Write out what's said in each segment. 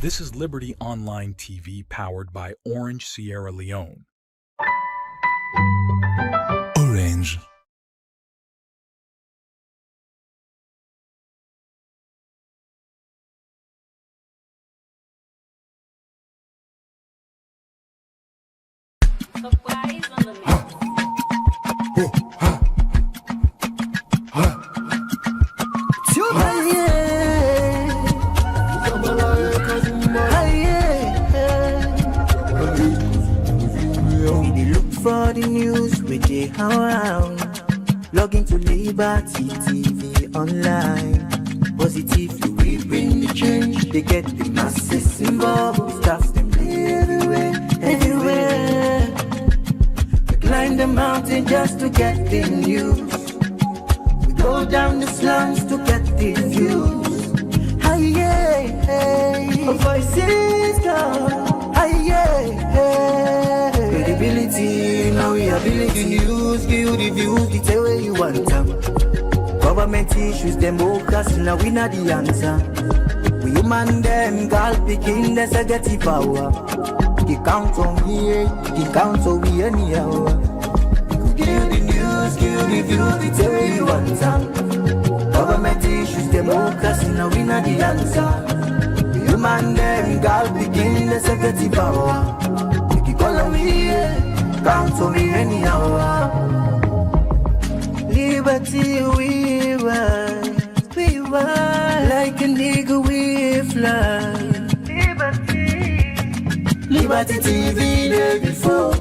This is Liberty Online TV powered by Orange Sierra Leone. Orange. For the news we dey around, log into Liberty TV online. Positively we bring the change. They get the masses involved. Staffs them everywhere, everywhere. We climb the mountain just to get the news. We go down the slums to get the views. Hi yeah, hey, voices come. Hi yeah, hey. Credibility, now we ability news, give you the views, the tell where you want them. Government issues, them focus, now we not the answer. We human them, girl picking, there's a get the power. He count on me, he count on me anyhow. Give you the news, give you the views, the tell where you want them. Government issues, them focus, now we not the answer. We human them, girl picking, there's a get the power. Follow me, count on me anyhow. Liberty we ride, like a nigga we fly. Liberty TV there before.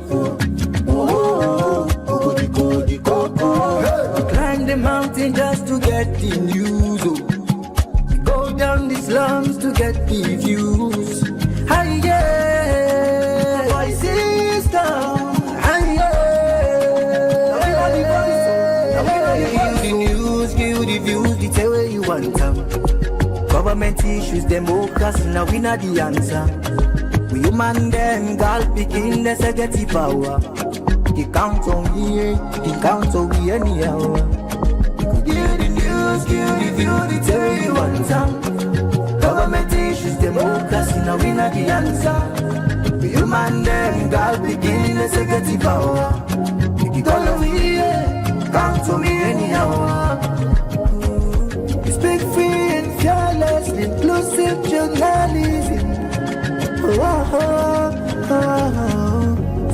We climb the mountain just to get the news. We go down the slums to get the views. Hi yeah, voices down. Hi yeah, give the news, give the views, the tell where you want them. Government issues, them focus, now we not the answer. We human them, girl picking, there's a get the power. He count on me, he count on me anyhow. Give the news, give the views, the tell where you want them. Government issues, them focus, now we not the answer. We human them, girl picking, there's a get the power. He call on me, count on me anyhow. We speak free and fearless, inclusive journalism.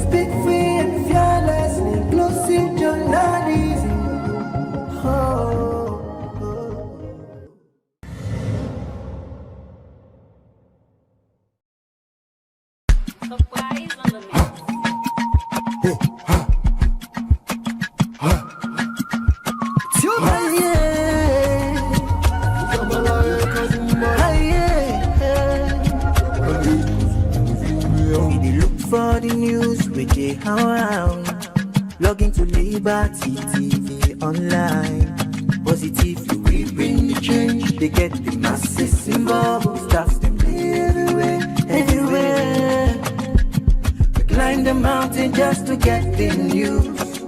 Speak free and fearless, inclusive journalism. For the news we dey around, log into Liberty TV online. Positively we bring the change. They get the masses involved. Staffs them everywhere, everywhere. We climb the mountain just to get the news.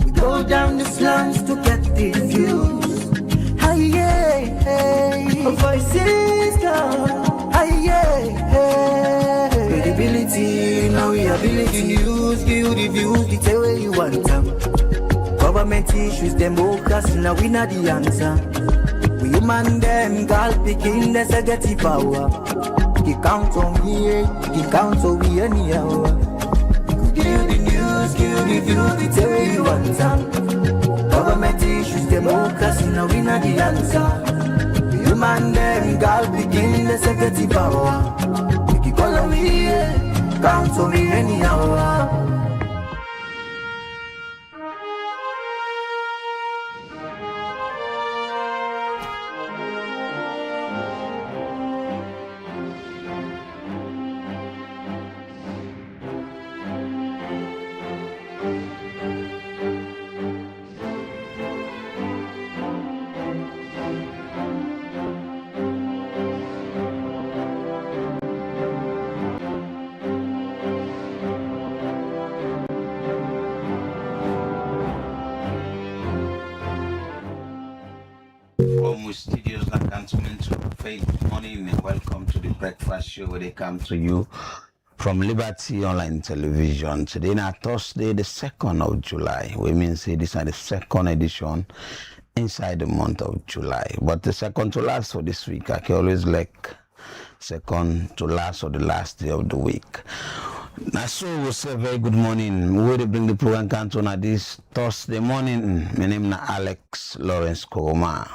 We go down the slums to get the views. Hi yeah, hey, voices come. Hi yeah, hey. Credibility, now we ability news, give you the views, the tell where you want them. Government issues, them focus, now we not the answer. We human them, girl picking, there's a get the power. He count on me, he count on me anyhow. Give you the news, give you the views, the tell where you want them. Government issues, them focus, now we not the answer. We human them, girl picking, there's a get the power. Call on me, count on me anyhow. with studios like Cantonment to Faith. Good morning and welcome to the breakfast show where they come to you from Liberty Online Television. Today now Thursday, the 2nd of July. We mean say this is the second edition inside the month of July. But the second to last for this week, I can always like second to last or the last day of the week. Now, so we say very good morning. We will bring the program Canton at this Thursday morning. My name is Alex Lawrence Koroma.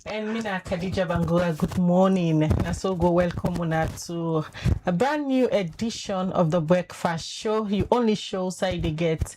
And Mina Khadija Bangura, good morning. And so go welcome una to a brand new edition of the breakfast show. You only show side they get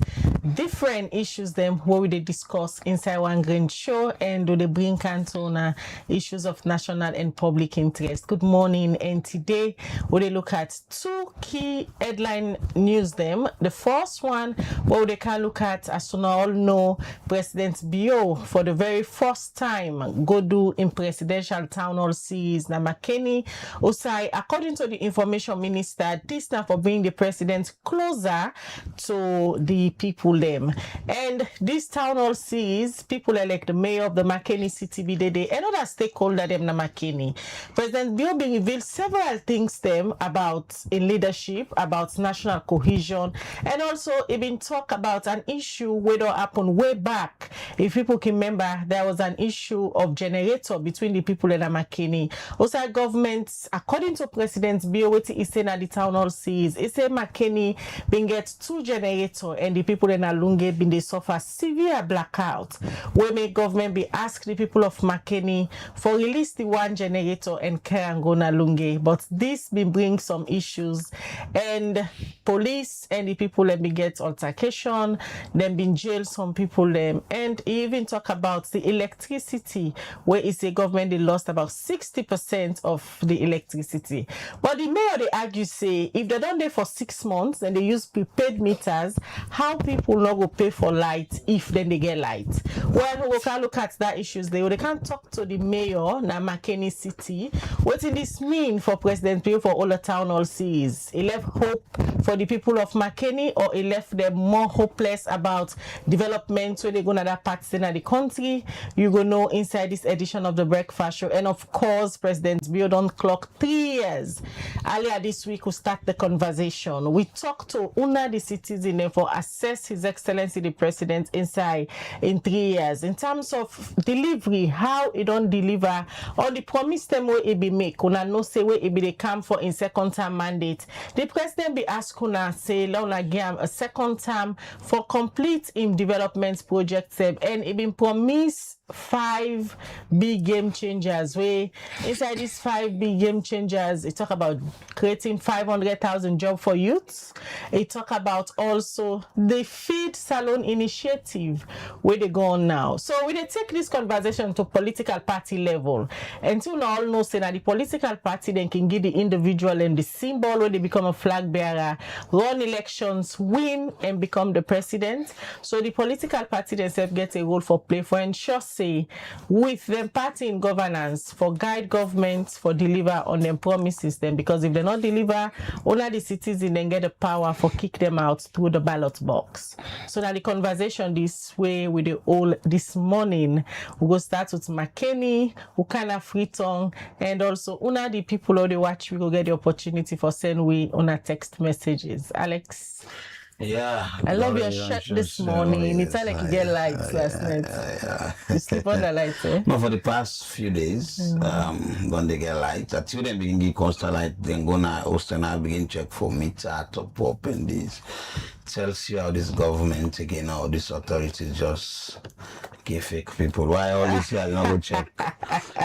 different issues them where we discuss inside one green show and do they bring Canton issues of national and public interest. Good morning. And today we look at two key headline news them. The first one where they can look at, as you all know, President Bio for the very first time go do in presidential town hall series na Makeni Osai, according to the information minister, this now for bringing the president closer to the people them. And this town hall series, people elect the mayor of the Makeni city BDD and other stakeholder them na Makeni. President Bio being revealed several things them about in leadership, about national cohesion, and also it been talk about an issue where it happened way back. If people can remember, there was an issue of generator between the people in Makeni. Also, government, according to President Bio, what he said at the town hall sees, he said Makeni been get 2 generators and the people in Alunge been they suffer severe blackout. Where may government be asked the people of Makeni for release the 1 generator and carry and go na Alunge. But this been bring some issues and police and the people let me get altercation, then been jail some people them, and he even talk about the electricity where it's a government they lost about 60% of the electricity. But the mayor they argue say if they don't there for 6 months and they use prepaid meters, how people not go pay for light if then they get light? Well, we can look at that issues they can't talk to the mayor na Makeni City. What did this mean for President Bio for all the town hall sees? He left hope for the people of Makeni, or he left them more hopeless about development when they go to other parts in the country? You go know inside this edition of the breakfast show. And of course, President Bio don't clock 3 years. Earlier this week we start the conversation. We talked to una the citizen for assess His Excellency the President inside in 3 years. In terms of delivery, how he don't deliver, or the promise them where he be make. Una no say where he be they come for in second term mandate. The president be ask una say una give him a second term for complete in development projects and he been promised 5 big game changers. Where inside these 5 big game changers, it talk about creating 500,000 jobs for youths. It talk about also the feed salon initiative where they go on now. So we they take this conversation to political party level, and to all know say that the political party then can give the individual and the symbol where they become a flag bearer, run elections, win and become the president. So the political party themselves get a role for play for ensure say with them party in governance for guide governments for deliver on them promises them, because if they not deliver, only the citizens then get the power for kick them out through the ballot box. So now the conversation this way with the all this morning, we go start with Makeni, who kind of free tongue, and also una the people who they watch, we go get the opportunity for send we on text messages. Alex. Yeah. I love your shirt this morning. It's like you get lights last night. You sleep on the lights, eh? No, for the past few days, when they get light, until they begin to constant light, then go na host and I begin check for meter, top up and this. Tells you how this government again, how this authority just give fake people. Why all this year I don't go check?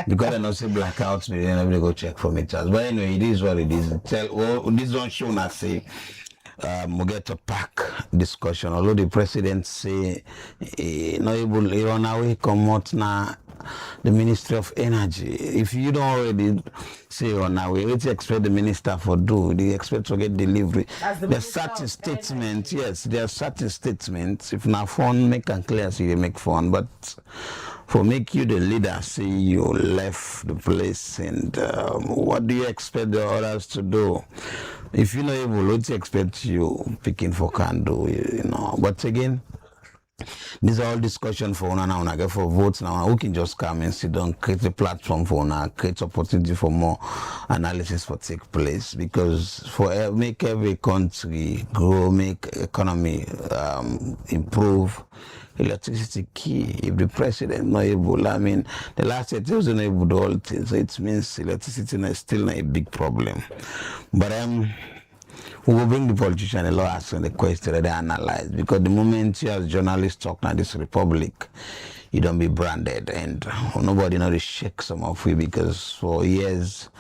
Because I don't see blackouts, but then I go check for meters. But anyway, it is what it is. This one show not say. We get a pack discussion. Although the president say not able to run away, come out now the Ministry of Energy. If you don't already say run away, what do you expect the minister for do? Do you expect to get delivery? There's certain statements, yes, there are certain statements. If not fun, make and clear, so they make fun. But for make you the leader, say you left the place, and what do you expect the others to do? If you're not able, what do you expect you picking for can do, you know? But again, These are all discussion for una now. Una get for votes now. Who can just come and sit down, create a platform for una, create opportunity for more analysis for take place. Because for make every country grow, make economy improve. Electricity key. If the president not able, I mean, the last year he wasn't able to do all things. So it means electricity is still not a big problem. But we will bring the politician a lot asking the question that they analyze, because the moment you as journalists talk now this republic, you don't be branded, and nobody know to shake some of you, because for years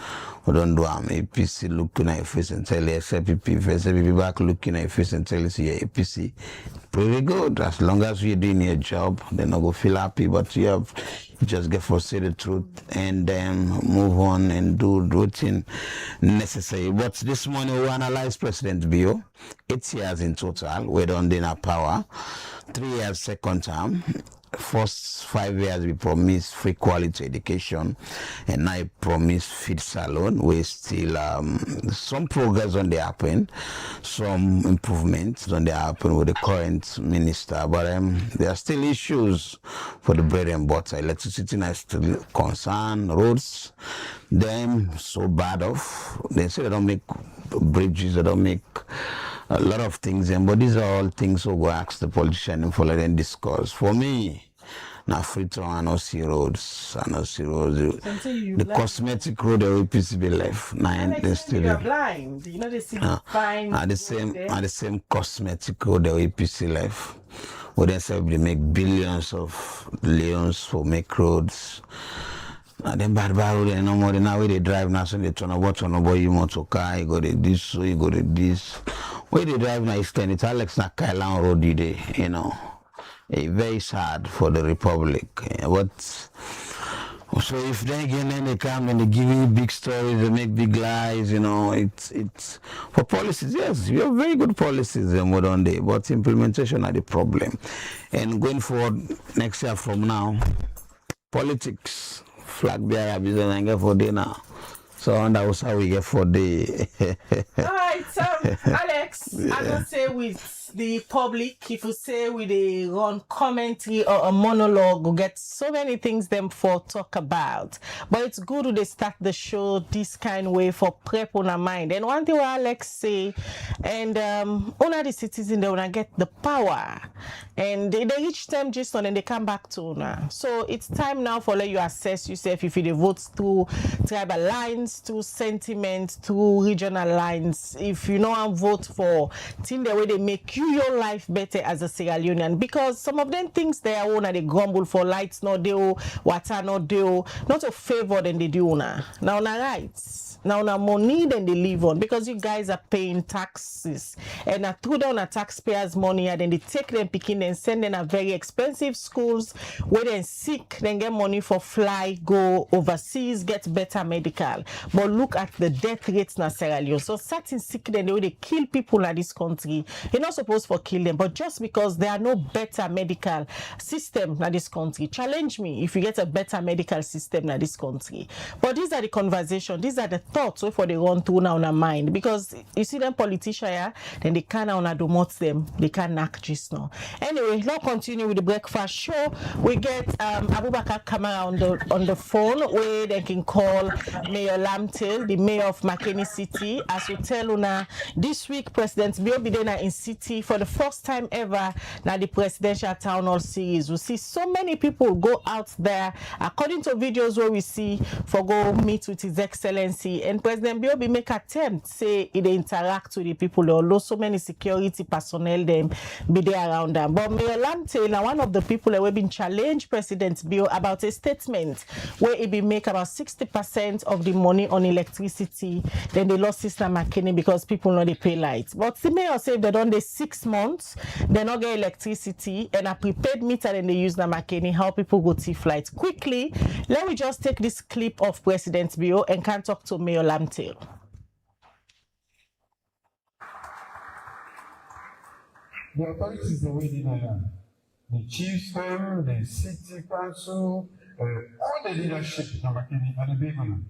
we don't do APC looking at your face and tell you SPP face, SPP back looking at your face and tell you see APC. Pretty good. As long as you're doing your job, they're not gonna feel happy, but you just get to say the truth and then move on and do routine necessary. But this morning we analyze President Bio. 8 years in total, we're done in our power. 3 years second term. First 5 years we promised free quality education, and I promised feed salon. We still some progress on the happen, some improvements on the happen with the current minister, but there are still issues for the bread and butter. Electricity is still concern, roads, them so bad off. They say they don't make bridges, they don't make a lot of things, but these are all things we go ask the politician and follow them discuss. For me, now free to I don't see roads, I don't see roads. The cosmetic road that APC be left. They still you're blind. You know they see fine. At the same cosmetic road that APC left. Where they say they make billions of leons for make roads. And then bad road no more than now they drive now, so they turn about you want to car, you go to this, so you go to this. Where they drive now is it's Alex na Kailan Road today, you know. Very sad for the Republic. But so if they again they come and they give you big stories, they make big lies, you know, it's for policies, yes, we have very good policies in modern day, but implementation are the problem. And going forward next year from now, politics, flag bearer business and get for day now. So and that was how we get for day. All right, Alex, I don't say with the public, if you say with a run commentary or a monologue, we get so many things them for talk about. But it's good to start the show this kind of way for prep on our mind. And one thing what Alex say, and all of the citizens they wanna get the power, and they reach them just on and they come back to una. So it's time now for let you assess yourself if you vote through tribal lines, through sentiment, through regional lines. If you know and vote for thing the way they make your life better as a Sierra Leonean, because some of them things they are one they grumble for lights not do, water not do, not a favor than they do now rights. Now money then they live on, because you guys are paying taxes and through down a taxpayers' money, and then they take them picking and send them a very expensive schools where they sick, then get money for fly, go overseas, get better medical. But look at the death rates in Sierra Leone. So certain sick then the way they kill people in this country. You're not supposed to kill them, but just because there are no better medical system in this country. Challenge me if you get a better medical system in this country. But these are the conversations, these are the thoughts for they run through now in our mind, because you see them politicians here, then they can't demote them, they can't knock just now. Anyway, now continue with the breakfast show. We get Abubakar Kamara on the phone where they can call Mayor Lamtel, the mayor of Makeni City. As we tell Una, this week President Bio Bidena in city for the first time ever. Now the presidential town hall series, we see so many people go out there, according to videos where we see for go meet with His Excellency. And President Biobi make attempt say they interact with the people, although so many security personnel them be there around them. But Mayor Lamte, now one of the people that have been challenged President Bio about a statement where it be make about 60% of the money on electricity, then they lost Sister Makeni because people know they pay lights. But the mayor say they done the 6 months, they not get electricity, and a prepaid meter and they use the Makeni, how people go to flights. Quickly, let me just take this clip of President Bio and can talk to Mayor Lamtel. The authorities are waiting on the chiefs, the city council, all the leadership in Makeni and the big one.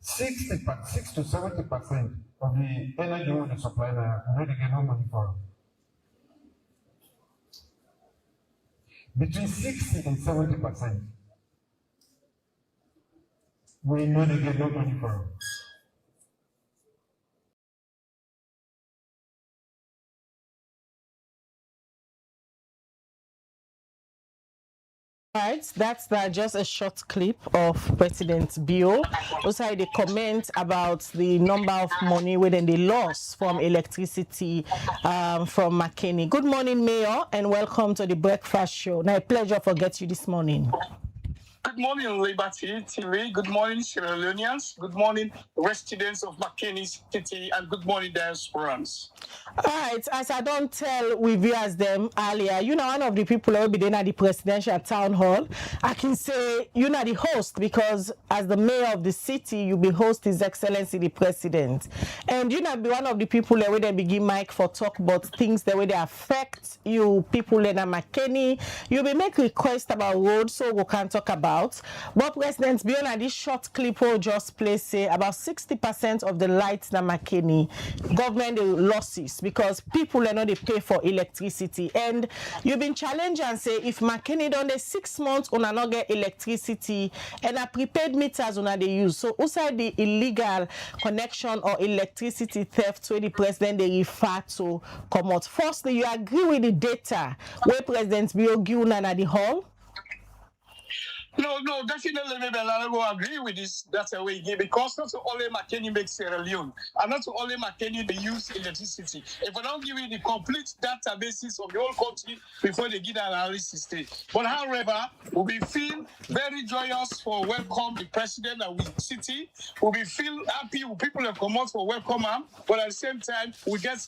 6 to 70% of the energy we want to supply now already get no money for. between 60 and 70%. We know they get no money from. Right, that's just a short clip of President Bio. Also, they comment about the number of money within the loss from electricity from Makeni. Good morning, Mayor, and welcome to the breakfast show. Now, a pleasure to get you this morning. Good morning, Liberty TV. Good morning, Sierra Leoneans. Good morning, residents of Makeni City, and good morning, diasporans. All right, as I don't tell we viewers them earlier, you know, one of the people who will be there at the presidential town hall, I can say you're not the host because as the mayor of the city, you be host His Excellency the President. And you not be one of the people that they begin mic for talk about things the way they affect you people in Makeni. You be make requests about roads, so we can talk about. But President, beyond this short clip will just play say about 60% of the lights in Makeni, government losses because people are not they pay for electricity. And you've been challenged and say if Makeni done the 6 months on not get electricity and a prepaid meters on they use. So outside the illegal connection or electricity theft where the president they refer to come out. Firstly, you agree with the data where President Bio given at the hall? No, definitely, maybe I will agree with this. That's the way because not only Makeni makes Sierra Leone, and not only Makeni they use electricity. If I don't give you the complete databases of the whole country before they give the analysis stage. But however, we feel very joyous for welcome the president and we city. We feel happy with people that come out for welcome him, but at the same time, we get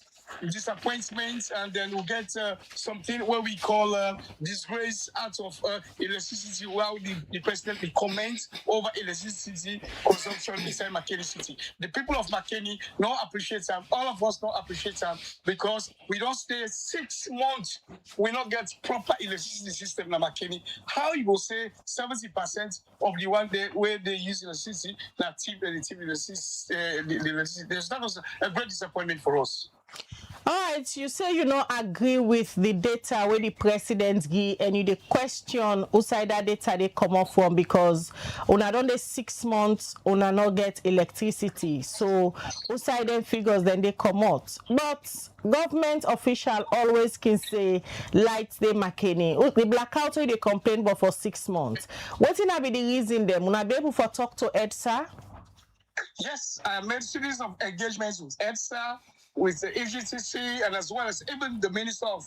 disappointments and then we'll get something what we call disgrace out of electricity while the president will comment over electricity consumption inside Makeni City. The people of Makeni don't appreciate them. All of us don't appreciate them because we don't stay 6 months. We don't get proper electricity system in Makeni. How you will say 70% of the one day where they use electricity, that tip electricity, that was a great disappointment for us. All right, you say you don't agree with the data where the president give and you the question outside that data they come up from because una done the 6 months una not get electricity. So outside them figures then they come out. But government official always can say lights they Makeni. The blackout they complain about for 6 months. What will be the reason them? Una be able to talk to EDSA? Yes, I made series of engagements with EDSA, with the AGTC, and as well as even the Minister of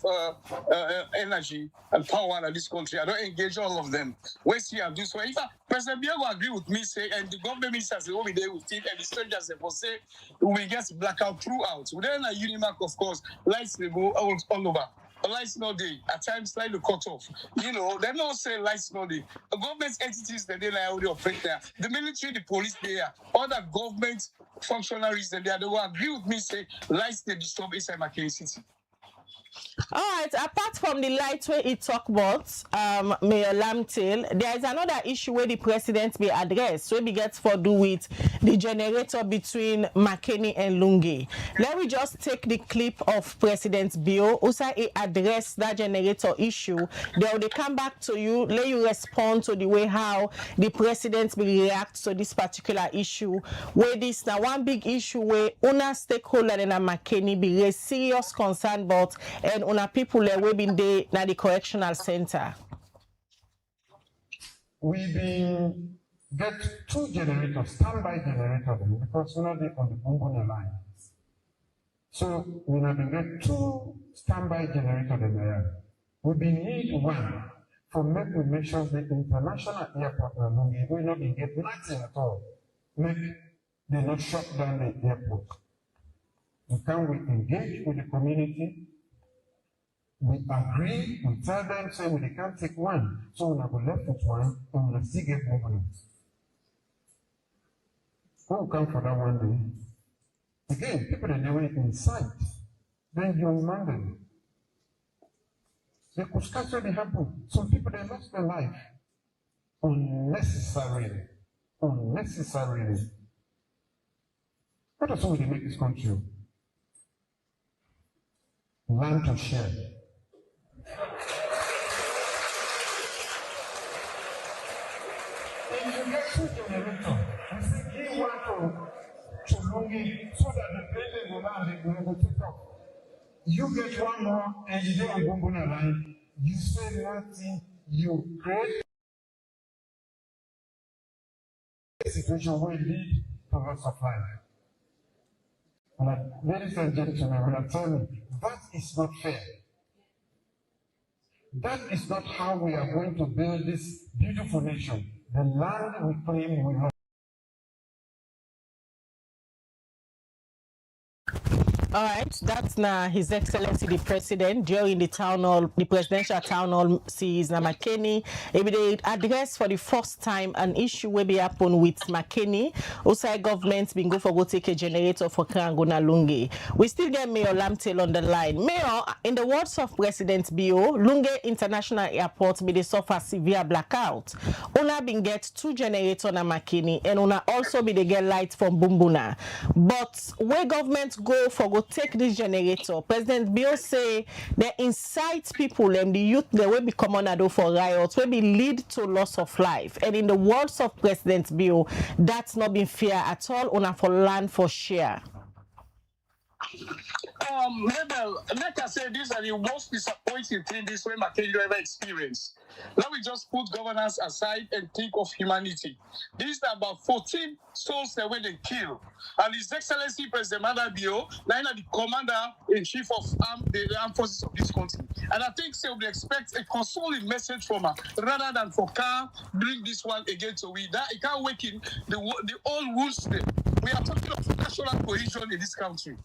Energy and Power in this country. I don't engage all of them. Where see I do so. If President Biago agree with me, say, and the government ministers will be there with him, and the strangers they will say, we get blackout throughout. Then a Unimark, of course, lights they go all over. Lights no day. At times, like the cut off. You know, they don't say lights no day. The government entities that they already operate there. The military, the police there. Other government functionaries that they will agree with me. Say lights they disturb inside Makeni City. All right, apart from the light where he talk about, Mayor Lamtail, there is another issue where the president be addressed, where we get for do with the generator between Makeni and Lungi. Let me just take the clip of President Bio, also he address that generator issue. Then they come back to you, let you respond to the way how the president will react to this particular issue. Where this now one big issue where una stakeholder in Makeni be raise serious concern about and una people we been there na the correctional center. We been get 2 generators, standby generators, because we're not on the Bungone line. So we have been get 2 standby generators in there. We been need one for make sure the international airport we not been get nothing at all. Make they not shut down the airport. We engage with the community. We agree, we tell them, say we can't take one. So we have left with one, and we'll still get movement. Who will come for that one day? Again, people that they were inside, then you unman them. They could scarcely happen. Some people they lost their life unnecessarily. Unnecessarily. What does somebody make this country? Learn to share. if you get 2 generators, you say give one to Lungi so that the building will not be take off. You get one more and you don't go line. You say nothing, you create a situation where you lead to loss of life. Like, ladies and gentlemen, when I'm telling you, that is not fair. That is not how we are going to build this beautiful nation. The land we claim we love. All right, that's now His Excellency the President during the town hall, the presidential town hall sees na Makeni. They address for the first time an issue will be happen with Makeni. Outside government been go for go take a generator for Krangona Lunge. We still get Mayor Lamtel on the line. Mayor, in the words of President Bio, Lunge International Airport be they suffer severe blackout. Una been get 2 generators na Makeni and una also be they get light from Bumbuna. But where government go for go take this generator, President Bio say they incite people and the youth they will be common for riots, will be lead to loss of life. And in the words of President Bio, that's not been fair at all. Una for land for share. Mabel, like I said, these are the most disappointing thing this way Makeni ever experienced. Let me just put governance aside and think of humanity. These are about 14 souls that were they killed. And His Excellency President Madabio, now the commander-in-chief of the armed forces of this country. And I think so we expect a consoling message from her, rather than for Car bring this one again to we. That it can't wake in the old wounds there. We are talking of national cohesion in this country.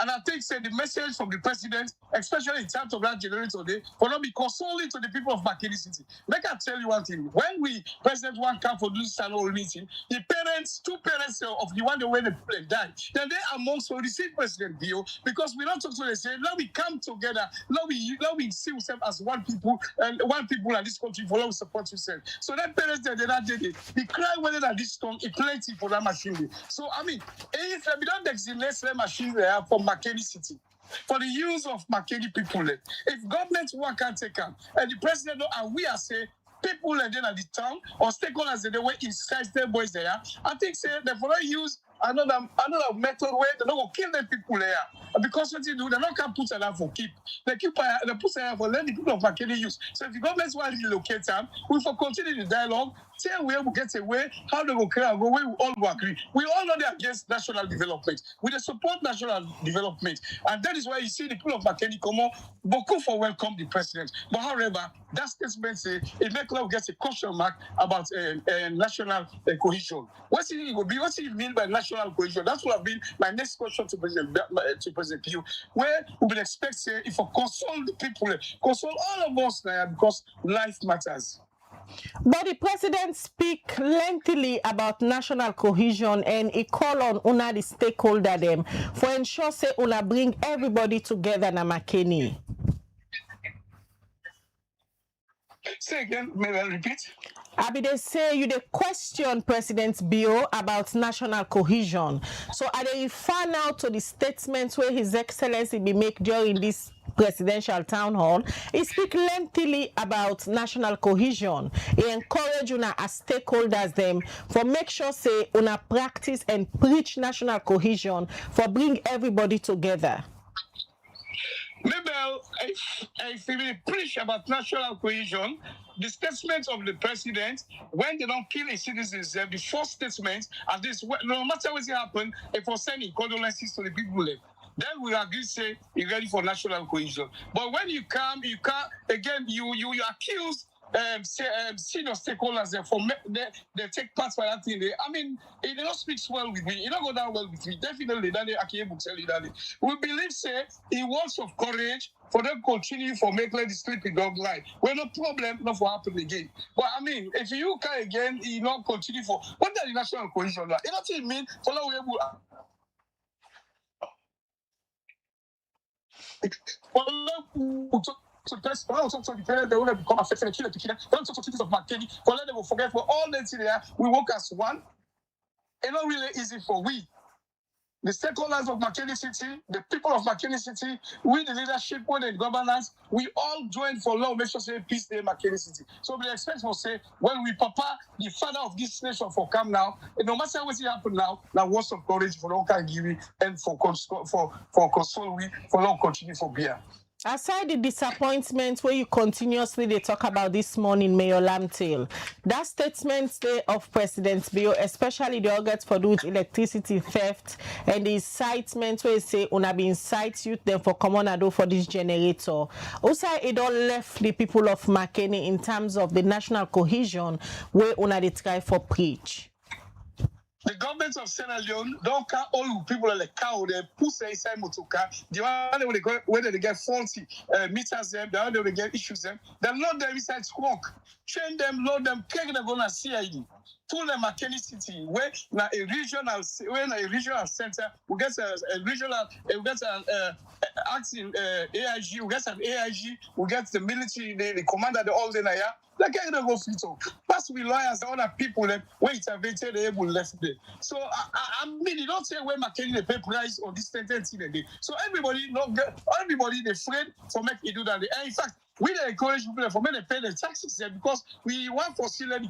And I think say the message from the president, especially in terms of that generator today, for not be consoling to the people of Makeni City. Make I tell you one thing. When President one come for this annual meeting, the parents, 2 parents of the one that went and died, then they amongst will receive President Bio, because we don't talk to them, say, now we come together, now we see ourselves as one people in this country for long support yourself. So that parents they not did it. They cry whether that this storm is plenty for that machine. So I mean, if we don't designate that machine there for Makeni City, for the use of Makeni people, if government one can take them, and the president and we are say people and then at the town or stakeholders they were inside their boys there, I think say they for not use another method where they're not gonna kill the people there. Because what you do, they're not gonna put them for keep. They put them for let the people of Makeni use. So if the government want to relocate them, we will continue the dialogue, till we will get away, how they will create a way, we all will agree. We all know they're against national development. We support national development. And that is why you see the people of Makeni come on, beaucoup for welcome the president. But however, that statement say it makes love gets a question mark about national cohesion. What do you mean by national cohesion? That will have been my next question to President Pugh, where we will expect say if we console the people, console all of us now because life matters. But the president speak lengthily about national cohesion and he call on una the stakeholder them for ensure say una bring everybody together na Makeni. Say again, may I repeat? They say you the question President Bio about national cohesion. So are they refer now to the statements where His Excellency be make during this presidential town hall? He speak lengthily about national cohesion. He encourage una as stakeholders them for make sure say una practice and preach national cohesion for bring everybody together. Mabel, if we preach about national cohesion, the statement of the president, when they don't kill his citizens, the first statement, at this, no matter what happen, if we're sending condolences to the people, then we agree say you're ready for national cohesion. But when you can't again you accuse senior stakeholders they take part for that thing. I mean, it don't speak well with me. It don't go down well with me. Definitely, that I can't even tell you that. We believe say in words of courage for them continue for make let the sleeping dog lie. Well, no problem, not for happen again. But I mean, if you can again, you not continue for what does the national cohesion like? It doesn't mean follow able. So that's for us also the parents they will become affected and kill the killer. Don't talk to things of Makeni, for let them forget for all that there. We work as one. It's not really easy for we. the stakeholders of Makeni City, the people of Makeni City, we the leadership, we the governance, we all join for law, make sure say peace day Makeni City. So we expect for say when we papa the father of this nation for come now, and no matter what happen now words of courage for long can give and for console we for long continue for beer. Aside the disappointment where you continuously they talk about this morning, Mayor Lamtail, that statement there of President Bio, especially the August for do with electricity theft and the incitement where you say una be incite youth them for common ado for this generator. Also, it all left the people of Makeni in terms of the national cohesion where una they try for preach. The government of Sierra Leone don't count all people like cow, they push inside motorcar. The one they go whether they get faulty meters them, the other they get issues them. They load them inside squawk, train them, load them, take them gonna CID. Pull them at Makeni City, where na a regional center, we get a regional, we get an acting AIG, we get an AIG, we get the military, the commander, the all day now. Like I don't go fit up. Plus we lawyers, the other people that where intervention they able left there. So I mean, you don't say where Makeni they pay price or this sentence in a day. So everybody they afraid for make it do that. And in fact, we encourage people for men to pay the taxes there because we want for still let the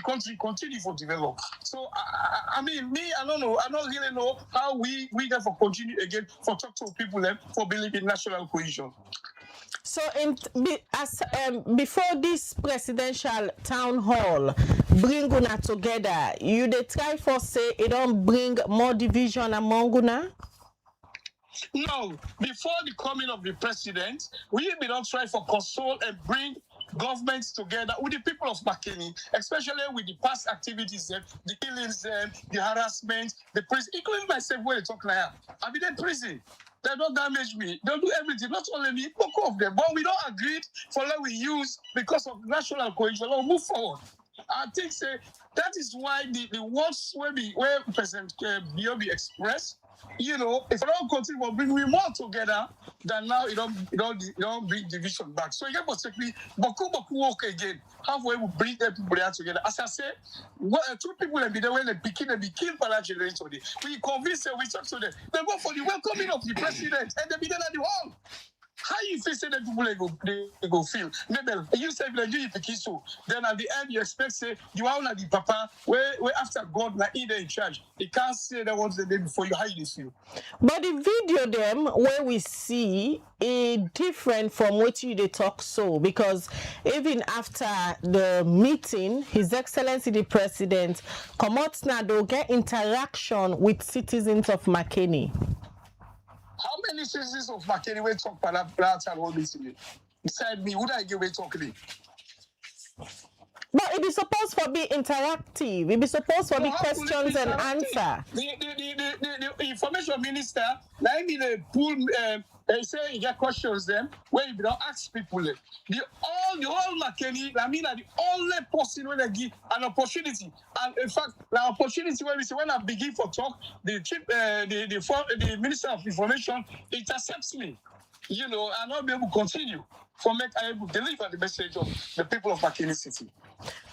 country continue for develop. So I mean, I don't know. I don't really know how we get for continue again for talk to people for believe in national cohesion. So, before this presidential town hall bring una together, you they try for say it don't bring more division among una? No, before the coming of the president, we don't try for console and bring governments together with the people of Makeni, especially with the past activities, the killings, the harassment, the prison, including myself where they talk now. I've been in prison. They don't damage me. They do everything. Not only me, both of them. But we don't agree for what we use because of national cohesion. We'll move forward. I think that is why the words where President Biobi expressed, you know, if we don't continue, we'll bring more together than now. It don't bring division back. So you get basically Boku work again. Halfway we bring them people together. As I said, two people will be there when they be killed by that generator. We convince them, we talk to them. They go for the welcoming of the president and they be there at the hall. How you feel say that people they go feel? Maybe you say like you so then at the end you expect say you are not the papa where after God na either in charge. He can't say that once the day before you how you feel. But the video them where we see is different from what you they talk so because even after the meeting, His Excellency the President come out now they'll get interaction with citizens of Makeni. How many citizens of Makeni will talk about that and all this? Beside me, would I give away talking? But it is supposed to be interactive. It is supposed to be questions and answer. The information minister, let me pull. They say you get questions them where you don't ask people. The whole Makeni, I mean, the only person when they give an opportunity, and in fact, the opportunity when we say when I begin for talk, the minister of information intercepts me. You know, and not be able to continue for make I able to deliver the message of the people of Makeni City.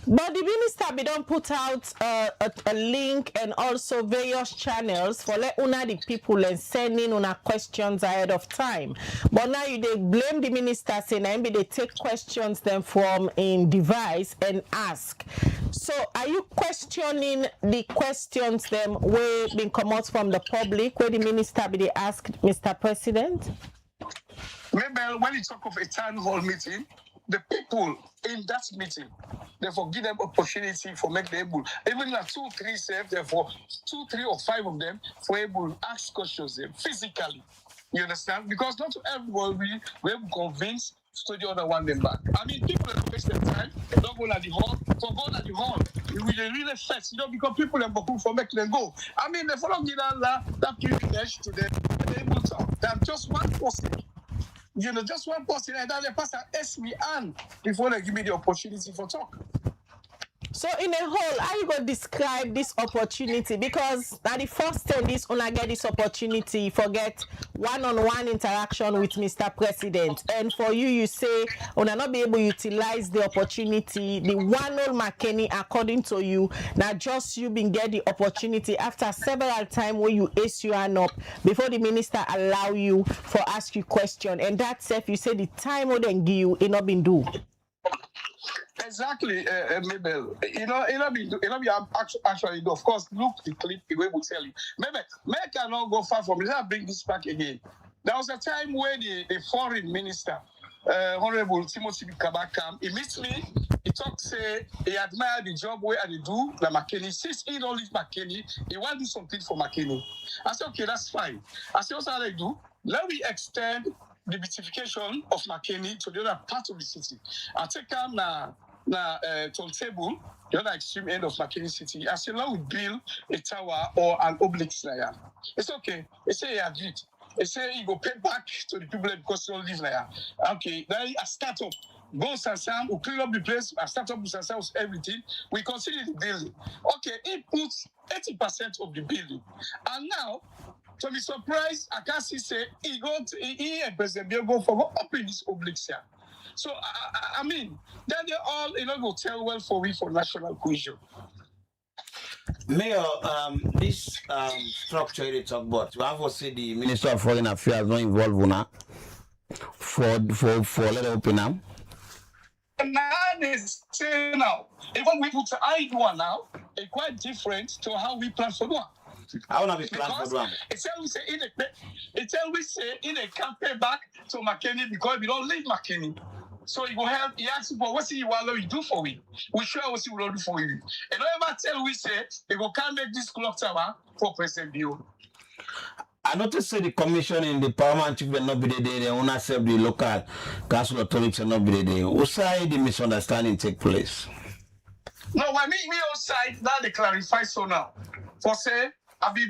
But the minister be don't put out a link and also various channels for let una the people and send in una questions ahead of time. But now they blame the minister saying maybe they take questions them from in device and ask. So are you questioning the questions them where been come out from the public where the minister be they ask Mr. President? Maybe when you talk of a town hall meeting, the people in that meeting, therefore give them opportunity for make them able, even like 2, 3 safe, therefore 2, 3 or 5 of them for able to ask questions them physically. You understand? Because not everybody we able to convince to the other one them back. I mean, people don't waste their time, don't go to the hall, for go to the hall. You will really fast, you know, because people are looking for make them go. I mean, they follow give that privilege to them, they're able to talk. They're just one person. You know, just one person, and then the person asked me and before they give me the opportunity for talk. So in a whole, how you go describe this opportunity? Because now the first time this una get this opportunity, forget one-on-one interaction with Mr. President. And for you, you say una not be able to utilize the opportunity. The one old Makeni, according to you, now just you been get the opportunity after several times where you ace your hand up before the minister allow you for ask you question. And that self, you say the time would then give you, it not been do. Exactly, Mabel. Actually, of course, look the clip, the way we tell you. Maybe I cannot go far from it. I'll bring this back again. There was a time where the foreign minister, Honorable Timothy Kabakam, he meets me. He talks, he admired the job where I do, the Makeni. Since he don't leave Makeni, he want to do something for Makeni. I said, okay, that's fine. I said, what's I do? Let me extend the beautification of Makeni to the other part of the city. I take him turntable, the other extreme end of Makeni City. I said, let me build a tower or an oblique layer. It's okay. He said, he agreed. He said, he go pay back to the people because they don't live there. Okay, then I start up. Go Sansam, we clean up the place, I start up with Sansam with everything. We consider the building. Okay, he puts 80% of the building. And now, to be surprised, I can see say he and President Bill go for open this oblique here. So I mean, then they all go tell well for we for national cohesion. Mayor, this structure they talk about, you have to say the Minister of Foreign Affairs not involved in that for let it open up. And now they say now, even we put I do one now, it's quite different to how we plan for one. I want to be planned for one. It's always say in a campaign back to Makeni because we don't leave Makeni. So he go help, he asks for what he want to do for we. We sure what he will do for you. And whatever tell we say, they go can't make this clock tower for President Bill. I noticed the commission in the parliament chief will not be there, the owner serve the local council authorities will not be there. What side the misunderstanding take place? No, when me outside, now they clarify so now. For say, I be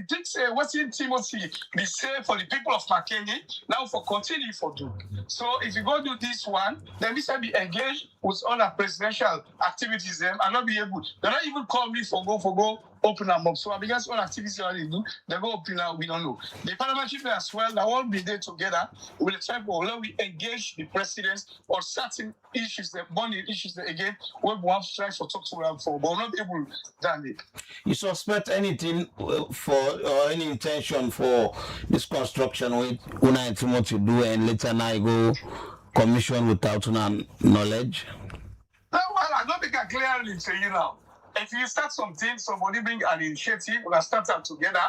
think say what's in Timothy be say for the people of Makeni now for continue for do. So if you go do this one, then we shall be engaged with other presidential activities them and not be able. They don't even call me for go open them up. So I began all activities that they do, they go open now, we don't know. The parliamentary as well, they all be there together with the type of how we engage the presidents or certain issues, the money issues that again, we have to try for talk to them for, but we're not able to done it. You suspect anything for or any intention for this construction with Una and Timothy do and later now you go commission without knowledge? No, well, I don't think I clearly tell you now. If you start something, somebody bring an initiative, we'll start them together,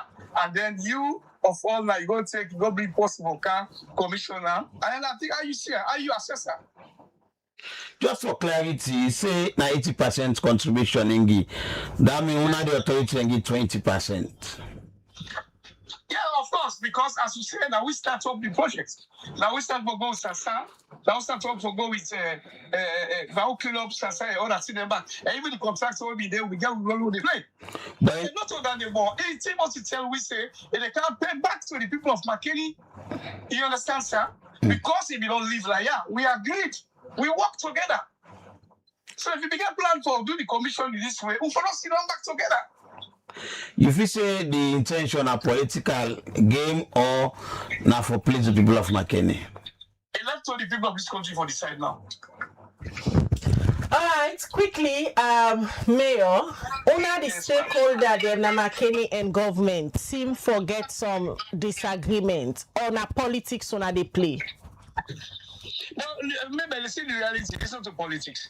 and then you of all now, you go bring possible commissioner, and then I think how you assessor. Just for clarity, say na 80% contribution ingi. That means una the authority and give 20%. Yeah, of course, because as you said, now we start up the projects. Now we start to go with Sasa. Now we start to go with now clean up Sasa and all that see them back. And even the contracts will be there, we get roll the play. But not all that anymore. It's able to tell we say if they can't pay back to the people of Makeni. You understand, sir? Because if you don't live like that, we agreed. We work together. So if you begin plan for do the commission in this way, we for us sit down back together. If you say the intention a political game or not for please the people of Makeni? It left to the people of this country for decide now. All right, quickly, Mayor, una the stakeholder, the Makeni and government seem forget some disagreement on a politics on they play. Now, maybe let's see the reality. Listen to politics.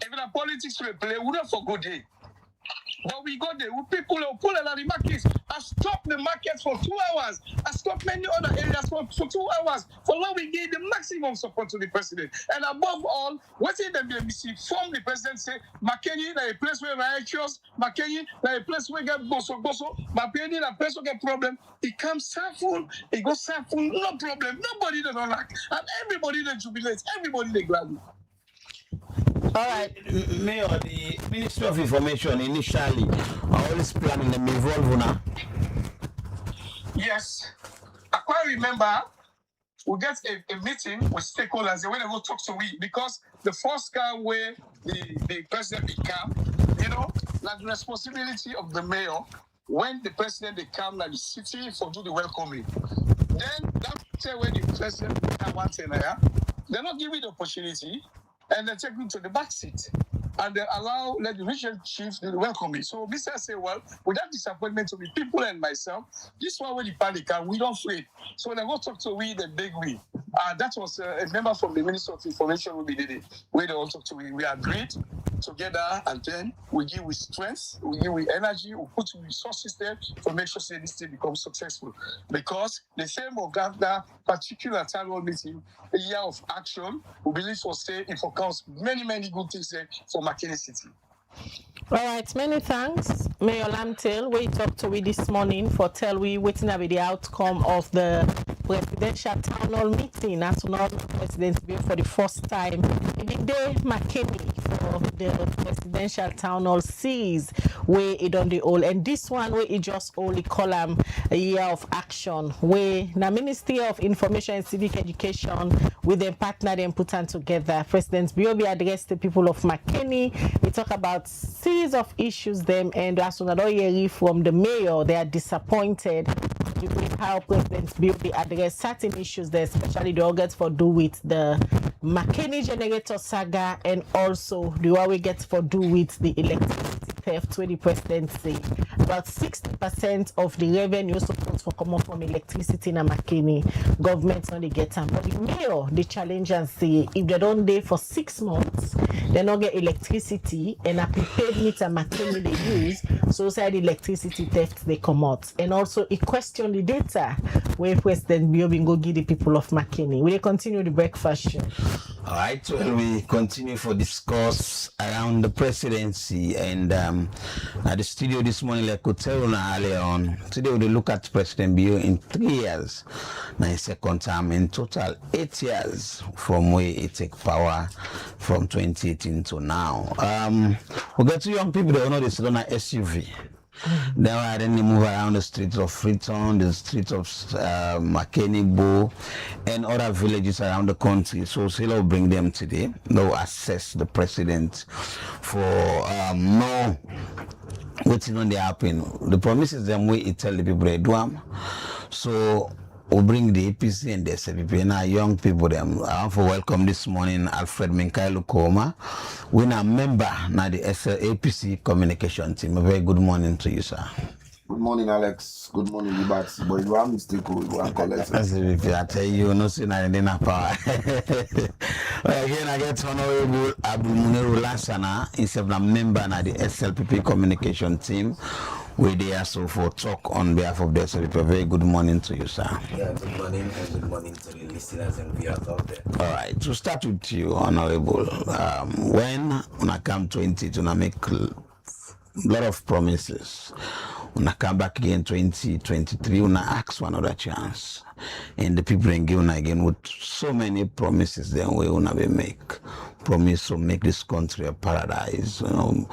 If the politics we play, we don't forget it. But we got there. We people who pull out the markets. I stopped the markets for 2 hours. I stopped many other areas for 2 hours. For now, we gave the maximum support to the president. And above all, what in the BBC from the president say, Makeni, like a place where righteous, Makeni, like a place where get boso, Makeni, a place where get problem. It comes sample, it goes sample, no problem. Nobody they don't like. And everybody they jubilate, everybody they glad. All right. Mayor, the Ministry of Information initially always planning them involved now. Yes. I quite remember we get a meeting with stakeholders and when they go talk to we because the first car where the president they come, you know, like the responsibility of the mayor when the president they come like the city for do the welcoming. Then that's where the president come one thing, they're not giving the opportunity and they take me to the back seat. And they allow let the regional chiefs do the welcoming. So Mr. say, well, without disappointment to the people and myself, this one where the panic and we don't afraid. So when I go talk to we, the big we. That was a member from the Ministry of Information we did it. Where they all talk to we agreed together and then we give with strength, we give with energy, we put resources there to make sure that this thing becomes successful. Because the same of that particular town hall meeting, a year of action, we believe will say it forecasts many good things there for Makeni City. All right, many thanks, Mayor Lamtel. We talked to we this morning for tell we waiting about the outcome of the presidential town hall meeting. As to know, president bill for the first time in the day Makeni for the presidential town hall sees where it on the all, and this one where it just only column a year of action where the Ministry of Information and Civic Education with their partner them put on together. President Biobi addressed the people of Makeni. He talk about series of issues them, and as soon as from the mayor, they are disappointed with how President Biobi addressed certain issues there, especially the organs for do with the Makeni generator saga and also the one we get for do with the electricity theft where the president say about 60% of the revenue supposed for come from electricity in Makeni government only get them. But the mayor the challenge and say if they don't day for 6 months they don't get electricity and a prepaid meter Makeni they use, so say the electricity theft they come out. And also it question the data where President Biobi go give the people of Makeni. Will they continue the breakfast show? All right, well, we continue for discourse around the presidency, and at the studio this morning, like I could tell you earlier on, today we look at President Bio in 3 years, now his second term, in total 8 years from where he take power from 2018 to now. We got two young people that know this on an SUV. Then they move around the streets of Freetown, the streets of Makeni, Bo, and other villages around the country. So we'll bring them today. They'll assess the president for no what's going to happen. The promises them we tell the people they do them. So we'll bring the APC and the SLPP and our young people them. I want to welcome this morning Alfred Minkailu Koma. We're a member now the APC communication team. A very good morning to you, sir. Good morning, Alex. Good morning, Liberty. But you are mistaken. You are correct. I tell you, no sooner than a power. Again, I get Honorable Abdul Muniru Lansana, instead of member of the SLPP communication team. We're there so for talk on behalf of the SLPP. Very good morning to you, sir. Yeah, good morning and good morning to the listeners and viewers out there. All right, to start with you, Honorable, when I come 20 to make a lot of promises. When I come back again 2023, when I ask for another chance. And the people in given again with so many promises then we will never make. Promise to make this country a paradise, you know.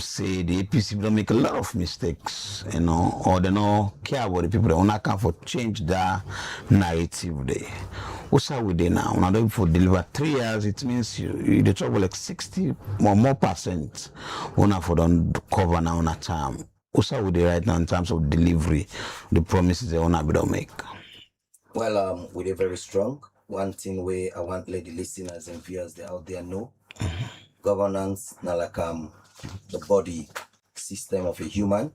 Say the APC don't make a lot of mistakes, you know, or they don't care about the people. They want to for change the narrative there. What's up with it now? When I do for deliver 3 years, it means you the trouble like 60 or more percent. When I for don't cover now on a time. What's up with it right now in terms of delivery, the promises they want to make? Well, we're very strong. One thing where I want let the listeners and viewers out there know, governance now like the body system of a human,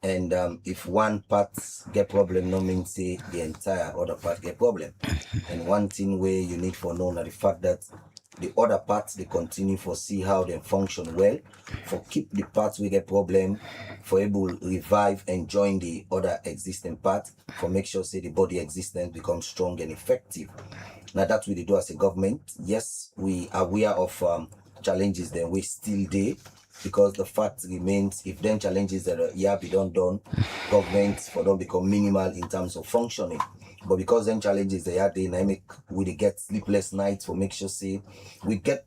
and if one part get problem, no means say the entire other part get problem. And one thing where you need for know the fact that the other parts they continue for see how they function well, for keep the parts we get problem, for able revive and join the other existing part, for make sure say the body existence becomes strong and effective. Now that's what we do as a government. Yes, we are aware of challenges that we still there, because the fact remains if then challenges that are be done, government for them become minimal in terms of functioning. But because them challenges they are dynamic, we get sleepless nights for make sure say we get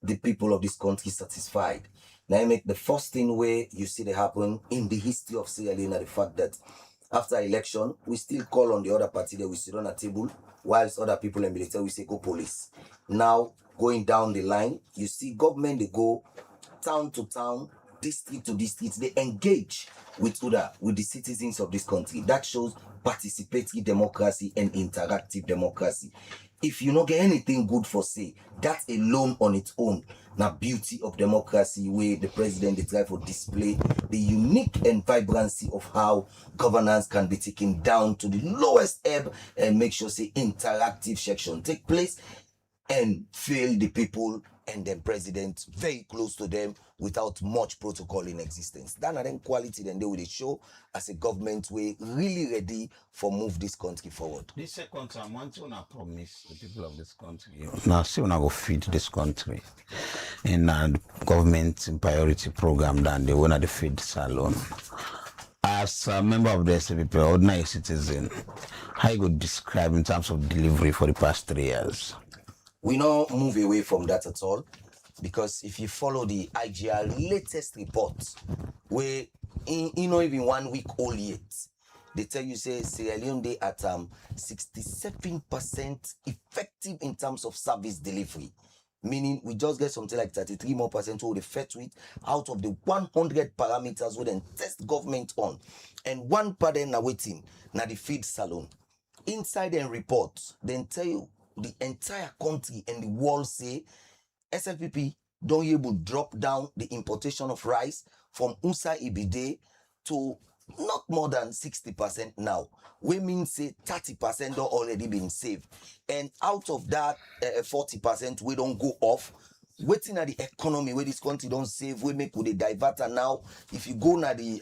the people of this country satisfied. Now make the first thing where you see they happen in the history of Sierra Leone, the fact that after election, we still call on the other party that we sit on a table, whilst other people in military, we say go police. Now, going down the line, you see government, they go town to town, district to district, they engage with the citizens of this country. That shows participatory democracy and interactive democracy. If you don't get anything good for say, that alone on its own, now beauty of democracy, where the president they try to display the unique and vibrancy of how governance can be taken down to the lowest ebb and make sure say interactive section take place and feel the people and the president very close to them without much protocol in existence. That are then quality then they will show as a government way really ready for move this country forward. This second time, one thing I promise the people of this country, now see when I go feed this country in a government priority program than they want to feed salon. As a member of the SPP, ordinary citizen, how you could describe in terms of delivery for the past 3 years? We not move away from that at all, because if you follow the IGR latest report, where in not even 1 week old yet, they tell you say Sierra Leone they at 67% effective in terms of service delivery. Meaning we just get something like 33% more who they fed with out of the 100 parameters we then test government on. And one part then waiting now the feed salon. Inside and reports, then tell you the entire country and the world say SLPP don't able drop down the importation of rice from Unsa Ibide to not more than 60% now. We mean say 30% don't already been saved. And out of that 40% we don't go off. Waiting at the economy where this country don't save, we make with the diverter now. If you go na the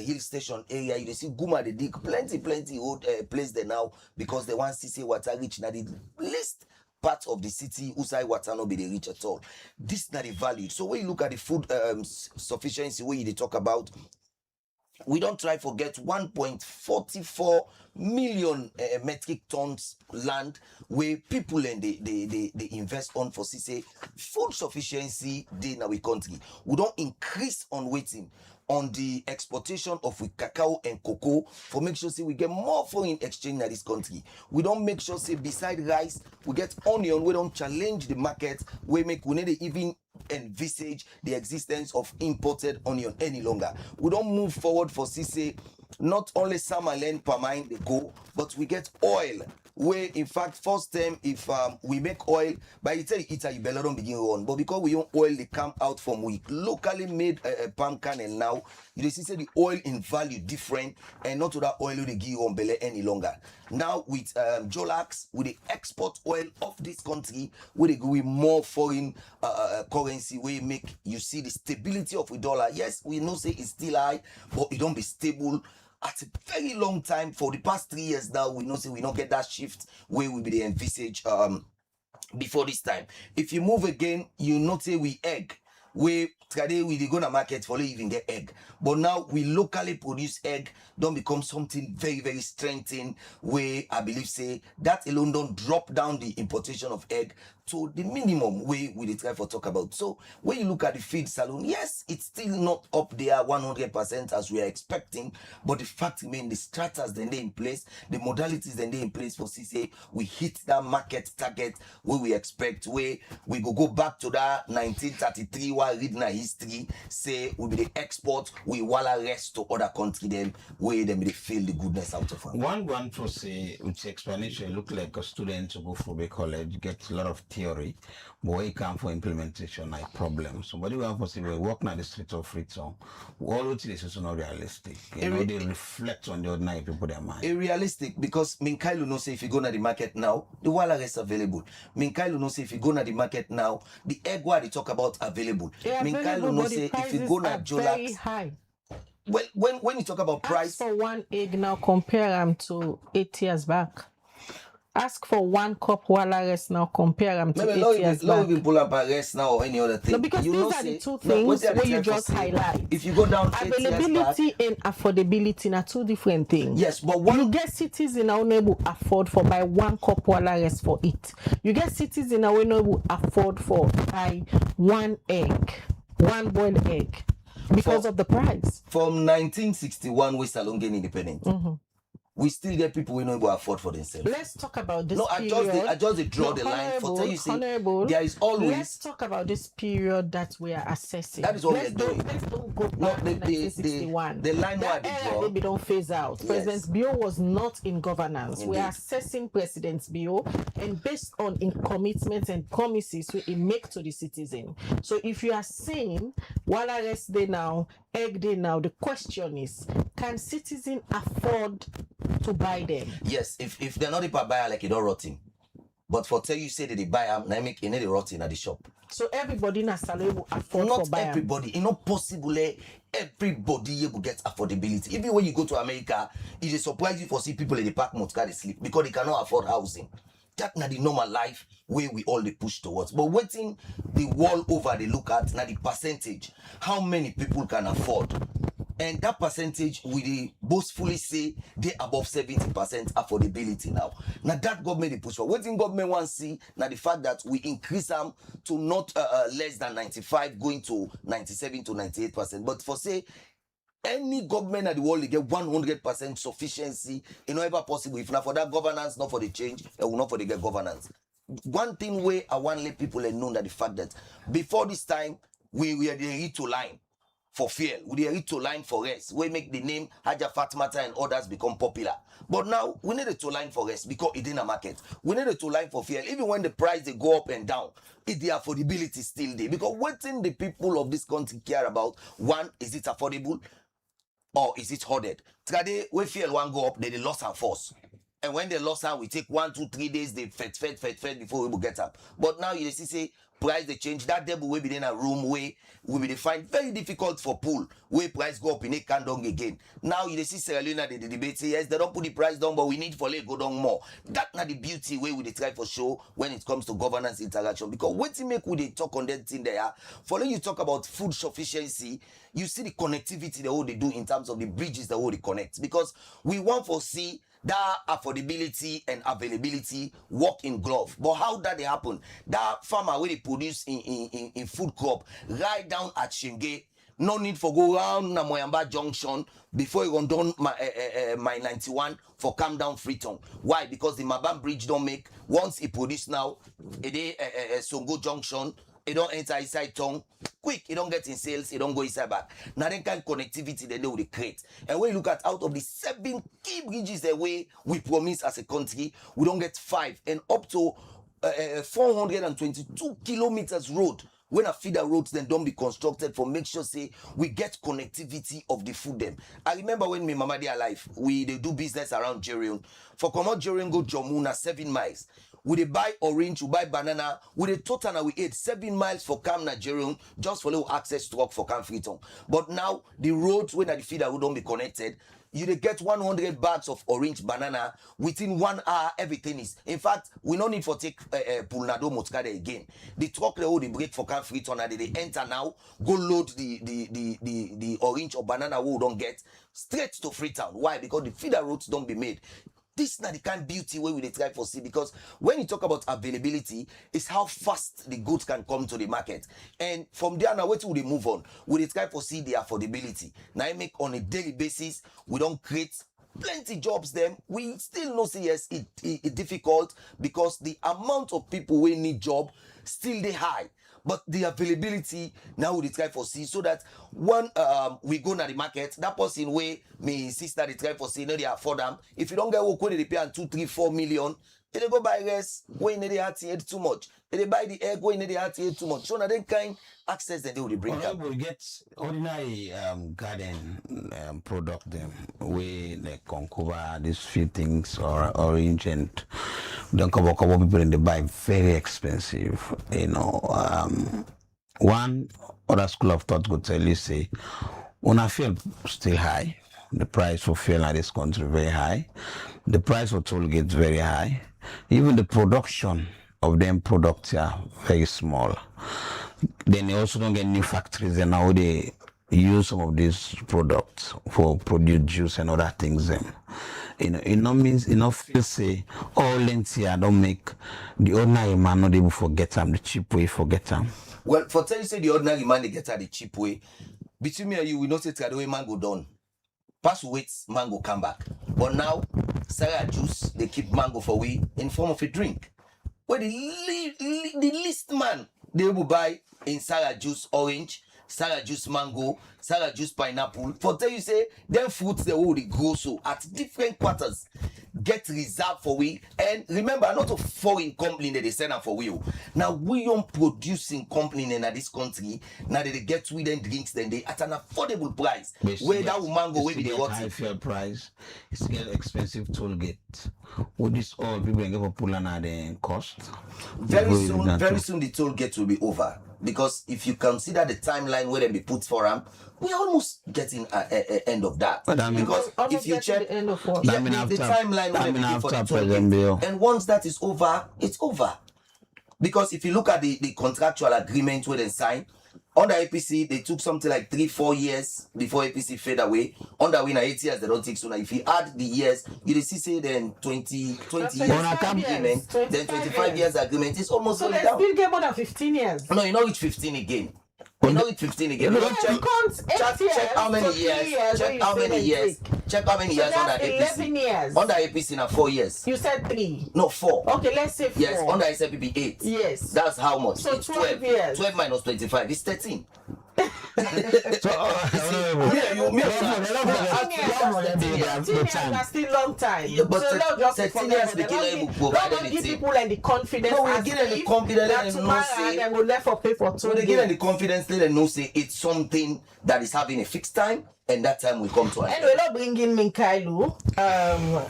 hill station area, you see Guma they dig plenty road place there now because they want to see water reach na the least part of the city Usai water no be the reach at all. This not the value. So when you look at the food sufficiency where they talk about, we don't try forget 1.44 million metric tons land where people and they invest on for say food sufficiency in our country. We don't increase on waiting on the exportation of cacao and cocoa for make sure say we get more foreign exchange in this country. We don't make sure say beside rice we get onion. We don't challenge the market. We need even envisage the existence of imported onion any longer. We don't move forward for say not only summer land per mine they go, but we get oil. Where in fact first time if we make oil, by the time you better don't begin on, but because we don't oil they come out from we locally made palm kernel now, you see say the oil in value different and not to that oil they give on belly any longer. Now with Jolax, with the export oil of this country, where they go with more foreign currency, where make you see the stability of the dollar. Yes, we know say it's still high, but it don't be stable at a very long time. For the past 3 years now, we know say we don't get that shift where we be the envisage before this time. If you move again, you not say we egg. We today we go to market for even get egg, but now we locally produce egg don't become something very strengthening. Where I believe say that alone don't drop down the importation of egg to the minimum way we try for talk about. So when you look at the feed salon, yes, it's still not up there 100% as we are expecting, but the fact remains the stratas then they in place, the modalities then they in place for say we hit that market target where we expect, where we go back to that 1933 while reading our history, say we be the export, we walla rest to other country them where them they feel the goodness out of them. One to say with explanation look like a student to go for a college, get a lot of theory, but when you come for implementation like problems. Somebody will for say we walk now the street of Freetown. All of this is not realistic. You know, they reflect on the ordinary people their mind. Realistic because Minkailu no say if you go to the market now, the walla rest available. Minkailu no say if you go to the market now, the egg what they talk about available. Minkailu no say if you go to Jolax high. Well, when you talk about price, ask for one egg now, compare them to 8 years back. Ask for 1 cup wala rest now, compare them to 8 years back. Not even pull up a rest now or any other thing. No, because these are the two things where you just highlight. If you go down 8 years back, availability and affordability are two different things. Yes, but you get cities in our neighbor afford for buy 1 cup wala rest for it. You get cities in our neighbor afford for buy 1 egg, 1 boiled egg. Because of the price. From 1961, we Salon gain independent. We still get people we know go afford for themselves. Let's talk about this I just draw the line for tell you say there is always. Let's talk about this period that we are assessing. That is what we're doing. Let's don't go back to 1961. The line that era they don't phase out. Yes. President Bio was not in governance. Indeed. We are assessing President Bio and based on in commitments and promises we make to the citizen. So if you are saying while arrest day now, egg day now, the question is, can citizens afford to buy them? Yes, if they're not a buyer like it don't rotting. But for tell you say that they buy them, they make any rotting at the shop. So everybody na salary will afford not to buy everybody. It's not possible everybody will get affordability. Even when you go to America, it is surprise you for see people in the park must carry sleep because they cannot afford housing. That's not the normal life where we all they push towards. But waiting the wall over they look at now the percentage, how many people can afford. And that percentage we boastfully say they above 70% affordability now. Now that government they push for. What in government wants to see now the fact that we increase them to not less than 95 going to 97 to 98%. But for say any government at the world they get 100% sufficiency in ever possible. If not for that governance, not for the change, it will not for the get governance. One thing where I want to let people know that the fact that before this time we were the read to line for fuel, we read to line for rest. We make the name Haja Fatmata and others become popular. But now we need a to line for rest because it's in a market. We need a to line for fuel. Even when the price they go up and down, the affordability still there. Because what thing the people of this country care about, one, is it affordable or is it hoarded? Today, when fuel one go up, they lost our force. And when they lost her, we take 1, 2, 3 days, they fed before we will get up. But now you see say price they change. That devil will be in a room where we will find very difficult for pool where price go up in a can down again. Now you see Sierra Leone they debate say yes, they don't put the price down, but we need for let go down more. That's not the beauty way we try for show when it comes to governance interaction. Because what you make with they talk on that thing there, for when you talk about food sufficiency, you see the connectivity the whole they do in terms of the bridges the whole they connect. Because we want for see that affordability and availability work in glove. But how that they happen? That farmer where they produce in food crop right down at Shenge, no need for go around Namoyamba Junction before you go down my 91 for come down Freetown. Why? Because the Mabam Bridge don't make once it produce now, it Songo Junction. It don't enter inside town quick. It don't get in sales. It don't go inside back. Now then kind of connectivity they will create. And when you look at out of the 7 key bridges the way we promise as a country, we don't get 5 and up to 422 kilometers road. When a feeder roads then don't be constructed for make sure say we get connectivity of the food them. I remember when my mama they alive, they do business around Jerion. For come out Jerion go Jomuna 7 miles. We they buy orange, we buy banana, we the total we ate 7 miles for Cam Nigerian just for little access to work for Cam Freetown. But now the roads when the feeder would don't be connected, you they get 100 bags of orange banana within 1 hour. Everything is. In fact, we no need for take Pulnado Motkade again. The truck they hold the break for Cam Freetown and they enter now, go load the orange or banana we don't get straight to Freetown. Why? Because the feeder roads don't be made. This is not the kind of beauty way we try for see, because when you talk about availability, it's how fast the goods can come to the market. And from there now, where do they move on? We try for see the affordability. Now I make on a daily basis, we don't create plenty jobs them. We still know say yes, it's difficult because the amount of people we need job still they high. But the availability now we try for see so that when we go na the market, that person way me sister they try for see no they afford them. If you don't get work when they pay 2, 3, 4 million, they go buy rest when they have to eat too much. They buy the egg when they have to eat too much. So now they kind access that they will bring up. We get ordinary garden product them where they can cover these few things or orange and don't cover people and they buy very expensive. You know, one other school of thought could tell you say, when I feel still high, the price for fuel in this country very high, the price for toll gates very high, even the production of them products are very small. Then they also don't get new factories and now they use some of these products for produce juice and other things. You know, it not means enough feel say all lengths here don't make the ordinary man not able to forget them, the cheap way forget them. Well, for tell you say the ordinary man they get at the cheap way, between me and you, we know say the way mango done. Pass wait, mango come back. But now, Sarah juice, they keep mango for we in form of a drink. Where the least man they will buy in Sarah juice orange, Sarah juice mango, Sarah juice pineapple. For tell you say, them fruits they will grow so at different quarters get reserved for we. And remember, not a foreign company that they send out for we. Now we don't producing company in this country. Now they get we then drinks then they at an affordable price. Where that mango will be the high fair price. It's get expensive toll gate. With this all people get for pulling at the cost. Very soon the toll gate will be over. Because if you consider the timeline where they be put for them, we're almost getting a end of that. But I mean, because if you check the end of what? yeah, the timeline where they be put for the toll gate, and once that is over, it's over. Because if you look at the contractual agreement where they sign, under APC, they took something like 3-4 years before APC fade away. Under Winner 8 years, they don't take so now. If you add the years, you see say then 20 years agreement, then 25 years agreement is almost so going they down. still get more than 15 years. No, you know reach 15 again. You know reach 15 again. Check how many years. Check how many years. Check how many years under APC. 11 years. Under APC now 4 years. You said 3. No, 4. Okay, let's say 4. Yes, under SLPP 8. Yes. That's how much? So it's 12 years. 12 minus 25 is 13. So, That's still long time. Yeah, but so not just 13 years they don't give people and the confidence. No, we give them the confidence. That tomorrow and then we'll left for pay for 2 So they give them the confidence. Let them know say it's something that is having a fixed time, and that time will come to an end. Anyway, not bringing Minkailu.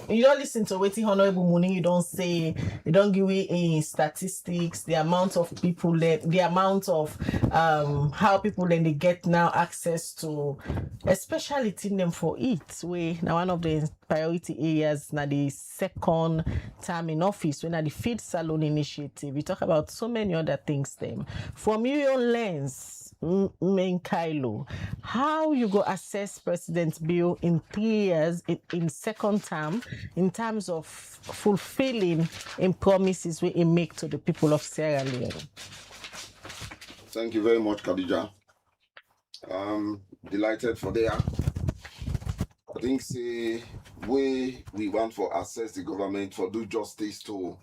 You don't listen to waiting Honorable Muni. You don't say, you don't give me statistics, the amount of people, the amount of how people then they get now access to, especially in them for it. We now one of the priority areas now the second term in office when the feed salon initiative. We talk about so many other things. Them from your lens. Kailo, how you go assess President Bill in 3 years in second term in terms of fulfilling in promises we make to the people of Sierra Leone? Thank you very much, Khadija. Delighted for there. I think say we want for assess the government for do justice to,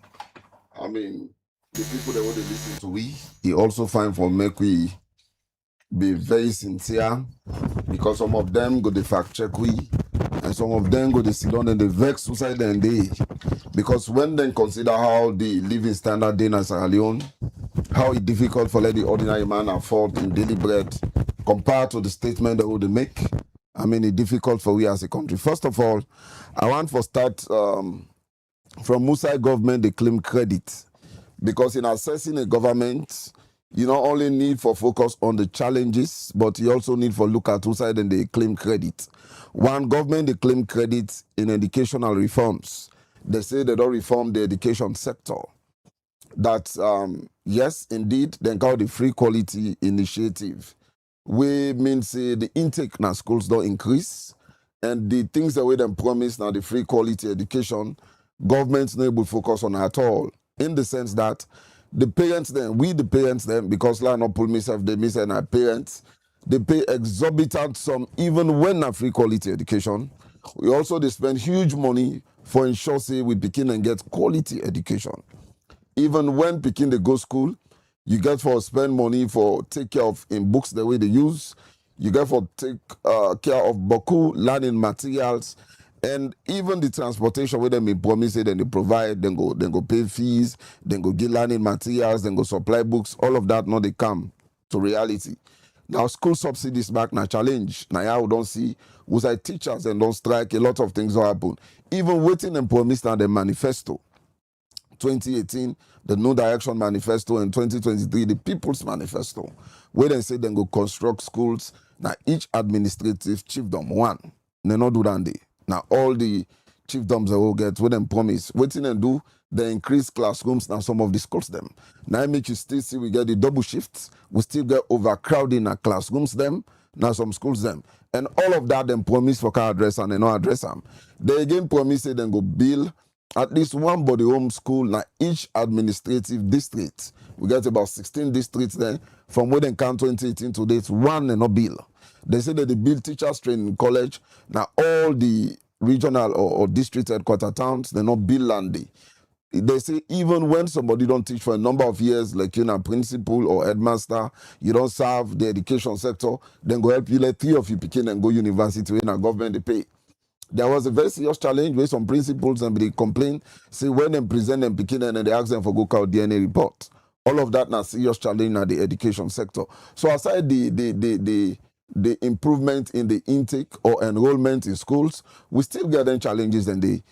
I mean, the people that want to listen to we. He also find for make we be very sincere, because some of them go the fact check we, and some of them go the sit down and they vex suicide and they, because when they consider how the living standard in Sierra Leone, how it's difficult for let the ordinary man afford in daily bread compared to the statement that would make, I mean it's difficult for we as a country. First of all, I want to start from Musa government they claim credit, because in assessing a government, you not only need for focus on the challenges, but you also need for look at two sides and they claim credit. One, government, they claim credit in educational reforms. They say they don't reform the education sector. That, yes, indeed, they call the free quality initiative. We mean say the intake now schools don't increase, and the things that we them promise now the free quality education, government's not able to focus on at all. In the sense that the parents then, because I not pull myself, they miss and our parents, they pay exorbitant sum even when a free quality education. We also they spend huge money for ensure say we begin and get quality education. Even when begin they go school, you get for spend money for take care of in books the way they use, you get for take care of boku learning materials. And even the transportation where them promise it, then they provide, then go pay fees, then go get learning materials, then go supply books, all of that, now they come to reality. Now school subsidies back now challenge. Now we don't see was I teachers and don't strike, a lot of things will happen. Even waiting and promise now the manifesto. 2018, the No Direction Manifesto, and 2023, the People's Manifesto, where they say they go construct schools. Now each administrative chiefdom one. They not do that day. Now all the chiefdoms that will get with them promise, waiting and do, they increase classrooms now some of the schools them. Now make you still see we get the double shifts, we still get overcrowding our classrooms them, now some schools them. And all of that them promise for car address and they no address them. They again promise they then go build at least one body home school now each administrative district. We get about 16 districts there from where they count 2018 to date, one and no bill. They say that they build teachers training college. Now all the regional or district headquarter towns, they not build land there. They say even when somebody don't teach for a number of years, like principal or headmaster, you don't serve the education sector, then go help you let 3 of you begin and go university when a government they pay. There was a very serious challenge with some principals and they complain, say when they present them picking and they ask them for go count DNA report. All of that now serious challenge in the education sector. So aside the improvement in the intake or enrollment in schools, we still get them challenges and the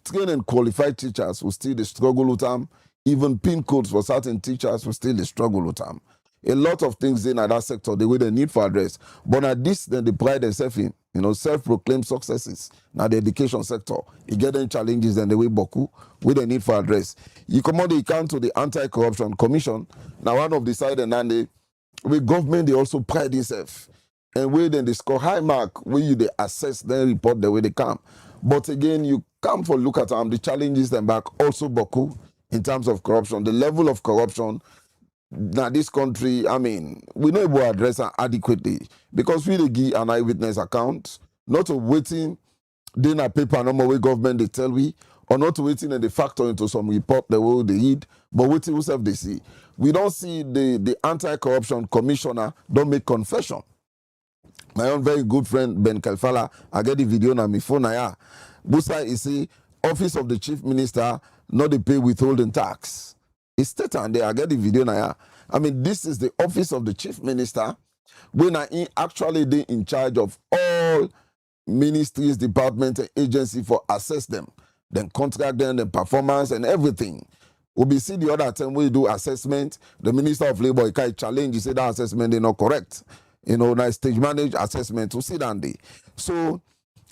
trained and qualified teachers will still the struggle with them. Even pin codes for certain teachers will still the struggle with them. A lot of things in that sector, the way they need for address. But at this, then they pride themselves in, self-proclaimed successes. Now the education sector, you get them challenges and the way Boku, we they need for address. You come on the account to the Anti-Corruption Commission. Now one of the side and the government, they also pride themselves. And where then they score high mark, where you they assess, then report the way they come. But again, you come for look at the challenges them back also Boku in terms of corruption. The level of corruption now this country, I mean, we know able to address it adequately because we give an eyewitness account, not to waiting then a paper no more way government they tell we, or not waiting and they factor into some report the way they read, but waiting who self they see. We don't see the anti-corruption commissioner don't make confession. My own very good friend Ben Kalfala, I get the video on my phone now. Busa is say office of the chief minister not they pay withholding tax. It's state and there I get the video now. I mean, this is the office of the chief minister when I actually they in charge of all ministries, departments, and agency for assess them, then contract them, the performance and everything. We see the other time we do assessment, the Minister of Labor he can challenge, he say that assessment they not correct. Nice stage managed assessment to see that day. So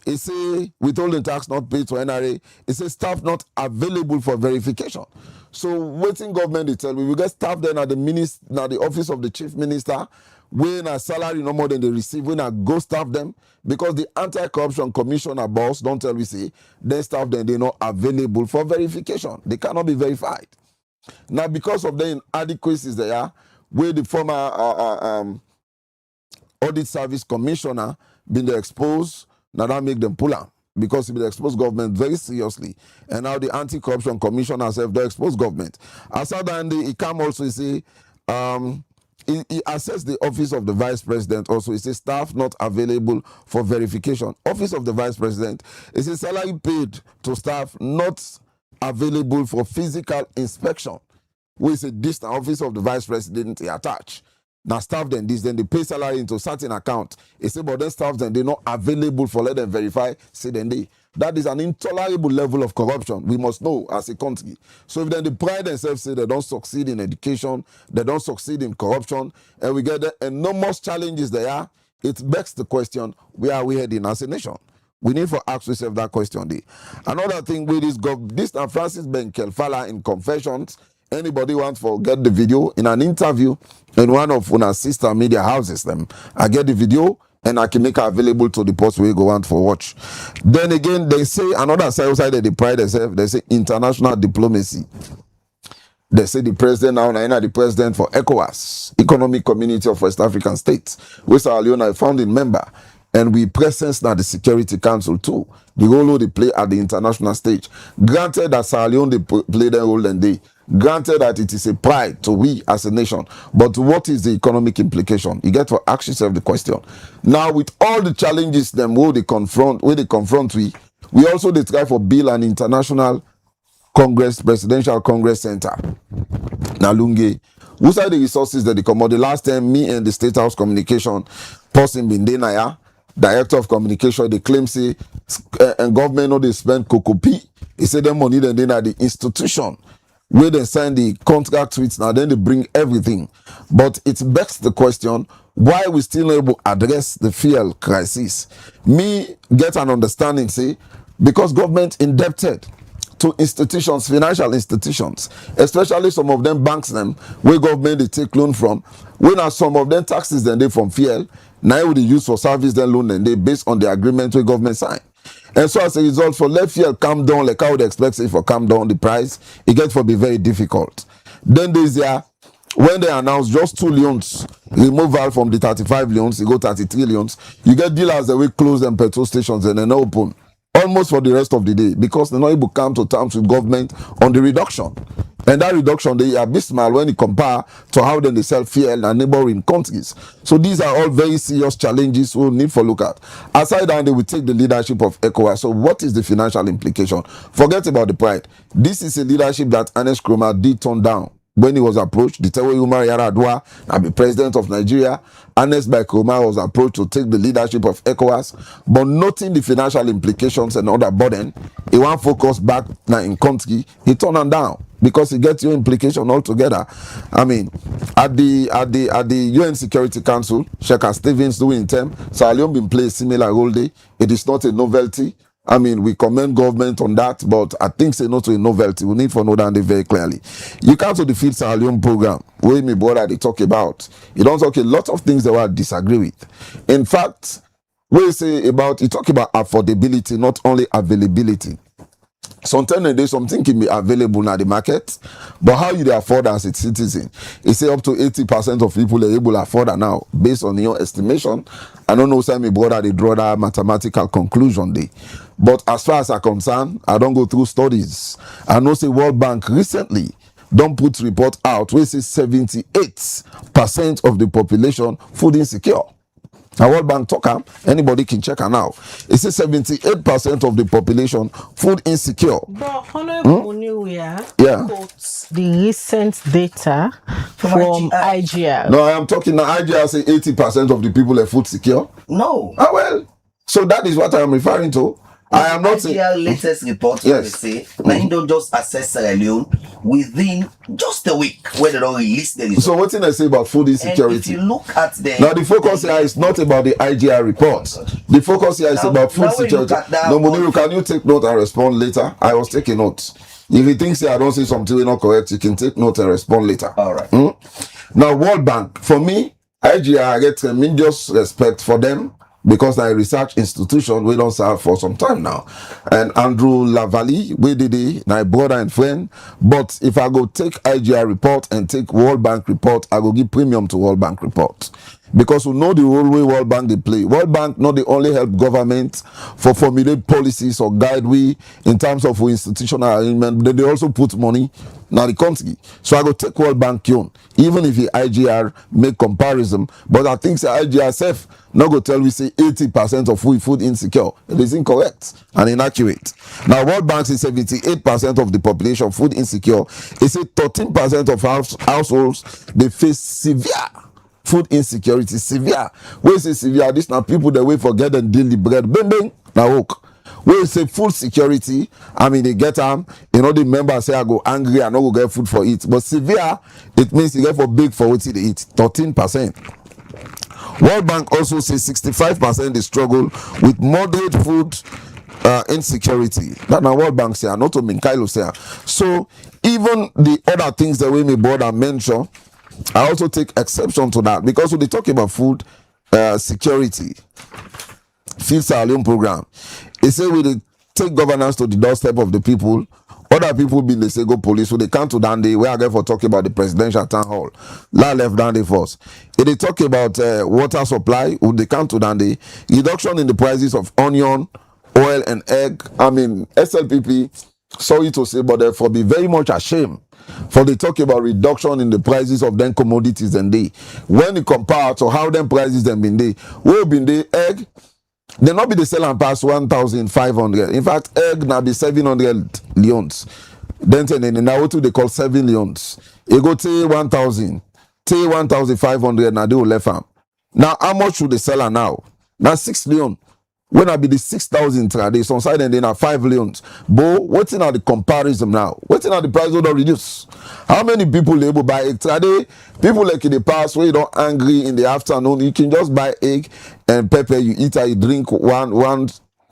it say withholding tax not paid to NRA. It says staff not available for verification. So waiting government they tell we get staff then at the office of the chief minister when a salary no more than they receive when I go staff them because the anti-corruption commissioner boss don't tell we say then staff then they not available for verification. They cannot be verified. Now because of the inadequacies there where the former audit service commissioner been exposed, now that make them pull out because he been expose government very seriously. And now the anti-corruption commissioner herself they expose government. Aside that, he come also say he assessed the office of the vice president also. He says staff not available for verification. Office of the vice president, he says salary paid to staff not available for physical inspection. We say this the office of the vice president he attach. Now staff then they pay salary into certain account. He say but then staff then they're not available for let them verify. Say then that is an intolerable level of corruption. We must know as a country. So if then they pride themselves say they don't succeed in education, they don't succeed in corruption, and we get the enormous challenges there, it begs the question: where are we heading as a nation? We need to ask ourselves that question. There. Another thing with this Francis Ben Kelfala in Confessions. Anybody wants to get the video in an interview in one of our sister media houses, them I get the video and I can make it available to the post we go want for watch. Then again, they say another side that they pride themselves, they say international diplomacy. They say the president now, the president for ECOWAS, Economic Community of West African States, which Sierra Leone a founding member, and we presence now the Security Council too. The role they play at the international stage. Granted that Sierra Leone they play their role and they granted that it is a pride to we as a nation, but what is the economic implication? You get to ask yourself the question. Now, with all the challenges them where they confront we also they try for build an international presidential congress center. Now, Lunge, who are the resources that they come out? The last time me and the State House communication person been there, director of communication, they claim say and government know they spend kokopi. He said them money then at the institution where they sign the contract with now, then they bring everything. But it begs the question, why we still not able to address the fuel crisis? Me get an understanding, say, because government indebted to institutions, financial institutions, especially some of them banks them, where government they take loan from, when are some of them taxes then they from fuel, now they use for service then loan and they based on the agreement with government sign. And so as a result, for let fuel come down, like I would expect it for come down the price, it gets for be very difficult. Then there's when they announced just 2 leons removal from the 35 leons, you go 33 leons, you get dealers that will close them petrol stations and then open almost for the rest of the day because they're not able to come to terms with government on the reduction. And that reduction, they are abysmal when you compare to how then they sell fuel in neighboring countries. So these are all very serious challenges we'll need to look at. Aside that, they will take the leadership of ECOWAS. So what is the financial implication? Forget about the pride. This is a leadership that Ernest Kroma did turn down. When he was approached, the Tewe Umar Yaradua, the president of Nigeria, Ernest by Kroma was approached to take the leadership of ECOWAS, but noting the financial implications and other burden, he want focus back now in country, he turned them down because he gets your implication altogether. I mean, at the UN Security Council, Sheikh Stevens doing term, Sierra Leone been playing similar role there. It is not a novelty. I mean, we commend government on that, but I think say no to a novelty. We need to know that very clearly. You can't defeat Sierra Leone program, where my brother they talk about. You don't talk a lot of things that I disagree with. In fact, we say about, you talk about affordability, not only availability. Sometimes there's something can be available in the market, but how you afford as a citizen? It say up to 80% of people are able to afford it now, based on your estimation. I don't know, say my brother they draw that mathematical conclusion there. But as far as I'm concerned, I don't go through studies. I know say World Bank recently don't put report out where say 78% of the population food insecure. Now, World Bank talk anybody can check her now. It says 78% of the population food insecure. But Honorable Muniwia Yeah. quotes the recent data from IGR. No, I am talking now. IGR say 80% of the people are food secure. No. Ah, well, so that is what I am referring to. I am not saying. IGR latest report, Yes. they say, now you don't just assess Sierra Leone within just a week when they don't release the results. So what thing I say about food And if insecurity? you look at the Now the focus here is not about the IGR report. The focus here is Now- about food now when you security. look at that No, one- Muniru, can you take note and respond later? I was taking notes. If you think say I don't say something not correct, you can take note and respond later. All right. Now, World Bank, for me, IGR, I get tremendous respect for them because they're a research institution we don't serve for some time now. And Andrew Lavalley, we did it, my brother and friend. But if I go take IGR report and take World Bank report, I go give premium to World Bank report. Because we know the role way World Bank they play. World Bank not the only help government for formulate policies or guide we in terms of institutional arrangement, but they also put money now the country. So I go take World Bank on, even if the IGR make comparison. But I think the IGR self not go tell we say 80% of we food insecure. It is incorrect and inaccurate. Now World Bank says 78% of the population food insecure. It say 13% of households they face severe food insecurity, severe. When say severe, this now people that wait for get and deal the bread. Bing bing, now hook. When say food security, I mean they get you know the members say I go angry, I no go get food for it. But severe, it means you get for big for what they eat. 13%. World Bank also says 65% they struggle with moderate food insecurity. That now World Bank say, not to Minkailo say. So even the other things that we may bother mention, I also take exception to that because when they talk about food security, Feed Sierra Leone program, they say we dey take governance to the doorstep of the people. Other people been they say go police, so they come to Dande where I get for talk about the presidential town hall. La left Dande first. If they talk about water supply, when they come to Dande, reduction in the prices of onion, oil, and egg. I mean SLPP, sorry to say, but therefore be very much ashamed for they talk about reduction in the prices of them commodities and they when you compare to how them prices them been they will been the egg they not be the selling past 1,500. In fact egg now be 700 leons. Then now what do they call 7 leons? You go to 1,000, 1,500 now they will left farm. Now how much should they sell now? Now 6 leon. When I be the 6,000 trade, some side and then are 5 leons. But what's in the comparison now? What's in the price will not reduce? How many people able buy egg trade? People like in the past where you don't angry in the afternoon, you can just buy egg and pepper, you eat and you drink one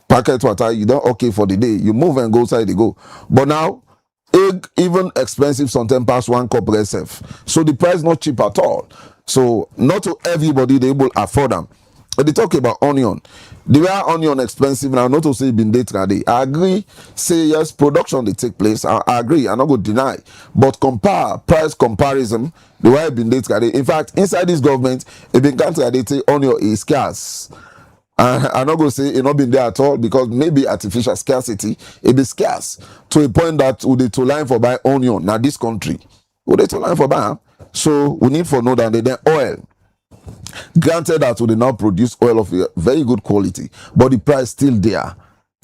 packet water, you don't okay for the day. You move and go outside, you go. But now, egg even expensive sometimes past 1 cup itself. So the price not cheap at all. So not to everybody they able afford them. they talk about onion. The way onion expensive now, not to say been day trade. I agree, say yes, production they take place. I agree, I'm not going to deny. But compare price comparison, the way it been day trade. In fact, inside this government, it been country they say onion is scarce. I'm not going to say it not been there at all because maybe artificial scarcity, it be scarce to a point that would they to line for buy onion now this country. Would they to line for buy? So we need for know that they then oil. Granted that we now produce oil of a very good quality, but the price still there.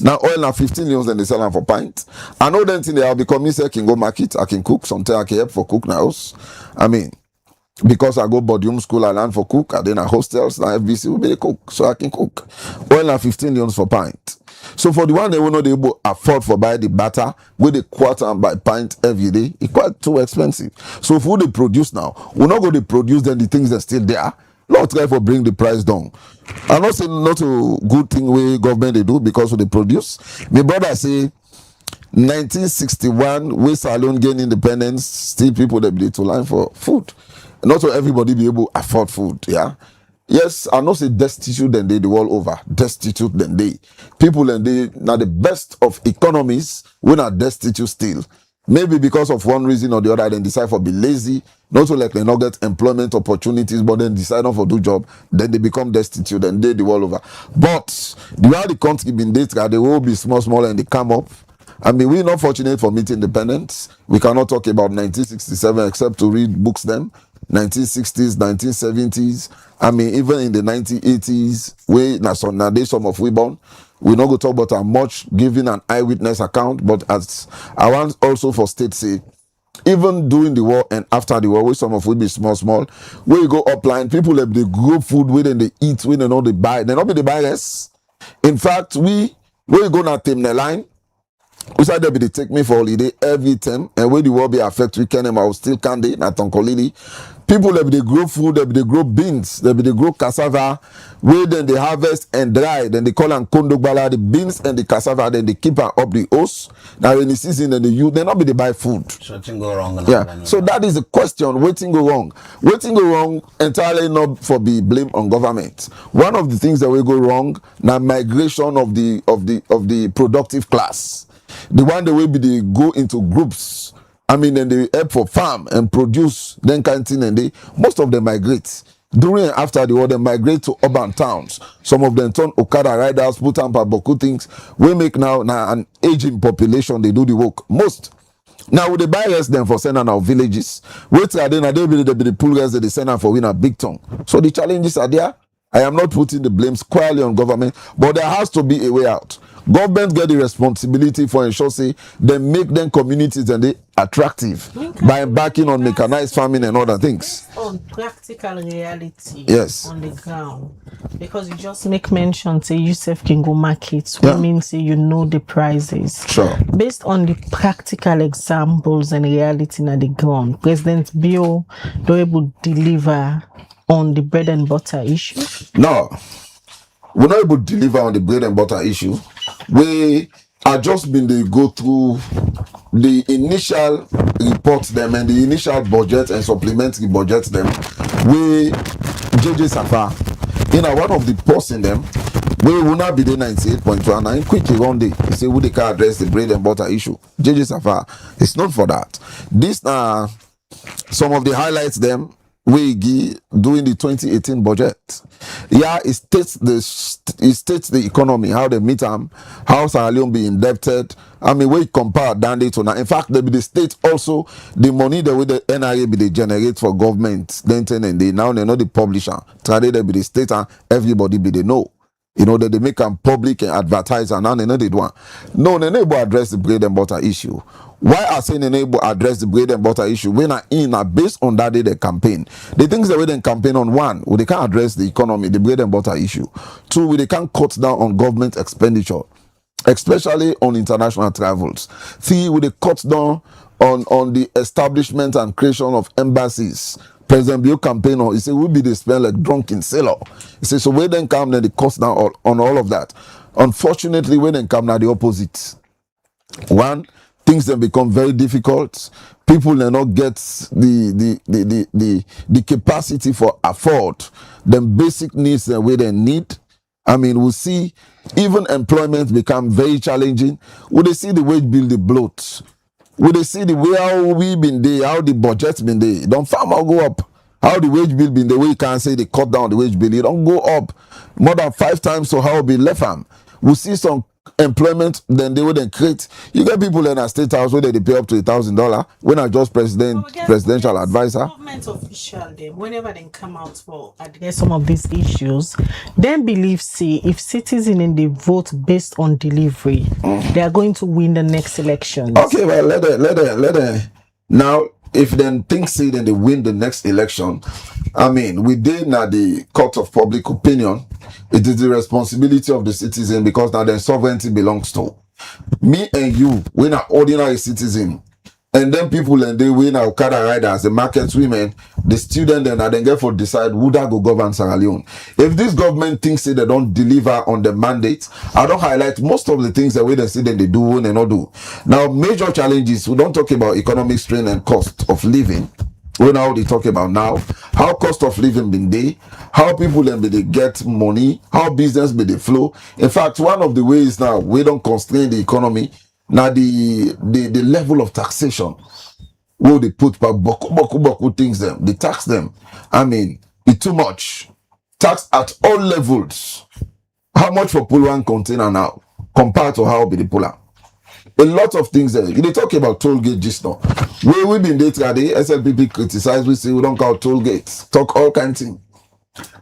Now oil now 15 million and they sell them for pint. I know then thing they have become me say I can go market, I can cook, sometimes I can help for cook now. I mean, because I go boardroom school, I learn for cook, and then I hostels, now FBC will be the cook, so I can cook. Oil now 15 million for pint. So for the one they will not able to afford for buy the butter with the quarter and buy pint every day, it's quite too expensive. So if we they produce now, we're not going to produce then the things that still there. Lord try for bring the price down. I'm not saying not a good thing way government they do because of the produce. My brother say 1961 we Salone gain independence, still people that be to line for food. Not to everybody be able to afford food, yeah. Yes, I not say destitute than they the world over. Destitute than they. People and they now the best of economies when are destitute still. Maybe because of one reason or the other, then decide for be lazy, not to like they not get employment opportunities, but then decide not for do job, then they become destitute and they the world over. But the way the country been dated, they will be small and they come up. I mean, we're not fortunate for meeting independence. We cannot talk about 1967 except to read books then. 1960s, 1970s. I mean, even in the 1980s, nowadays some of we born. We're not going to talk about how much giving an eyewitness account, but as I want also for state say, even during the war and after the war, where some of we be small, where you go upline, people have the grow food with and they eat with and all they buy. They not be the buyers. In fact, where you go now team the line, we said they be they take me for holiday every time, and when the war be affect weekend, I will still candy, not on Colini. People that they grow food, they grow beans, they grow cassava, where then they harvest and dry, then they call them kondogbala, the beans and the cassava, then they keep up the hose. Now in the season, then they not be they buy food. Something go wrong. Yeah. So that is the question. Waiting go wrong. Waiting go wrong entirely not for be blame on government. One of the things that will go wrong now migration of the productive class. The one that will be they go into groups. I mean, then they help for farm and produce, then canteen, and they most of them migrate. During and after the war, they migrate to urban towns. Some of them turn Okada riders, put on Boku things. We make now an aging population, they do the work. Most. Now, with the buy less than for sending our villages, wait are then they'll be the pull that they send out for win a big tongue. So the challenges are there. I am not putting the blame squarely on government, but there has to be a way out. Government get the responsibility for ensure say they make them communities and they attractive by embarking on mechanized farming and other things. On practical reality, Yes. on the ground, because you just make mention say Yusuf can go markets, which means say you know the prices. Sure. Based on the practical examples and reality on the ground, President Bio do able deliver on the bread and butter issue. No, we're not able to deliver on the bread and butter issue. We are just been to go through the initial reports them and the initial budget and supplementary budgets them. We JJ Safa, one of the posts in them, we will not be the 98.19 quickly one day. You say, would they can address the bread and butter issue? JJ Safa, it's not for that. These are some of the highlights them. We doing the 2018 budget. Yeah, it states the economy, how they meet them, how Sierra Leone be indebted. I mean, we compare Dandy to now. In fact, they be the state also the money the way the NRA be they generate for government. Then and they now they know the publisher. Try they be the state and everybody be they know. You know that they make them public and advertise and now they know they do. No, they never address the bread and butter issue. Why are saying they able to address the bread and butter issue when are based on that day they campaign? The things that we then campaign on one, well, they can't address the economy, the bread and butter issue. Two, well, they can't cut down on government expenditure, especially on international travels. Three, well, they cut down on the establishment and creation of embassies. President Bio campaign on, he said, we'll be the spend like drunken sailor. He said, so when then come, then they cut down on all of that. Unfortunately, when then come now the opposite. One, things then become very difficult. People may not get the capacity for afford them basic needs the way they need. I mean, we see even employment become very challenging. We see the wage bill, the bloat. We see the way how we been there, how the budget's been there. Don't farmer go up. How the wage bill been the way you can say they cut down the wage bill. It don't go up more than 5 times. So how it be left farm. We see some employment, then they would then create. You get people in a state house where they pay up to $1,000 when I just presidential advisor. Government official them whenever they come out for address some of these issues, then believe see if citizens in the vote based on delivery, they are going to win the next elections. Okay, well let them now. If then think say then they win the next election, I mean, within the court of public opinion, it is the responsibility of the citizen because now their sovereignty belongs to me and you. We are ordinary citizen, and then people and they win our Okada riders, the market women, the student, and then get for decide who that go govern Sierra Leone. If this government thinks say they don't deliver on the mandate, I don't highlight most of the things that we they say that they do and not do. Now, major challenges, we don't talk about economic strain and cost of living. We now they talk about now how cost of living been there, how people then be they get money, how business be they flow. In fact, one of the ways now we don't constrain the economy. Now the level of taxation where they put boku things them, they tax them. I mean, it's too much. Tax at all levels. How much for pull one container now compared to how be the puller? A lot of things there. They talk about toll gate just now. We been there today, SLPP criticize, we say we don't call toll gates. Talk all kinds of things.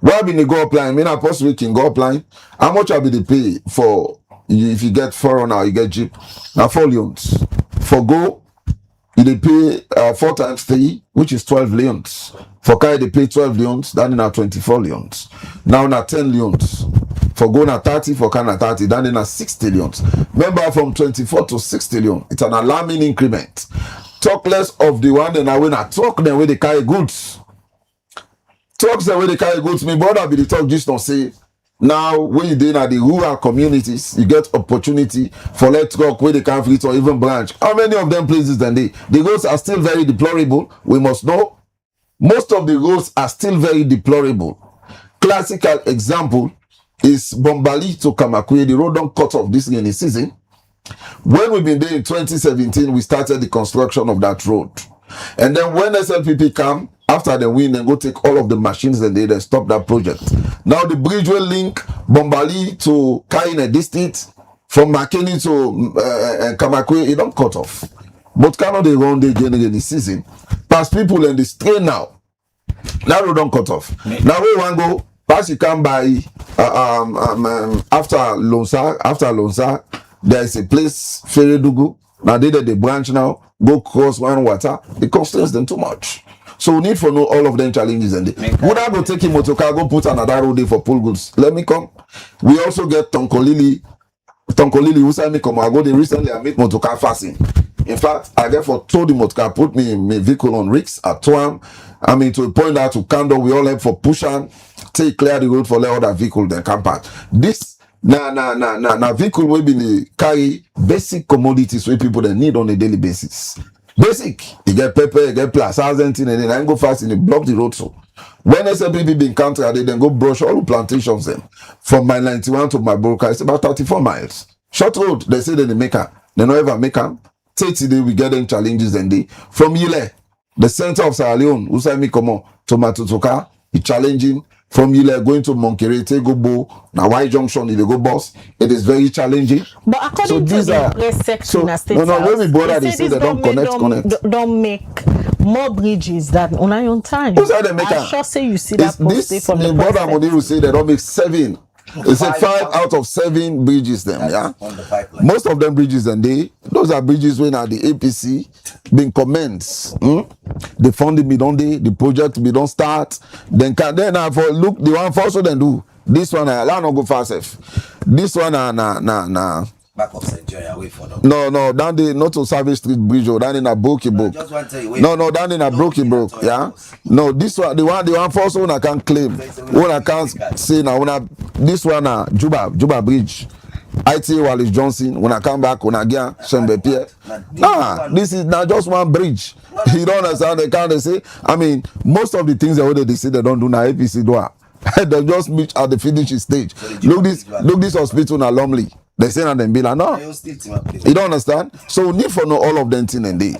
Why been they go apply? I mean, I possibly can go apply. How much will be they pay for if you get 4 now, you get Jeep. Now 4 leons. For go, you pay 4 times 3, which is 12 leons. For car, they pay 12 leons, then now 24 leons. Now na 10 leons. For go na 30, for car na 30, then na 60 leons. Remember, from 24 to 60 leons, it's an alarming increment. Talk less of the one that I when I talk them where they carry goods. Talks the way they carry goods. Me brother be the talk just don't say. Now, when you did at the rural communities, you get opportunity for let's talk where they can fleet or even branch. How many of them places than they? The roads are still very deplorable. We must know. Most of the roads are still very deplorable. Classical example is Bombali to Kamakwe. The road don't cut off this rainy season. When we've been there in 2017, we started the construction of that road. And then when SLPP come, after the win, then go take all of the machines and they stop that project. Now the bridge will link Bombali to Kaine district, from Makeni to Kamakwe, it don't cut off. But cannot they run the again in the season? Pass people in the street now. Now we don't cut off. Now we want to go, pass you can buy after Lonsa, there is a place, Ferredugu. Now they branch now, go cross one water, it constrains them too much. So we need to know all of them challenges and would I go take him motorcar, go put another road there for pull goods? Let me come. We also get Tonkolili, who said me come. I go there recently, I made motorcar fasting. In fact, I therefore told the motorcar, put me my vehicle on rigs at Tuam. I mean, to a point that to Kando, we all have for push and take clear the road for let other vehicle then come back. This na vehicle will be carry basic commodities where people they need on a daily basis. Basic, you get pepper, you get plus, and then go fast and they block the road. So when SLPP be encountered, they then go brush all the plantations them. From my 91 to my broker, it's about 34 miles. Short road, they say that they make them. They don't ever make them. Take today, we get them challenges and they from Yile, the center of Sierra Leone, Usami Komo, to Matutoka, it's challenging. From Yile going to Monkerete, go Bo, now Y Junction, they go boss. It is very challenging. But according to the press section, when we bother, they say they don't connect. Don't make more bridges than on our own time. I sure say you see that post from the brother Modiru say they don't make 7. They say 5 out of 7 bridges them, yeah. On the pipeline. Most of them bridges and those are bridges when at the APC being commenced. The funding be done day, the project be don't start. Then for look the one first so then do this one I not go fast. This one na. Back of St. John, away for them. No, down the not to Savage Street Bridge or down in a Broky Brook. No, down in a Broky Brook, yeah. No, this one, the one first one I can't claim. One I can't say now. This one Juba Bridge. IT Wallace Johnson, when I come back, when I get Shembe Pierre. Nah, this is not just one bridge. You don't understand the kind they say. I mean, most of the things they say they don't do now APC do. They just meet at the finishing stage. Look this hospital na Lumley. They say that them be like, no. You don't understand? So we need for know all of them thing and they.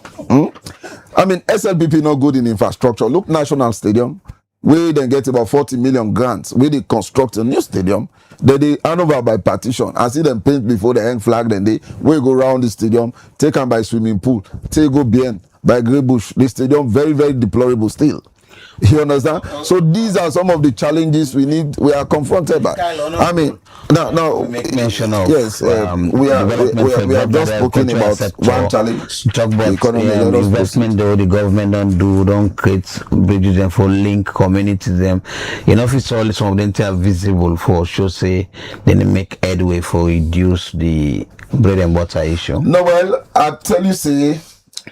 I mean, SLPP not good in infrastructure. Look, National Stadium. We then get about 40 million grants. We they construct a new stadium. They hand over by partition. I see them paint before the hang flag. Then we go around the stadium. Take them by swimming pool. Take go bien by Grey Bush. The stadium very very deplorable still. You understand? So these are some of the challenges we are confronted by. I mean, now make mention of yes, we are just spoken about one challenge. The economy, investment though the government don't create bridges and for link communities them. You know, if it's all some of them are visible for sure say then they make headway for reduce the bread and butter issue. No, well, I tell you, say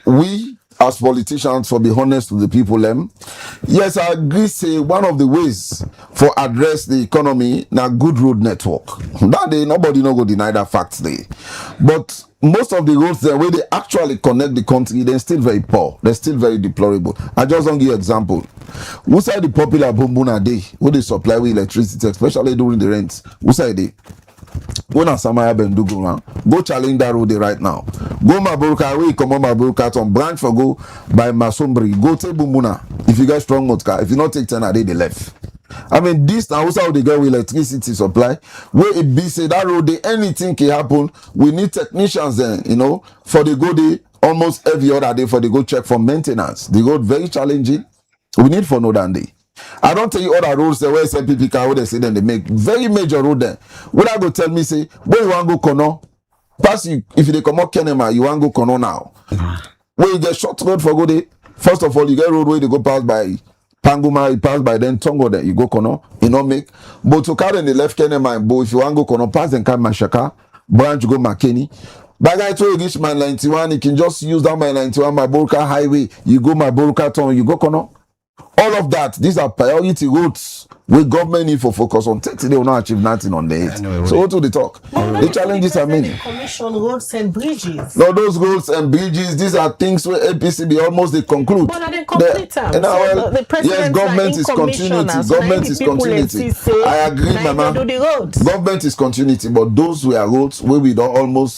we as politicians, for be honest with the people, yes, I agree. Say one of the ways for address the economy now good road network. That day nobody no go deny that fact day, but most of the roads there where they actually connect the country, they're still very poor. They're still very deplorable. I just want to give you an example. Who side the popular Bumbuna day where they supply with electricity, especially during the rains? Who side they? Go na Samaya Bendugu, go challenge that road right now. Go Maburuka, we come on Maburuka on branch for go by Masombri. Go take Bumbuna. If you get strong motor, if you not take 10 a day, they left. I mean, this now also how they get with electricity supply. Where it be say that road, anything can happen. We need technicians then, you know, for the go day almost every other day for the go check for maintenance. The road very challenging. We need for no than day. I don't tell you other roads there where SLPP car where they say then they make very major road there. When I go tell me say where you want to go Kono, pass you if they come out Kenema, you want to go Kono now. Where you get short road for go there. First of all, you get road where they go pass by Panguma, you pass by then Tongo there, you go Kono, you know make. But to carry in the left Kenema and Bo, if you want to go Kono, pass then come Mashaka, branch go Makeni. By the time you reach my 91, you can just use that my 91, my Boruka highway, you go my Boruka town, you go Kono. All of that, these are priority roads where government need for focus on. They will not achieve nothing on the anyway, so what do they talk? The challenges are many. Commission roads and bridges. No, those roads and bridges, these are things where APC be almost they conclude. But they complete them. Yes, government is continuity. Government is continuity. I agree, Mama. Government is continuity, but those were roads where we don't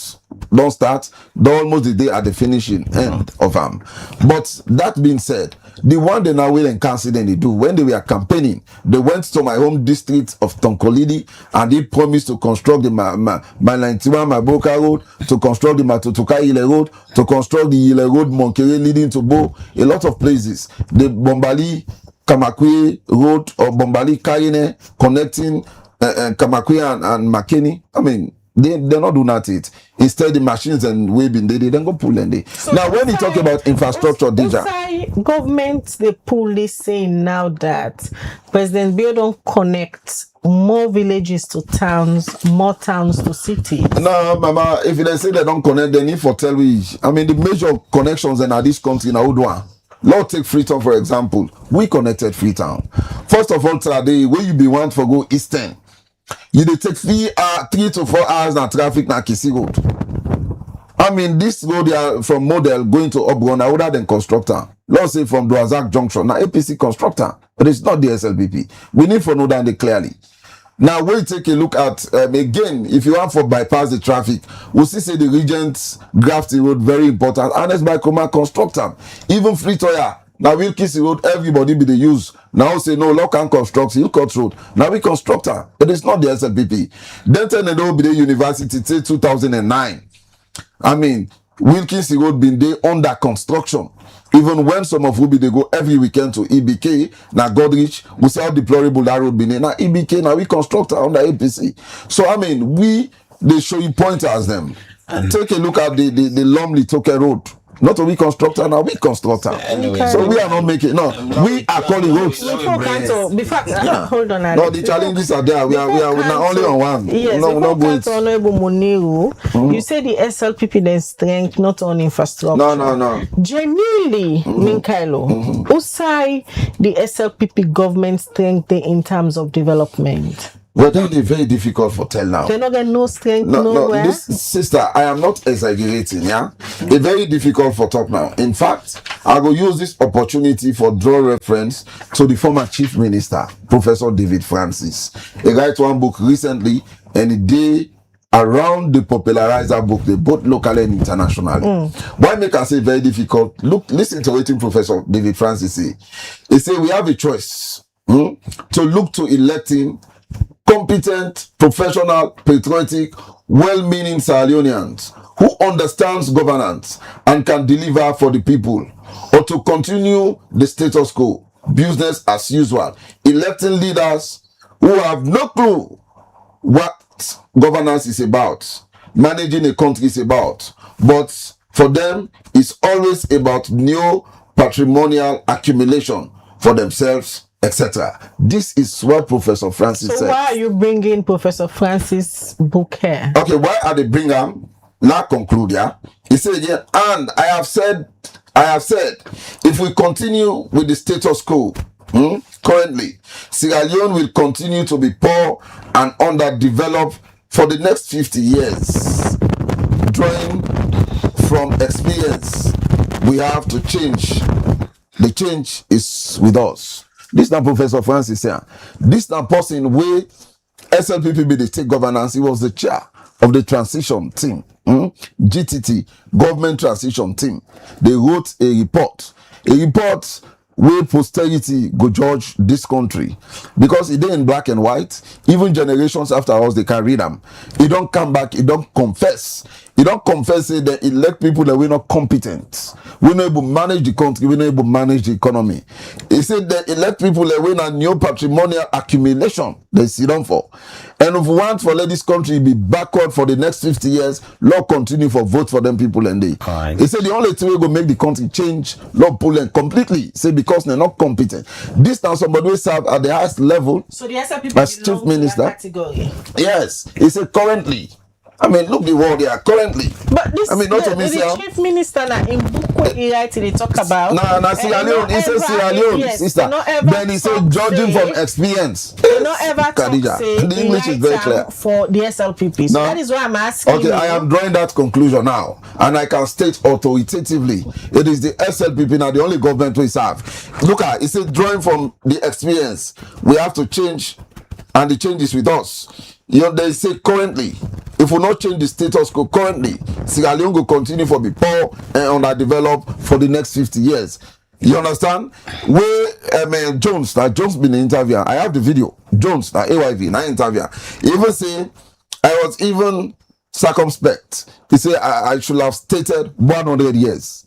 start, almost the day at the finishing end of them. But that being said, the one they now will and cancel then they do when they were campaigning, they went to my home district of Tonkolidi and they promised to construct the my 91 Maboka road, to construct the Matutuka Ile road, to construct the Ile road Monkere leading to Bo, a lot of places. The Bombali Kamakwe road or Bombali Karine connecting Kamakwe and Makeni. I mean, they're not doing that. Instead, the machines and webbing they then go pull and they. So now, when you talk about infrastructure, government they pull this saying now that President Bill don't connect more villages to towns, more towns to cities. No, Mama, if they say they don't connect, they need for tell we. I mean, the major connections in this country now, Udwa. Lord take Freetown for example. We connected Freetown. First of all, today where you be want for go eastern. You dey take 3 to 4 hours na traffic na Kisi road. I mean, this road here from Model going to Obron, I would have than constructor. Let's say from Doazak Junction, now APC constructor, but it's not the SLPP. We need for know that clearly. Now, we take a look at, again, if you want for bypass the traffic, we'll see say the Regent's Grafty Road, very important. Honest by Coma constructor. Even Freetoya. Now we'll kiss the road, everybody be the use. Now say no, lock and construct, you cut road. Now we constructor. It is not the SLPP. Then turn it over the university till 2009. I mean, Wilkins Road been there under construction. Even when some of Ruby they go every weekend to EBK, now Godrich, we see how deplorable that road been there. Now EBK, now we constructor under APC. So I mean, they show you pointers them. Take a look at the Lumley Toke Road. Not a reconstructor, now we constructor. Anyway, so we are not making we are calling roads. Hold on. No, the challenges are there. We are not only on one. Yes, you say the SLPP then strength not on infrastructure. No. Genuinely, Minkailo, who say the SLPP government strength in terms of development? Well, that is very difficult for tell now. They not get no strength No, nowhere. this sister, I am not exaggerating, yeah. It's very difficult for talk now. In fact, I will use this opportunity for draw reference to the former chief minister, Professor David Francis. He wrote one book recently, and they around the popularizer book, they both locally and internationally. Why make I say very difficult? Look, listen to what Professor David Francis say. He say we have a choice to look to electing competent, professional, patriotic, well-meaning Sierra Leoneans who understands governance and can deliver for the people, or to continue the status quo, business as usual, electing leaders who have no clue what governance is about, managing a country is about, but for them it's always about new patrimonial accumulation for themselves, etc. This is what Professor Francis So said. why are you bringing Professor Francis' book here? Okay, why are they bring them? Now conclude, yeah. He said again, and I have said, if we continue with the status quo currently, Sierra Leone will continue to be poor and underdeveloped for the next 50 years. Drawing from experience, we have to change. The change is with us. This now Professor Francis here. This now person where SLPP be the state governance. He was the chair of the transition team, GTT, government transition team. They wrote a report where posterity go judge this country, because it in black and white. Even generations after us, they can read them. He don't come back, he don't confess. He don't confess say that elect people that we're not competent. We're not able to manage the country, we're not able to manage the economy. He said that elect people that we're not new patrimonial accumulation they sit down for. And if we want for let this country be backward for the next 50 years, Lord continue for vote for them people and they. Right. He said the only thing we go make the country change, Lord pull them completely. Say because they're not competent. This now somebody will serve at the highest level. So the SLPP as chief belong to minister. that category. Yes, he said currently. I mean, look the world they are currently. But this, I mean, not to the miss chief minister now in book where he write they talk about. Nah, Sierra Leone. He said Sierra Leone, yes, sister. Then he said judging from experience. They not ever talk Khadija, say the English is very clear. for the SLPP. So No. that is why I'm asking. Okay, I am drawing that conclusion now, and I can state authoritatively it is the SLPP now the only government we have. Look at it said drawing from the experience, we have to change, and the change is with us. You know, they say currently, if we not change the status quo currently, Sierra Leone will continue for be poor and underdeveloped for the next 50 years. You understand? Where Jones been in interview. I have the video. Jones, AYV, na interview. He even say I was even circumspect. He said I should have stated 100 years.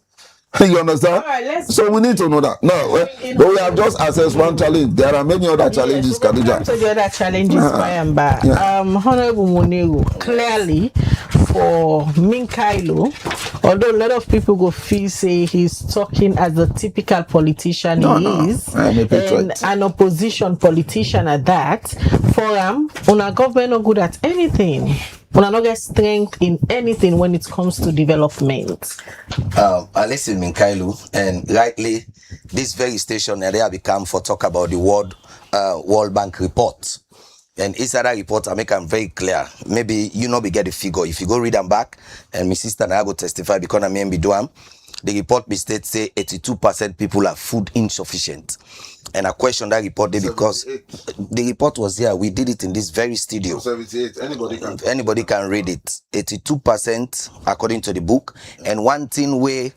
You understand? All right, so we need to know that. No, but we have just assessed one challenge. There are many other challenges, so we'll come Khadija. to the other challenges, Bayamba. Honorable Monero, clearly for Minkailo, although a lot of people go feel say he's talking as the typical politician he is, and an opposition politician at that. For him, una government not good at anything. Una not get strength in anything when it comes to development. I listen Minkailu, and rightly this very station they have become for talk about the World Bank report. And inside that report, I make them very clear. Maybe you know we get the figure. If you go read them back, and my sister and I go testify because I may be doing. The report be state say 82% people are food insufficient. And I question that report there because the report was there. We did it in this very studio. 78. Anybody can read it. 82% according to the book. And one thing where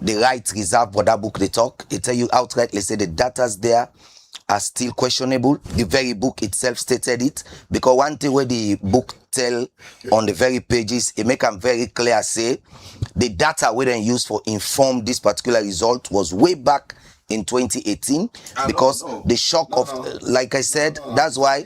the right reserved for that book they talk, it tell you outright, they say the datas there are still questionable. The very book itself stated it, because one thing where the book tell on the very pages, it make them very clear say the data we then use for inform this particular result was way back in 2018, because the shock of like I said, that's why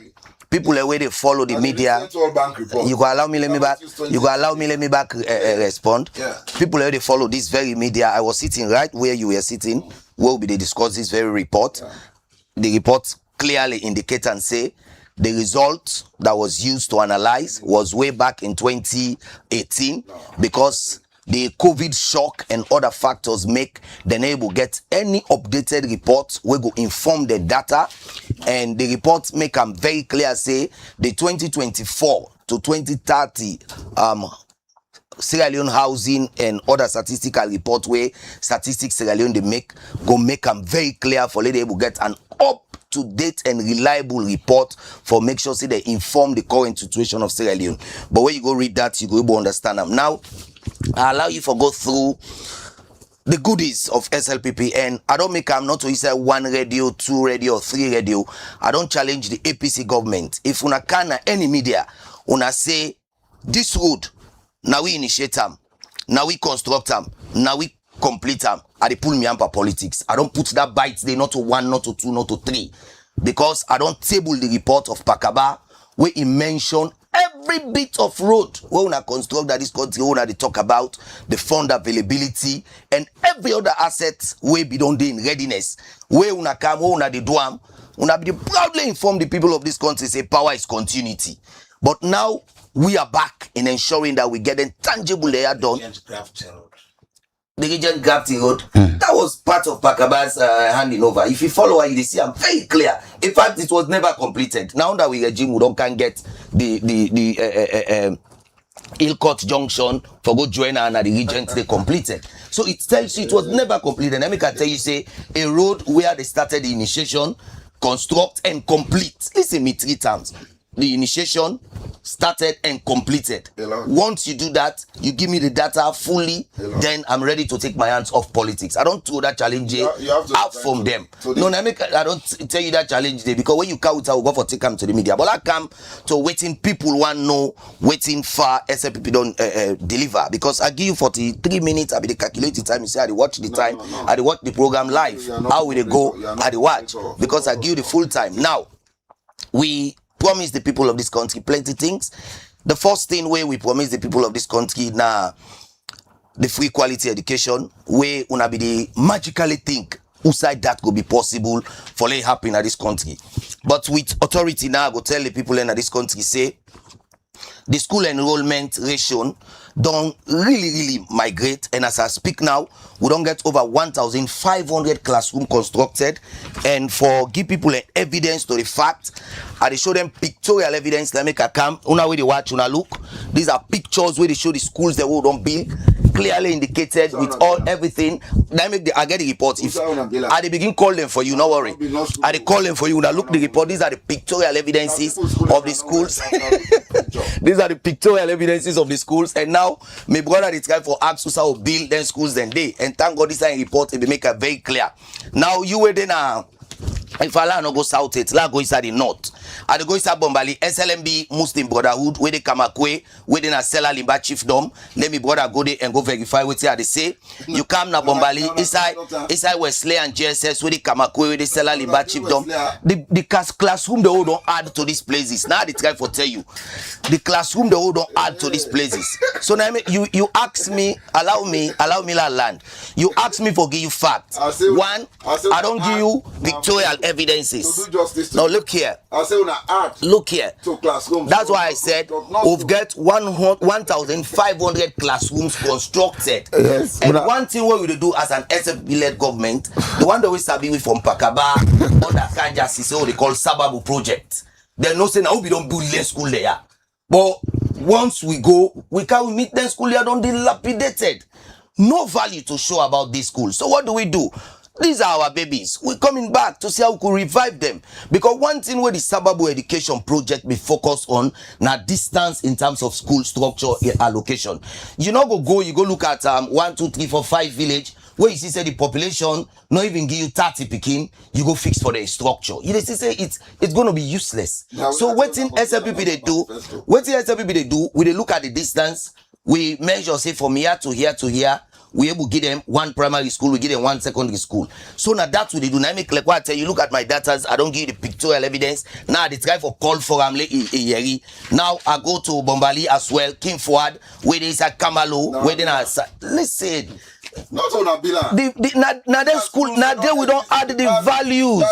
people away they follow the media. You go allow me let me back. You go allow me let me back respond. People away they follow this very media. I was sitting right where you were sitting, where they discuss this very report. The report clearly indicate and say the result that was used to analyze was way back in 2018, because the COVID shock and other factors make the neighbor get any updated report we go inform the data, and the report make them very clear say the 2024 to 2030 Sierra Leone housing and other statistical report where statistics Sierra Leone they make them very clear for let able get an up-to-date and reliable report for make sure say they inform the current situation of Sierra Leone. But when you go read that, you go able to understand them. Now I allow you for go through the goodies of SLPP, and I don't make them not to say 1 radio, 2 radio, 3 radio. I don't challenge the APC government. If una can any media, una say this road, now we initiate them, now we construct them, now we complete them. I dey pull me up for politics. I don't put that bite there, not to 1, not to 2, not to 3, because I don't table the report of Pakaba where he mention every bit of road where una construct that this country, where they talk about the fund availability and every other asset where be done in readiness. Where una come, where una dey do am, una be proudly inform the people of this country say power is continuity. But now we are back in ensuring that we get a tangible layer done. The Regent Grafton Road, that was part of Pakaba's handing over. If you follow what you see, I'm very clear. In fact, it was never completed. Now that we regime, we don't can get the Hillcourt Junction for go join and the Regent they completed. So it tells you it was never completed. Let me can tell you say a road where they started the initiation, construct and complete. Listen me 3 times. The initiation, started and completed. Once you do that, you give me the data fully, then I'm ready to take my hands off politics. I don't throw that challenge out from them. No, I don't tell you that challenge there, because when you count, I will go for take them to the media. But I come to waiting people want know, waiting for SLPP don't deliver, because I give you 43 minutes, I be the calculated time. You say I watch the time, I watch the program live. How will they go? I watch, because I give you the full time. Now, we promise the people of this country plenty things. The first thing where we promise the people of this country now the free quality education, where una be the magically think outside that could be possible for it happen in this country. But with authority now, I go tell the people in this country say the school enrollment ratio don't really migrate, and as I speak now, we don't get over 1,500 classroom constructed. And for give people an evidence to the fact, I show them pictorial evidence. Let me come. Una where they watch, una look. These are pictures where they show the schools that we don't build, clearly indicated with all everything. I get the report. If I begin call them for you, no worry. I call them for you. Now look the report. These are the pictorial evidences of the schools. These are the pictorial evidences of the schools. And now my brother is trying for ask us how to build them schools then day. And thank God this time report it will make it very clear. Now you were then if I no go south, it la go inside the north. I go inside Bombali, SLMB Muslim Brotherhood, where they come akwe, where they na Sela Limba Chiefdom. Let me brother go there and go verify what they say. You come na Bombali, inside Wesley and JSS, where they come akwe, where they Sela Limba Chiefdom. The classroom they all don't add to these places. Now they try for tell you, the classroom they all don't add to these places. So now you ask me, allow me la land. You ask me for give you facts. One, I don't give you pictorial evidences. Now look here. Look here. That's why I said we've got 1,500 classrooms constructed. Yes. And one thing what we do as an SFP-led government, the one that we sabi with from Pakaba, or that can just see what they call Sababu project. They're not saying now we don't build less school there. But once we go, we can meet them school here don't dilapidated. No value to show about this school. So what do? These are our babies. We're coming back to see how we could revive them. Because one thing where the Sababu education project be focused on now distance in terms of school structure allocation. You know you go look at 1, 2, 3, 4, 5 village where you see say the population not even give you 30 picking, you go fix for the structure. You see say it's gonna be useless. Now, so what in SLPP they do, we they look at the distance, we measure say from here to here to here. We able to give them 1 primary school, we give them 1 secondary school. So now that's what they do. Now make like what I tell you, look at my data, I don't give you the pictorial evidence. Now they try for call for Amle. Now I go to Bombali as well, King Forward, where they say Kamalo, where they are. Listen, Not on Abila. Now then school, now there we don't add the values.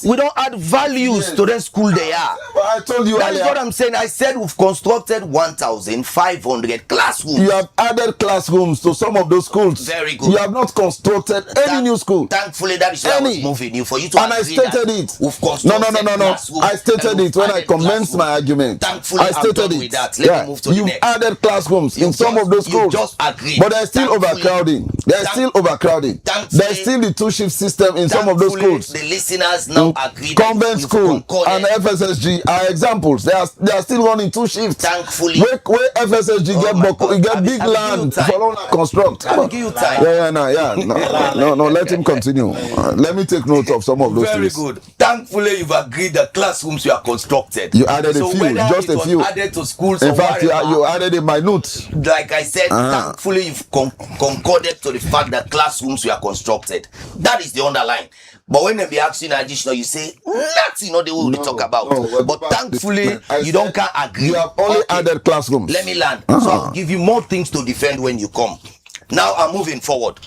We don't add values to the school they are. But I told you That is earlier. what I'm saying. I said we've constructed 1,500 classrooms. You have added classrooms to some of those schools. Very good. You have not constructed any new school. Thankfully, that is why I was moving you for you to and I stated it. We've No. classrooms I stated it when I commenced my argument. Thankfully, I stated it. with that. Let me move to the You've next. added classrooms in some of those schools. Just agreed. But there's still overcrowding. There's still overcrowding. There's still the two-shift system in some of those schools. The listeners now agree. Convent school and FSSG are examples. They are still running two shifts. Thankfully, where FSSG get big land for long construct. I'll give you time. No. Let him continue. Let me take note of some of those things. Very good. Thankfully, you've agreed the classrooms you are constructed. You added a few, just a few. Added to schools. In fact, you added a minute. Like I said, thankfully you've concorded to the fact that classrooms were constructed. That is the underline. But when they be asking additional, you say nothing. They will talk about. But thankfully, you don't can agree. You have only added classrooms. Let me land. So I'll give you more things to defend when you come. Now I'm moving forward.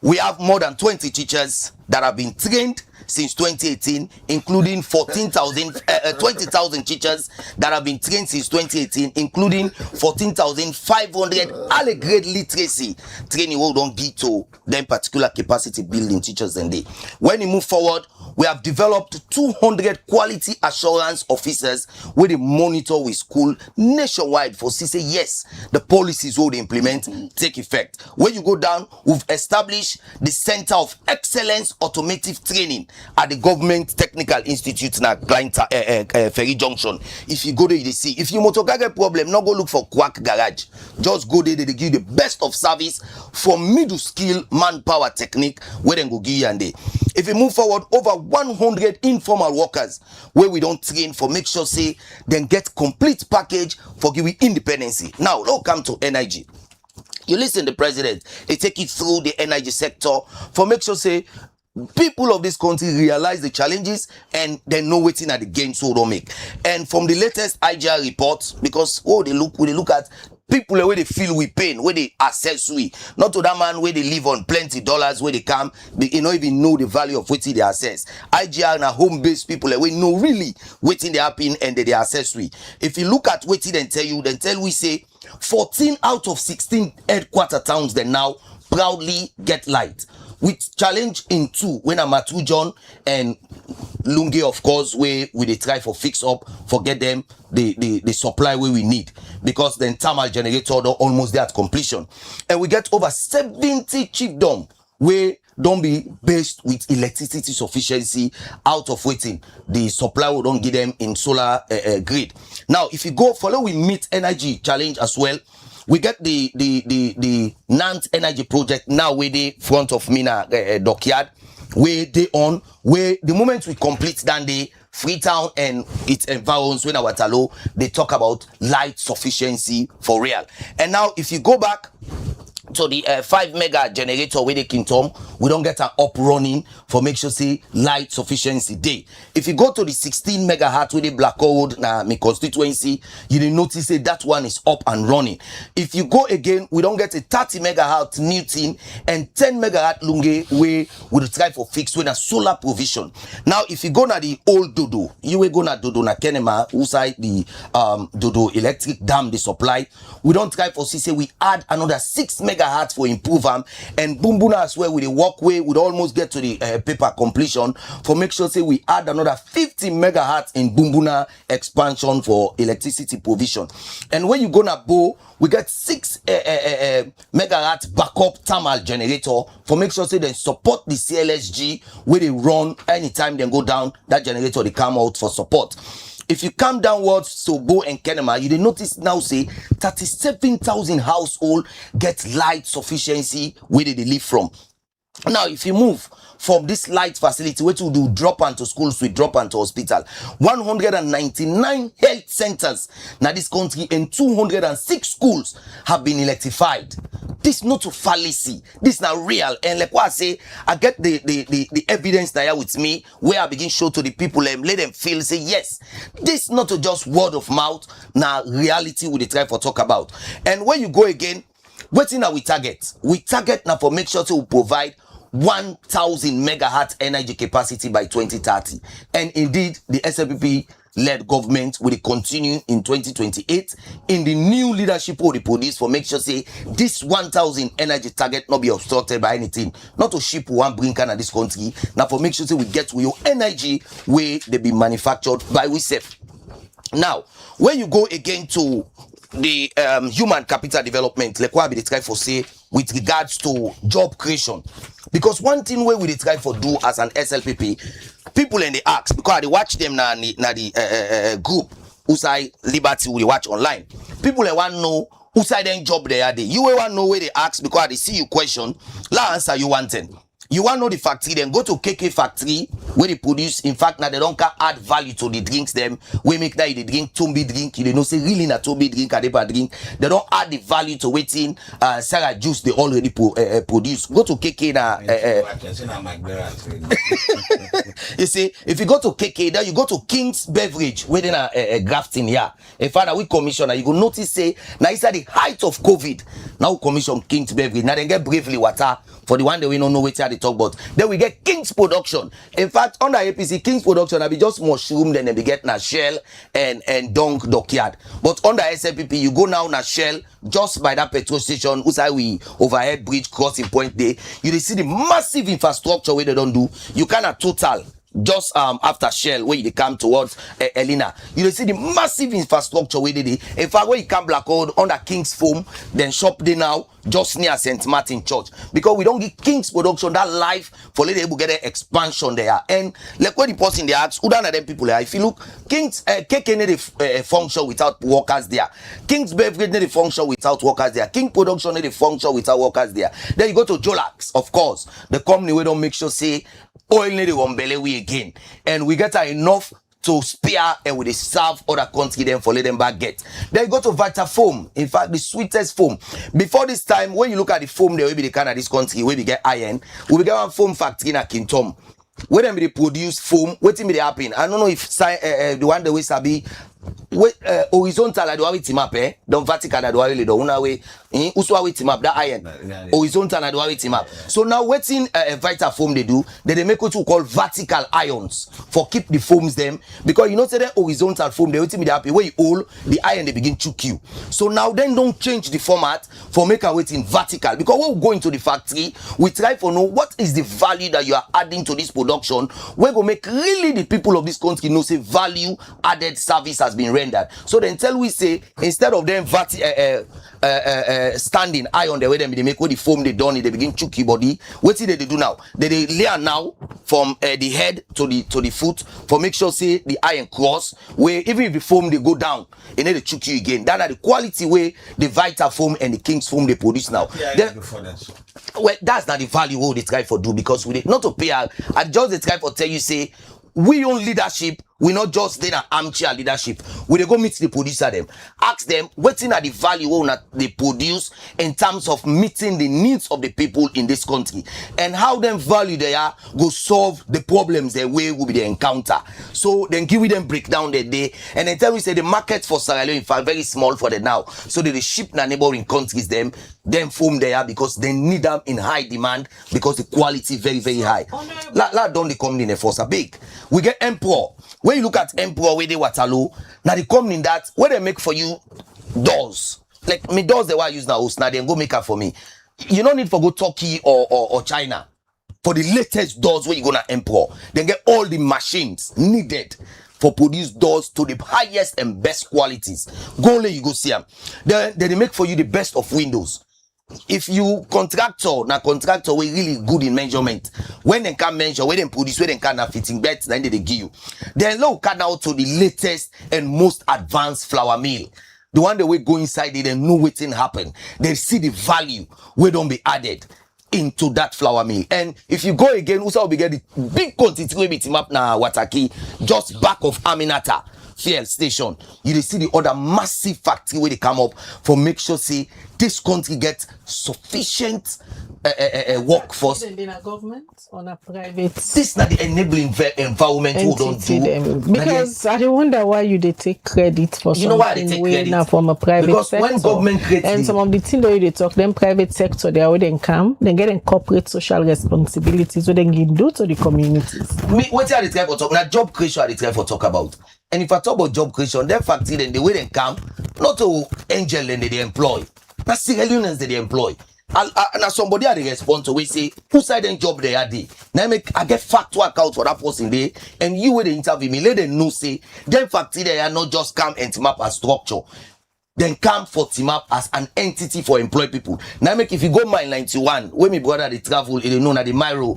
We have more than 20 teachers that have been trained since 2018, including 20,000 teachers that have been trained since 2018, including 14,500 early grade literacy training. We don't give to them particular capacity building teachers and they. When we move forward, we have developed 200 quality assurance officers with a monitor with school nationwide for say yes, the policies will implement take effect. When you go down, we've established the Center of Excellence Automotive Training at the Government Technical Institute na Client Ferry Junction. If you go there, you see. If you motor car get problem, not go look for quack garage. Just go there, they give you the best of service for middle skill manpower technique where they go give you and they. If you move forward, over 100 informal workers where we don't train for make sure say then get complete package for giving independency. Now, let's come to NIG. You listen to the president, they take it through the energy sector for make sure say people of this country realize the challenges and they know waiting at the game so don't make. And from the latest IGR reports, because they look at people where they feel we pain, where they assess we, not to that man where they live on plenty dollars, where they come, they even know the value of waiting they assess. IGR na home-based people where know really waiting they happen and they assess we. If you look at waiting and tell we say 14 out of 16 headquarter towns they now proudly get light. With challenge in 2 when Amatu John and Lunge, of course, where we they try for fix up, forget them, the supply where we need. Because the thermal generator almost there at completion. And we get over 70 chiefdom where don't be based with electricity sufficiency out of waiting. The supply will don't give them in solar grid. Now, if you go follow, we meet energy challenge as well. We get the Nant energy project now where they front of Mina dockyard, where they on, where the moment we complete then the Freetown and its environs when our Talo, they talk about light sufficiency for real. And now if you go back to the 5 mega generator where they can come, we don't get an up running for make sure say light sufficiency day. If you go to the 16 megahertz with the Black Road na my constituency, you will notice say that one is up and running. If you go again, we don't get a 30 megahertz Newton and 10 megahertz Lunge where we try for fixed with a solar provision. Now if you go na the old Dodo, you will go na Dodo na Kenema, outside the Dodo electric dam the supply. We don't try for say we add another 6 megahertz for improve them, and Bumbuna as well with the walkway would almost get to the paper completion for make sure say we add another 50 megahertz in Bumbuna expansion for electricity provision. And when you go na Bo, we get 6 megahertz backup thermal generator for make sure say they support the CLSG where they run anytime they go down, that generator they come out for support. If you come downwards Sobo and Kenema, you will notice now say 37,000 households get light sufficiency where they live from. Now, if you move from this light facility, where to do drop onto schools, we drop onto hospital. 199 health centers now this country and 206 schools have been electrified. This not a fallacy. This now real. And like what I say, I get the evidence there with me where I begin show to the people and let them feel say yes. This not just word of mouth. Now reality we try for talk about. And when you go again, Waiting now we target. We target now for make sure to provide 1,000 megahertz energy capacity by 2030. And indeed, the SLPP led government will continue in 2028 in the new leadership will produce for make sure say this 1,000 energy target not be obstructed by anything. Not to ship one bring can this country. Now for make sure say we get your energy where they be manufactured by we self. Now, when you go again to the human capital development, like what we try for say with regards to job creation, because one thing where we try for do as an SLPP, people in the ask because they watch them na the group who say Liberty we watch online. People they want know who side then job they are there. You will want know where they ask because they see you question. La answer you wanting. You want to know the factory, then go to KK factory where they produce. In fact, now they don't add value to the drinks. Them we make that they drink Tombi drink. You know, say really na Tombi drink, Adepa drink. They don't add the value to waiting. Sarah juice they already produce. Go to KK now. You see, if you go to KK, then you go to King's Beverage where they are grafting here. In fact, we commissioner, you go notice say now it's at the height of COVID. Now commission King's Beverage. Now they get bravely water. For the one that we don't know what they talk about. Then we get King's Production. In fact, under APC, King's Production will be just mushroom, then they be get na Shell and Dunk Dockyard. But under SLPP, you go now na Shell, just by that petrol station, who's we overhead bridge crossing point there. You see the massive infrastructure where they don't do. You cannot total. Just after Shell, where you come towards Elena, you see the massive infrastructure where they. In fact, where you come Black Road under King's Foam, then shop there now just near St. Martin Church, because we don't give King's Production that life for let able get an expansion there. And like what the person they ask, who done them people there? If you look, King's KK need a function without workers there. King's Beverage need a function without workers there. King Production need a function without workers there. Then you go to Jolax, of course, the company we don't make sure say oil need a one belly we again, and we get enough to spare and we serve other country then for let them back get. Then you go to Vitafoam. In fact, the sweetest foam. Before this time, when you look at the foam, there will be the kind of this country where we get iron. We get one foam factory in Kintom. Where them they produce foam, waiting me they happen. I don't know if the one the way sabi horizontal I do have it team up don't vertical I do have do una way also have team up that iron horizontal I do have team up. So now waiting Vitafoam they do they make what you call vertical ions for keep the foams them, because you know say that horizontal foam they waiting me they happy where you hold the iron they begin to you. So now then don't change the format for make a waiting vertical, because when we go into the factory we try for know what is the value that you are adding to this production. We're gonna make really the people of this country know say value added service has been rendered. So then tell we say instead of them standing iron the way they make what the foam they done they begin chucky body. What they do now? They layer now from the head to the foot for make sure say the iron cross where even if the foam they go down and then they chucky again. That are the quality way the Vitafoam and the King's Foam they produce now. Then, well, that's not the value what they try for do, because we not to pay. I just they try for tell you say we own leadership. We not just then an armchair leadership. We they go meet the producer them, ask them what's in the value they produce in terms of meeting the needs of the people in this country, and how them value they are go solve the problems their way will be the encounter. So then give them breakdown their day, and then tell me say the market for Sierra Leone in fact very small for them now. So they ship na neighboring countries them foam there because they need them in high demand because the quality very very high. La don't the company in force a big. We get Emperor. When you look at Emperor where they Waterloo, now the company that where they make for you doors. Like me doors they want use now host now they go make up for me. You don't need for go Turkey or China for the latest doors where you gonna Emperor. Then get all the machines needed for produce doors to the highest and best qualities. Go there you go see them. Then they make for you the best of windows. If you contractor we really good in measurement, when they can measure, when they produce, when they can fitting beds, then they give you. Then look cut out to the latest and most advanced flour mill. The one that we go inside it and know what's happen. They see the value we don't be added into that flour mill. And if you go again, also we get the big quantity we be team up na Wataki, just back of Aminata fuel station. You see the other massive factory where they come up for make sure say this country get sufficient workforce. In a government or a private? This not the enabling environment who don't do them. Because I wonder why you they take credit for you know why they take credit now from a private because sector. when government creates and some of the things that they talk, them private sector they already come, they get in corporate social responsibilities so they can do to the communities. What are they trying for talk? Now job creation are they trying for talk about? And if I talk about job creation, then factory then the way they come, not to angel and they employ. That's Sierra Leoneans that they employ. Now somebody had to respond to we say who side and job they are there. Now I get fact work out for that person there, and you will interview me. Let them know say them factory they are not just come and team up as structure. Then come for team up as an entity for employ people. Now make if you go mile 91, when my brother they travel, they know that the Miro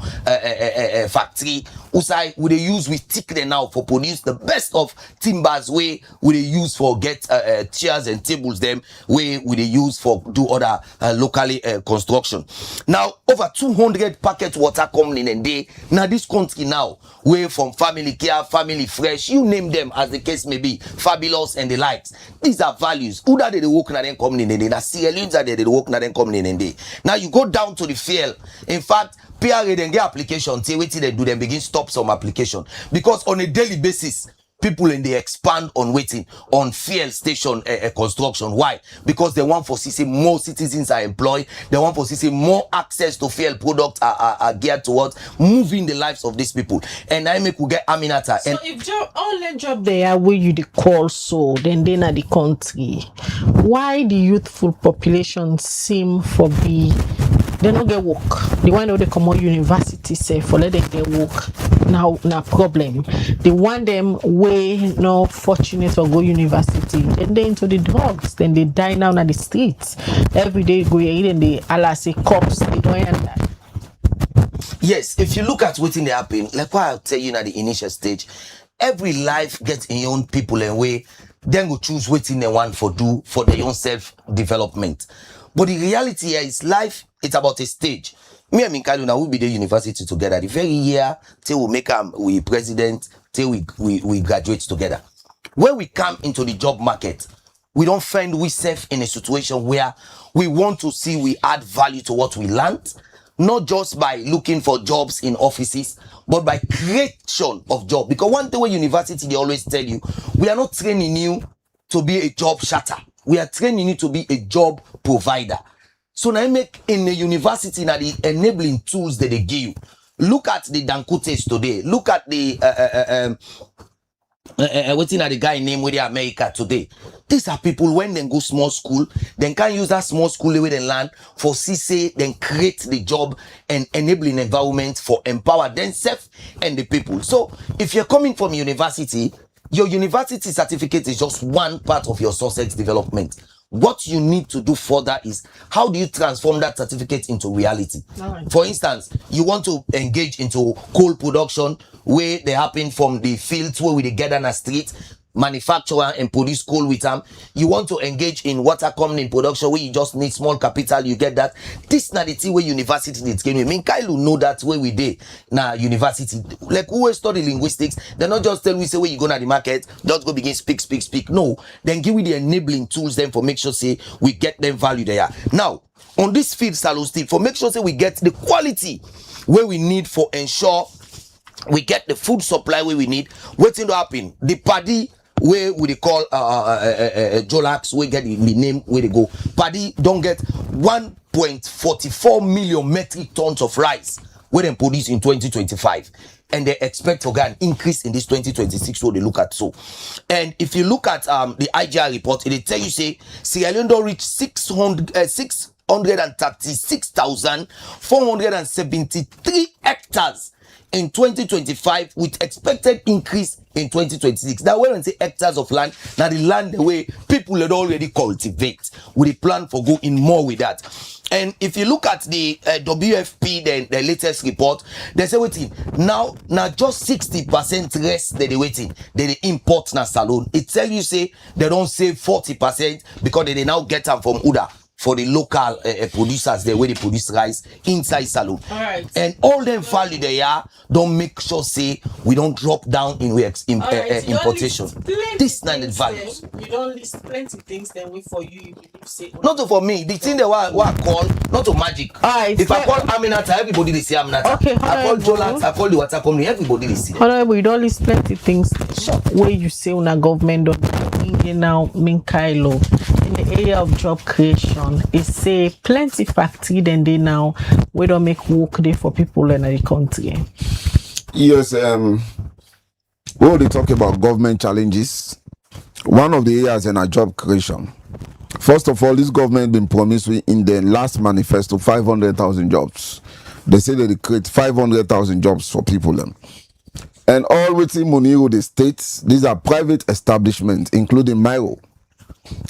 factory, usai would they use we stick them now for produce the best of timbers way would they use for get chairs and tables them way would they use for do other locally construction. Now over 200 packet water coming in a day. Now this country now way from family care, family fresh, you name them as the case may be, fabulous and the likes. These are values. Who that they work na then coming in a day? Now Sierra Leone's are they work na then coming in a day. Now you go down to the field. In fact, PRA then get application. Say wait till they do them begin stop some application because on a daily basis. People and they expand on waiting on fuel station construction. Why? Because they want for see more citizens are employed. They want for see more access to fuel products are geared towards moving the lives of these people. And I make we get Aminata. So if job all the job they are where you the call so then they are the country. Why the youthful population seem for be they don't get work. The one who they come out university say for let them get work. Now problem. They want them way no fortunate to go university. Then they into the drugs. Then they die down at the streets. Every day go in and they say cops. They don't end that. Yes, if you look at what's in the happen, like what I'll tell you at the initial stage, every life gets in your own people and way. Then go choose what's in the one for do for their own self-development. But the reality here is life, it's about a stage. Me and Makeni now will be the university together. The very year till we make we president, till we graduate together. When we come into the job market, we don't find ourselves in a situation where we want to see we add value to what we learned, not just by looking for jobs in offices, but by creation of job. Because one thing with university, they always tell you, we are not training you to be a job shatter. We are training you to be a job provider. So now I make in the university now the enabling tools that they give you. Look at the Dankutes today. Look at the what's in the guy name with the America today. These are people when they go small school, they can use that small school where they learn for CC, then create the job and enabling environment for empower themselves and the people. So if you're coming from university, your university certificate is just one part of your success development. What you need to do further is how do you transform that certificate into reality? Right. For instance, you want to engage into coal production where they happen from the fields where we get on a street, manufacturer and produce coal with them. You want to engage in water coming in production where you just need small capital, you get that. This na the thing where university needs game. I mean, Kyle know that where we did now university. Like who study linguistics, they not just tell we say where you go to the market, just go begin speak. No, then give we the enabling tools then for make sure say we get them value there. Now, on this field, Steve, for make sure say we get the quality where we need for ensure we get the food supply where we need. Waiting to happen. The paddy where we call Jolax, we get the name where they go. Paddy don't get 1.44 million metric tons of rice where they produce in 2025. And they expect to get an increase in this 2026 so they look at so. And if you look at the IGR report, it tell you say Sierra Leone don't reach 636,473 hectares in 2025 with expected increase in 2026. Now when we say hectares of land, now the land the way people had already cultivate with a plan for going more with that. And if you look at the WFP, then the latest report, they say waiting now just 60% rest that they waiting. They import na salon. It tell you say they don't save 40% because they now get them from Uda. for the local producers there where they produce rice inside saloon. All right. And all them value they are, don't make sure say we don't drop down in importation. This not the values. You don't list plenty things then wait for you believe say. Not for me. The thing that I call not to magic. All right. If I call Aminata, everybody they say Aminata. Okay, I call Jolat, I call the water company, everybody they see them. Honorable, you don't list plenty things where you say on a government now Minkailo in the area of job creation. It say plenty factory then they now we don't make work there for people in the country. Yes, when they talk about government challenges, one of the areas in our job creation. First of all, this government been promised in the last manifesto 500,000 jobs. They say that they create 500,000 jobs for people. And all within Muniru, the states, these are private establishments, including Myro.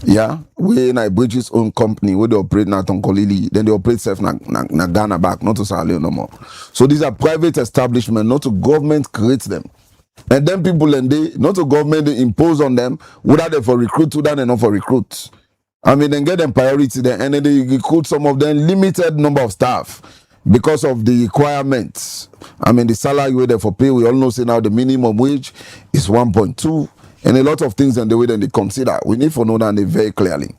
Yeah, we in Bridges own company where they operate na Tonkolili, then they operate self na Ghana back, not to Sierra no more. So these are private establishments, not to government create them. And then people and they not to government they impose on them, whether they for recruit, whether they not for recruit. I mean, then get them priority then, and then they recruit some of them limited number of staff because of the requirements. I mean, the salary way they for pay, we all know say now the minimum wage is 1.2, and a lot of things and the way that they consider. We need to know that very clearly.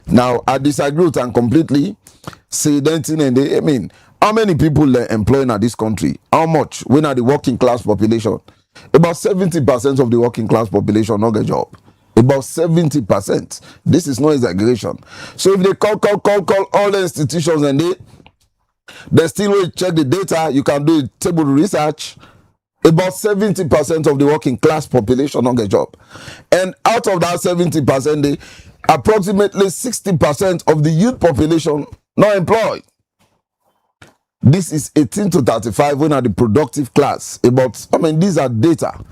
Now, I disagree with them completely. Say that thing and they, I mean, how many people they employ in this country? How much? When are the working class population? About 70% of the working class population not get job. About 70%. This is no exaggeration. So if they call all the institutions and they still will check the data, you can do a table research. About 70% of the working class population don't get job. And out of that 70%, approximately 60% of the youth population not employed. This is 18 to 35 when are the productive class. These are data.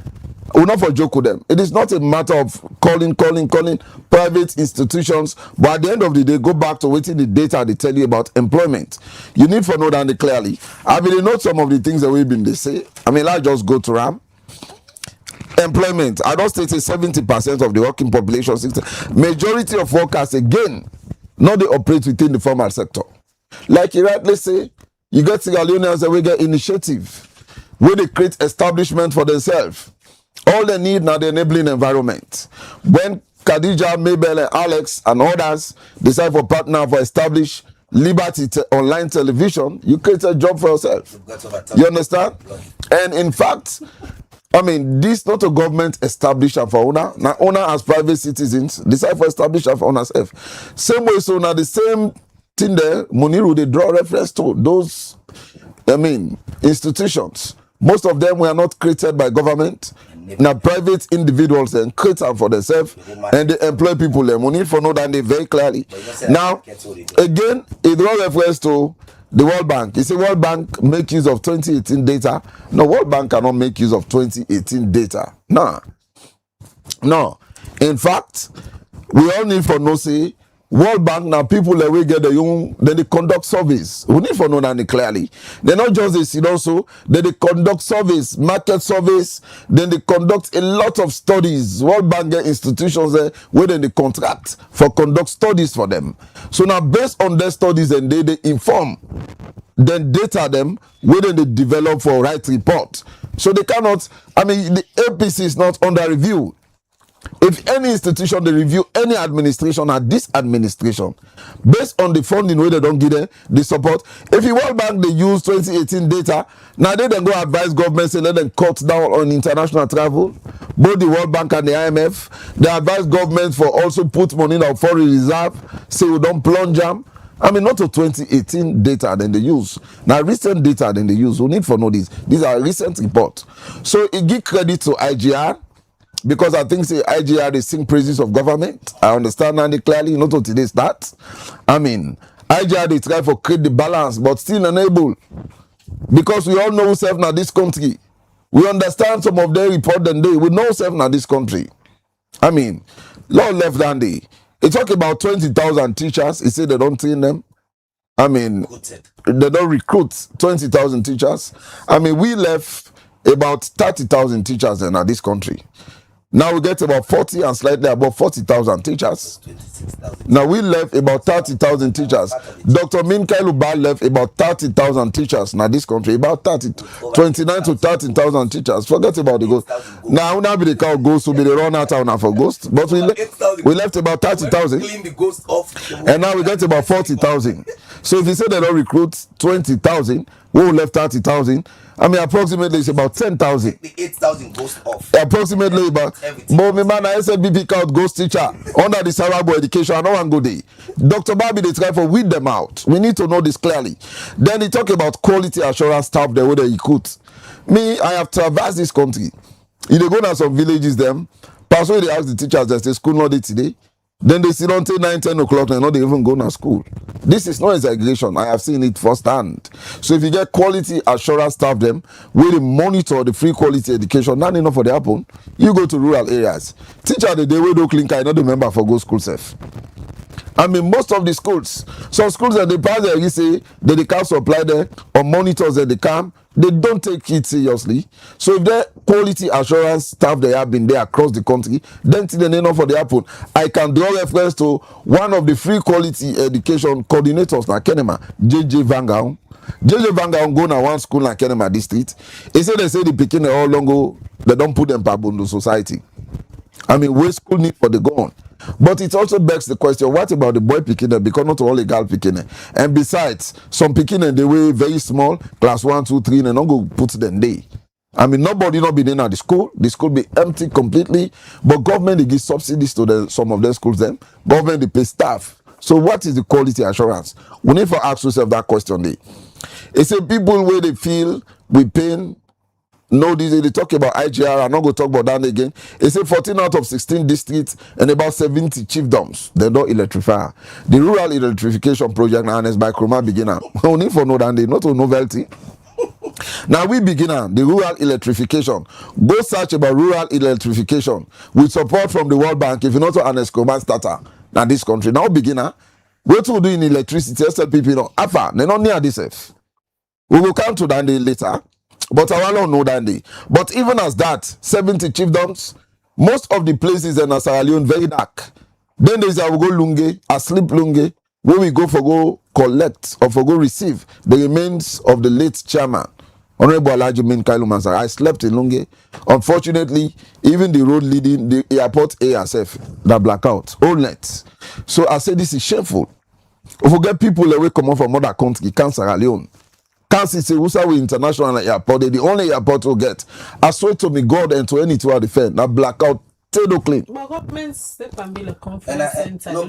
We're not for joke with them. It is not a matter of calling private institutions, but at the end of the day, go back to waiting the data they tell you about employment. You need to know that clearly. I mean, you know some of the things that we've been they say. I mean, I just go to RAM. Employment. I don't state 70% of the working population, 60%. Majority of workers, again, not they operate within the formal sector. Like you rightly say, you get Sierra Leoneans that we get initiative where they create establishment for themselves. All they need now the enabling environment. When Khadija, Mabel, and Alex and others decide for partner for establish Liberty online television, you create a job for yourself. You understand? And in fact, I mean, this not a government establisher for owner. Now owner as private citizens decide for establisher for owner self. Same way, so now the same thing there, Muniru, they draw reference to those, institutions. Most of them were not created by government. Now private individuals and create them for themselves and they employ people. They need for know that they very clearly. Now, again, it draws reference to the World Bank. You say World Bank make use of 2018 data. No, World Bank cannot make use of 2018 data. No. In fact, we all need for no say World Bank now people that we get the young then they conduct surveys. We need for know that clearly. They're not just this, also then they conduct surveys, market surveys, then they conduct a lot of studies. World Bank get institutions there where then they contract for conduct studies for them. So now based on their studies and they inform, then data them where then they develop for right report. So they cannot, the APC is not under review. If any institution they review any administration at this administration based on the funding where they don't give them the support. If the World Bank they use 2018 data, now they then go advise government say let them cut down on international travel. Both the World Bank and the IMF they advise government for also put money in our foreign reserve, say we don't plunge them. Not to 2018 data then they use. Now recent data then they use. We need for know this. These are recent reports. So it give credit to IGR. Because I think say IGR they sing praises of government. I understand that clearly, not until they start. IGR they try for create the balance, but still unable. Because we all know self now this country. We understand some of their report than they. We know self now this country. Law left than they. They talk about 20,000 teachers. He said they don't train them. They don't recruit 20,000 teachers. We left about 30,000 teachers in this country. Now we get about 40 and slightly above 40,000 teachers. 26,000. Now we left about 30,000 teachers. Dr. Minkailu Ba left about 30,000 teachers. Now this country about 29 to 30,000 teachers. Forget about the ghost. Now be the cow ghost will be the run out now for ghost. But we left about 30,000. Clean the ghost off. And now we get about 40,000. So if you say they don't recruit 20,000, we will left 30,000. I mean, approximately it's about 10,000. The 8,000 goes off. Approximately about. But me man, I said BP count ghost teacher under the Sarabo education. I know one go day. Dr. Barbie, they try for weed them out. We need to know this clearly. Then he talk about quality assurance staff the way they recruit. Me, I have traversed this country. If they go to some villages, them, pastor they ask the teachers that say school not day today. Then they sit until 9, 10 o'clock and not they even go to school. This is not exaggeration. I have seen it firsthand. So if you get quality assurance staff them, where they monitor the free quality education, not enough for the happen, you go to rural areas. Teacher the day we do clean I not remember for go school safe. I mean, most of the schools, some schools that they pass there, you say that they can't supply there or monitors that they come, they don't take it seriously. So if the quality assurance staff they have been there across the country, then till the enough for the happen. I can draw reference to one of the free quality education coordinators like Kenema, JJ Vangaon. JJ Vangaon go na one school like Kenema district. He said they say the Pekin all long go, they don't put them back in the society. I mean, where school need for the gone. But it also begs the question, what about the boy picking because not all the girl picking. And besides, some picking they were very small, class 1, 2, 3, and not go put them there. I mean, nobody not be in at the school be empty completely, but government they give subsidies to some of their schools then. Government they pay staff. So what is the quality assurance? We need to ask ourselves that question there. It's a people where they feel we pain. No, they talk about IGR. I'm not going to talk about that again. They say 14 out of 16 districts and about 70 chiefdoms. They don't electrify. The rural electrification project harnessed by Kroma beginner. We need for know that they not a novelty. Now we beginner the rural electrification. Go search about rural electrification with support from the World Bank. If you not to harness Kroma starter now this country now beginner. What to do in electricity? Just tell people know. Afa, they not near this. We will come to that day later. But I don't know that day. But even as that, 70 chiefdoms, most of the places in Sierra Leone very dark. Then there's a go lunge, a sleep lunge, where we go for go collect or for go receive the remains of the late chairman, Honorable Alhaji Minkailu Mansara. I slept in Lunge. Unfortunately, even the road leading the airport ASF, that blackout, all net. So I say this is shameful. If we get people away come from other country, can't Sierra Leone. Can't see Usawi International Airport, they the only airport will get. I swear to me, God and to any to our defend. Now blackout, Tedo clean. But governments they can build a conference center. No,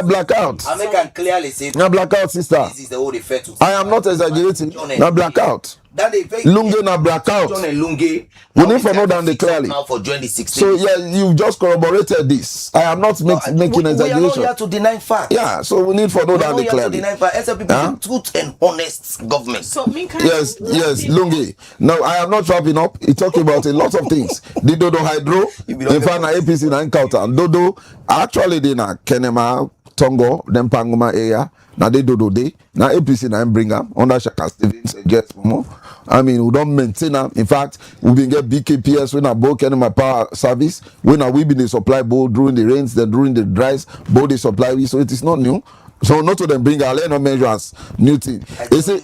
blackout. I make can clearly say now blackout, sister. This is the whole effect. I am not exaggerating. Now blackout. That they very Lunge na blackout. John and Lunge. We need for know than the clearly. Now for 2016. So yeah, you've just corroborated this. I am not making exaggeration. We are not here to deny facts. Yeah, so we need for know than the clearly. We are not here to deny facts. Truth and honest government. So yes, Lunge. No, I am not wrapping up. He talking about a lot of things. The Dodo Hydro, in fact, na APC na encounter. And Dodo actually they na Kenema, Tongo, them Pangoma area. Now they do day. Now APC now bring up under Shaka Stevens and Jess Momo. I mean, we don't maintain them. In fact, we been get BKPS when I both Kenema Power Service. When we been the supply board during the rains, then during the dries, both the supply. So it is not new. So not to them bring a no measures new thing.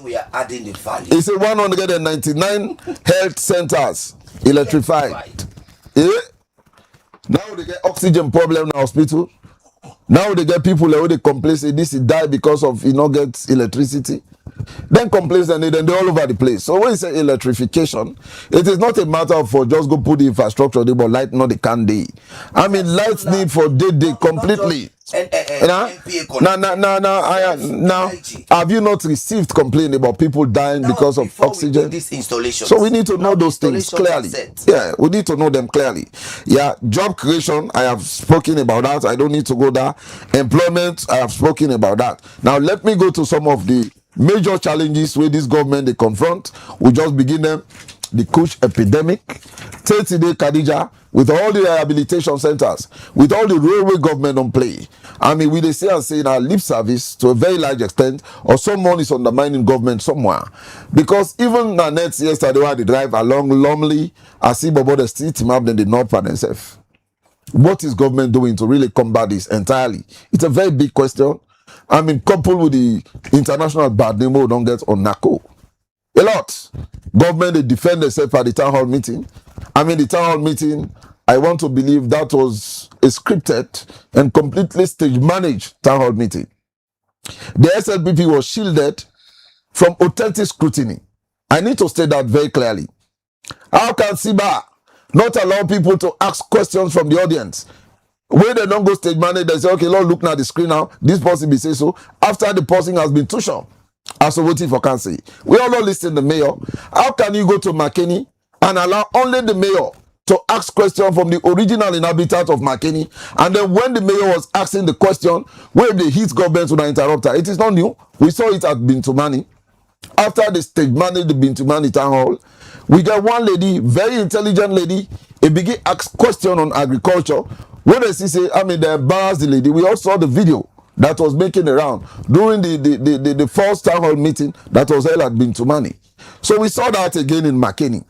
We are adding the value. It's a 199 health centers electrified. Yeah. Now they get oxygen problem in the hospital. Now they get people where they complain say this is die because of not get electricity. Then complaints and then they're all over the place. So when you say electrification, it is not a matter of for just go put the infrastructure there, but light not the can day. I mean lights need for day completely. Now, have you not received complaint about people dying because of oxygen? So we need to know those things clearly. Yeah, we need to know them clearly. Yeah, job creation, I have spoken about that. I don't need to go there. Employment, I have spoken about that. Now let me go to some of the major challenges where this government they confront. We just begin them. The Kush epidemic, 30-day Khadija, with all the rehabilitation centers, with all the railway government on play. I mean, we they say and say now lip service to a very large extent, or someone is undermining government somewhere. Because even Nanette yesterday, while they drive along Lumley, I see Bobo the street map, then the North and themselves. What is government doing to really combat this entirely? It's a very big question. I mean, coupled with the international bad name we don't get on NACO. A lot. Government, they defend themselves at the town hall meeting. I mean, the town hall meeting, I want to believe that was a scripted and completely stage managed town hall meeting. The SLPP was shielded from authentic scrutiny. I need to state that very clearly. How can SIBA not allow people to ask questions from the audience? When they don't go stage manage, they say, okay, Lord, look now the screen now. This person be say so. After the person has been touched on, as a voting for council. We all listen to the mayor. How can you go to Makeni and allow only the mayor to ask questions from the original inhabitant of Makeni? And then when the mayor was asking the question, where the hit government to interrupt her, it is not new. We saw it at Bintumani. After the stage managed the Bintumani town hall, we got one lady, very intelligent lady, a begin ask question on agriculture. When they say, I mean, they embarrassed the lady. We all saw the video that was making around during the first town hall meeting that was held at Bintumani. So we saw that again in Makeni.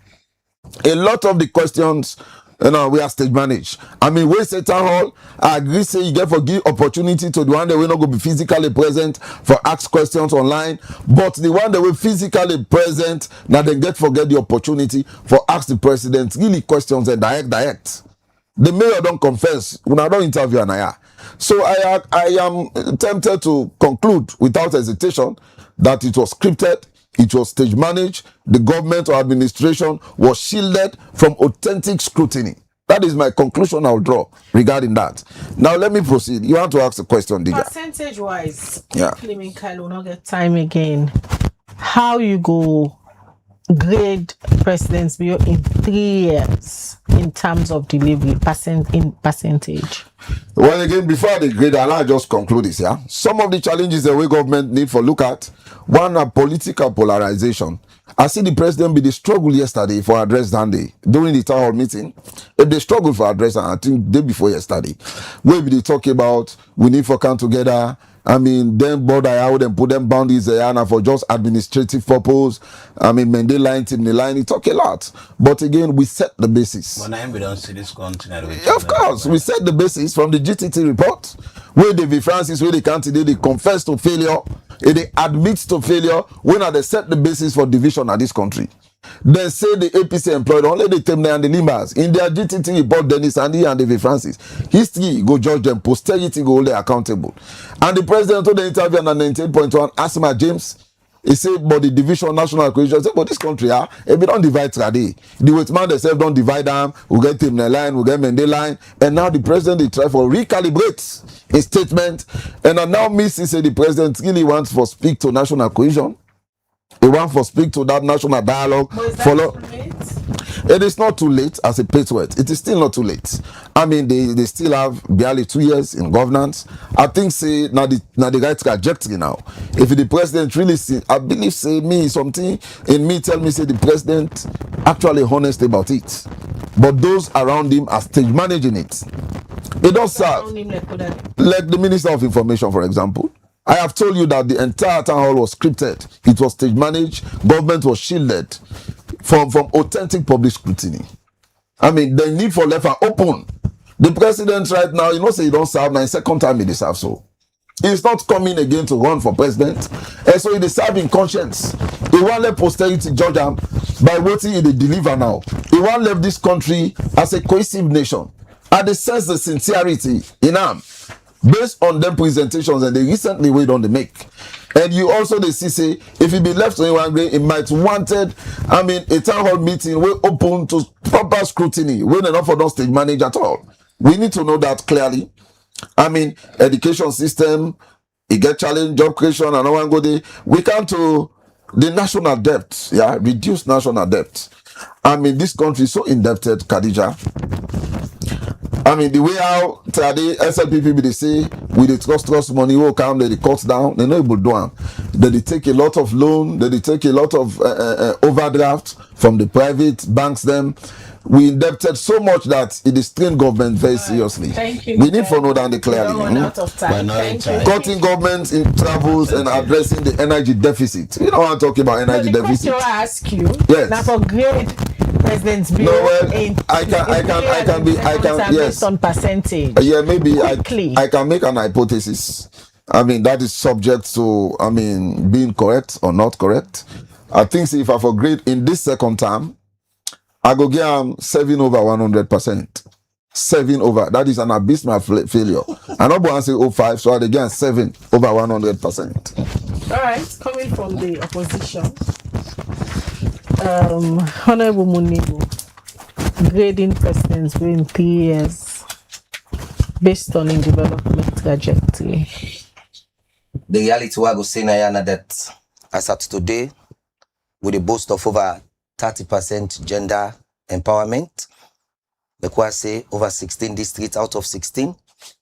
A lot of the questions, we are stage managed. I mean, we say town hall, I agree, say you get for give opportunity to the one that will not go be physically present for ask questions online, but the one that will physically present, now they get forget the opportunity for ask the president really questions and direct. The mayor don't confess, when I don't interview Anaya. So I am tempted to conclude without hesitation that it was scripted, it was stage managed, the government or administration was shielded from authentic scrutiny. That is my conclusion I'll draw regarding that. Now let me proceed. You want to ask a question, Dija? Percentage wise, Yeah. claiming Kyle will not get time again. How you go grade President Bio in 3 years in terms of delivery, percentage? Well, again, before the grade, I'll just conclude this. Yeah, some of the challenges the way government need for look at one are political polarization. I see the president be the struggle yesterday for address Sunday during the town hall meeting. If they struggle for address, I think day before yesterday, where they talk about we need for come together. I mean, them border out and put them boundaries there for just administrative purpose. I mean, Mende line, Timney line, it talk a lot. But again, we set the basis. When we don't see this continent. Of course, we set the basis from the GTT report, where David Francis, where the candidate, they confess to failure, and they admit to failure, when they set the basis for division of this country. They say the APC employed only the Temne and the Limbas. In their GTT report, Dennis Andy and David Francis. History go judge them, posterity go hold them accountable. And the president told the interview on 98.1, Asma James, he said, but the division national cohesion, say, but this country, if we don't divide today, the Westman themselves don't divide them, we get Temne line, we get Mende line, and now the president, they try for recalibrate his statement, and now Missy say the president really wants for speak to national cohesion. He wants for speak to that national dialogue. Follow. It is not too late as a patriot. It is still not too late. I mean, they still have barely 2 years in governance. I think say now the right trajectory now. If the president really see, I believe say me something in me tell me say the president actually honest about it. But those around him are stage managing it. They don't serve. Like the Minister of Information, for example. I have told you that the entire town hall was scripted. It was stage managed. Government was shielded from authentic public scrutiny. I mean, the need for left are open. The president right now, say he don't serve now, second time he deserves so. He's not coming again to run for president. And so he deserves in conscience. He won't let posterity judge him by what he deliver now. He won't leave this country as a cohesive nation. And they sense the sincerity in him. Based on them presentations and they recently weighed on the make. And you also they see say if it be left to anyone, it might wanted, a town hall meeting will open to proper scrutiny when enough for don't stage manage at all. We need to know that clearly. Education system, it get challenge, job creation, and no one go there. We come to the national debt, reduce national debt. This country is so indebted, Khadija. The way how today SLPP they say with the trust money will come, they cut down, they not able to do them. They take a lot of loan, they take a lot of overdraft from the private banks. Them we indebted so much that it is strained government very seriously. Thank you. We need to know that clearly. Out of time. Thank you. Cutting government in travels and addressing the energy deficit. We don't want to talk about energy deficit. The question I ask you, yes. now for grade President's bill. No, well, I can, yes. Based on percentage. Yeah, maybe Quickly. I can make an hypothesis. I mean, that is subject to, I mean, being correct or not correct. I think if I forget in this second term, I go get 7 over 100%. 7 over. That is an abysmal failure. I don't want to say 05, so I get 7 over 100%. All right, coming from the opposition, Honorable Munibu, grading presidents within 3 years based on in development trajectory. The reality I go say Nayana that as at today, with a boast of over 30% gender empowerment, the Kwa say over 16 districts out of 16,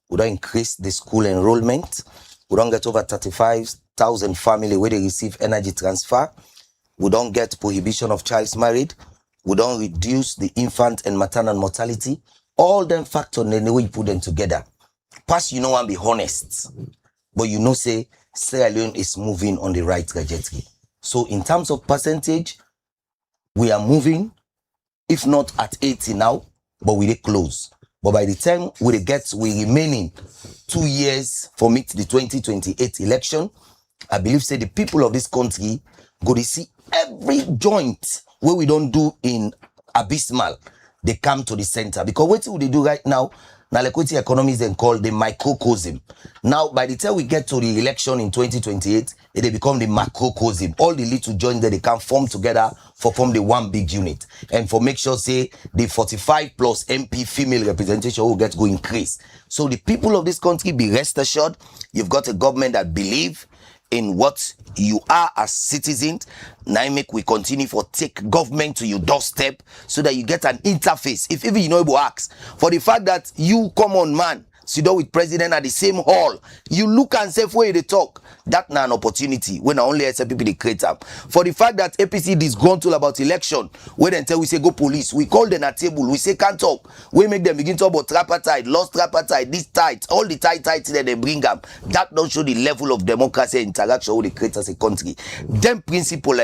we don't increase the school enrollment. We don't get over 35,000 families where they receive energy transfer. We don't get prohibition of child marriage. We don't reduce the infant and maternal mortality. All them factors, and the way you put them together. Pass, you know, and be honest. But you know, say, Sierra Leone is moving on the right trajectory. So in terms of percentage, we are moving, if not at 80 now, but we're close. But by the time we remaining 2 years for meet the 2028 election, I believe say the people of this country go to see every joint where we don't do in abysmal, they come to the center. Because what do they do right now? Now, like what the economists then call the microcosm. Now, by the time we get to the election in 2028, they become the macrocosm. All the little joints that they can form together form the one big unit. And for make sure, say, the 45 plus MP female representation will go increase. So the people of this country, be rest assured, you've got a government that believe in what you are as citizens. Now make we continue for take government to your doorstep so that you get an interface. If even you know able ask for the fact that you common man sit down with president at the same hall, you look and say where they talk. That now an opportunity when only SL people they create up. For the fact that APC disgruntled about election, when until we say go police, we call them at table, we say can't talk. We make them begin to talk about tripartite, lost tripartite, this tight, all the tight that they bring up. That don't show the level of democracy and interaction we create as a country. Them principle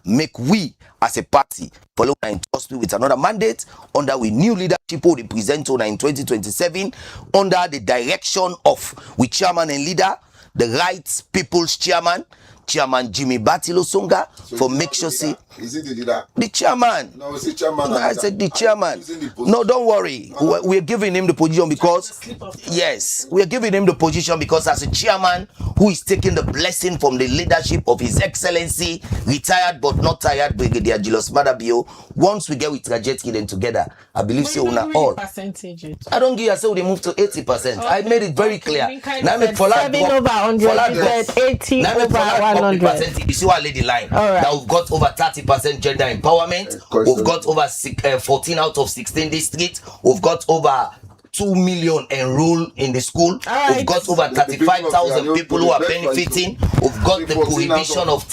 make we as a party follow and trust with another mandate under we new leadership who represent on in 2027 under the direction of we chairman and leader, the Right People's Chairman Jimmy Batilo Songa, so for make sure say is it the leader? The chairman. No, is it chairman? No, I said the chairman. No, don't worry. We're giving him the position because yes, we're giving him the position because as a chairman who is taking the blessing from the leadership of His Excellency, retired but not tired Brigadier Julius Madabio. Once we get with trajectory then together, I believe so on all. I don't give. I say we move to 80%. Okay. I made it very clear. Now make for that 7 over 100, 80 over 100. You see what lady line? Right. Now we've got over 30% gender empowerment. We've got over 14 out of 16 districts. We've got over 2 million enrolled in the school. Right. We've got over 35,000 people who are benefiting. We've got the prohibition of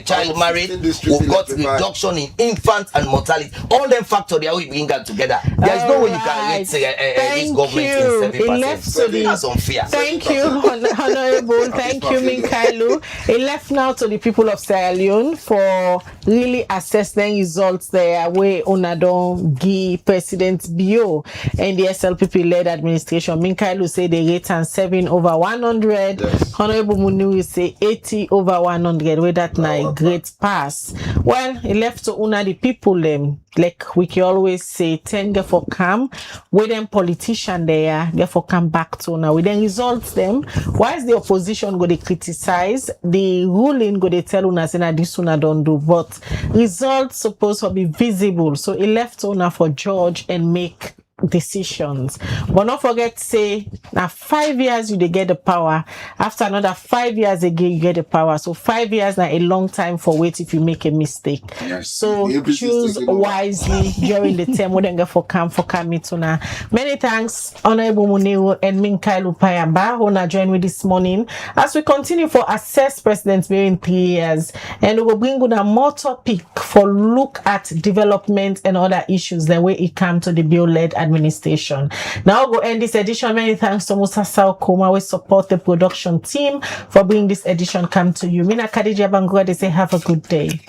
child marriage. We've got reduction in infant and mortality. All them factors there we bring them together. There is no way you can rate this government in 7%. That's unfair. Thank you, Honorable. Thank you, Minkailu. It left now to the people of Sierra Leone for really assessing results there where Onadon give President Bio and the SLPP led administration. Minkailu say they rate and 7 over 100. Yes. Honorable Munu will say 80 over 100. Where that now great pass. Well, it left to Una the people them. Like we can always say, 10 get for come. With them politician there, get for come back to now. We then results them. Why is the opposition go to criticize? The ruling go to tell Una say na this Una don't do. But results supposed to be visible. So it left Una for judge and make decisions. But not forget say now 5 years you they get the power. After another 5 years again you get the power. So 5 years now a long time for wait if you make a mistake. Yes. So choose wisely during the term. We don't get for come tuna. Many thanks Honorable Muniro and Minkailu Payamba who na join with this morning as we continue for assess President during 3 years, and we will bring on a more topic for look at development and other issues the way it come to the bill led administration. Now we'll end this edition. Many thanks to Musa Saokoma. We support the production team for bringing this edition come to you. Mina Khadija Bangura, they say have a good day.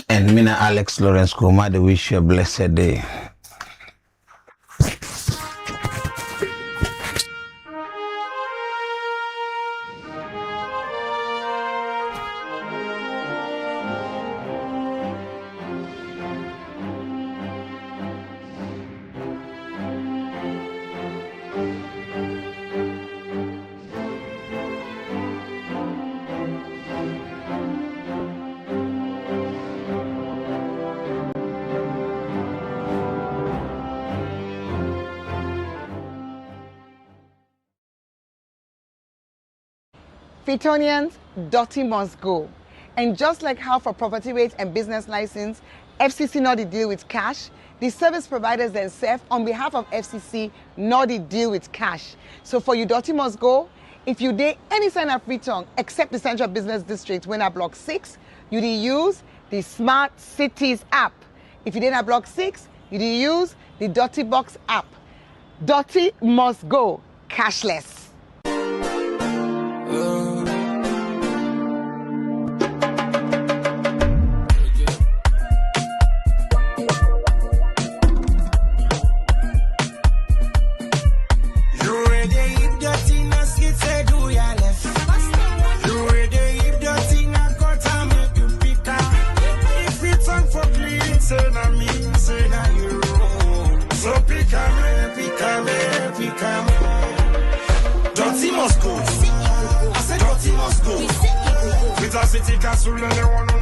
And Mina Alex Lawrence Kuma, they wish you a blessed day. Fitonians, dirty must go. And just like how for property rates and business license, FCC not the deal with cash, the service providers themselves on behalf of FCC not the deal with cash. So for you dirty must go, if you did any sign of return except the Central Business District when at Block 6, you did use the Smart Cities app. If you did at Block 6, you did use the Dirty Box app. Dirty must go, cashless. City castle and they want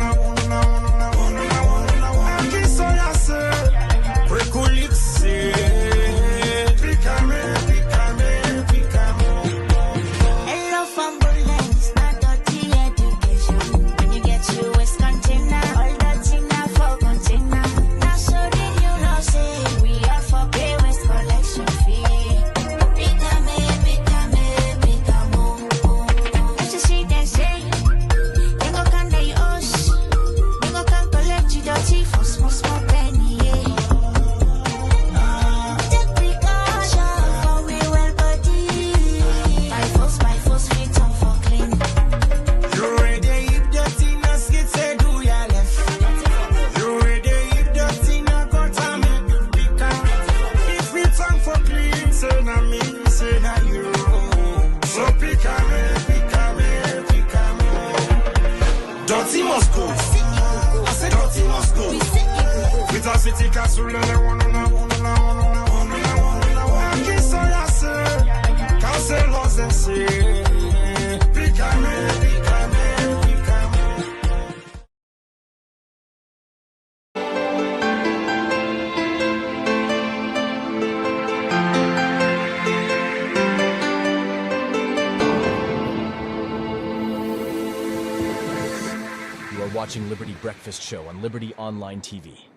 City castle and they want You are watching Liberty Breakfast Show on Liberty Online TV.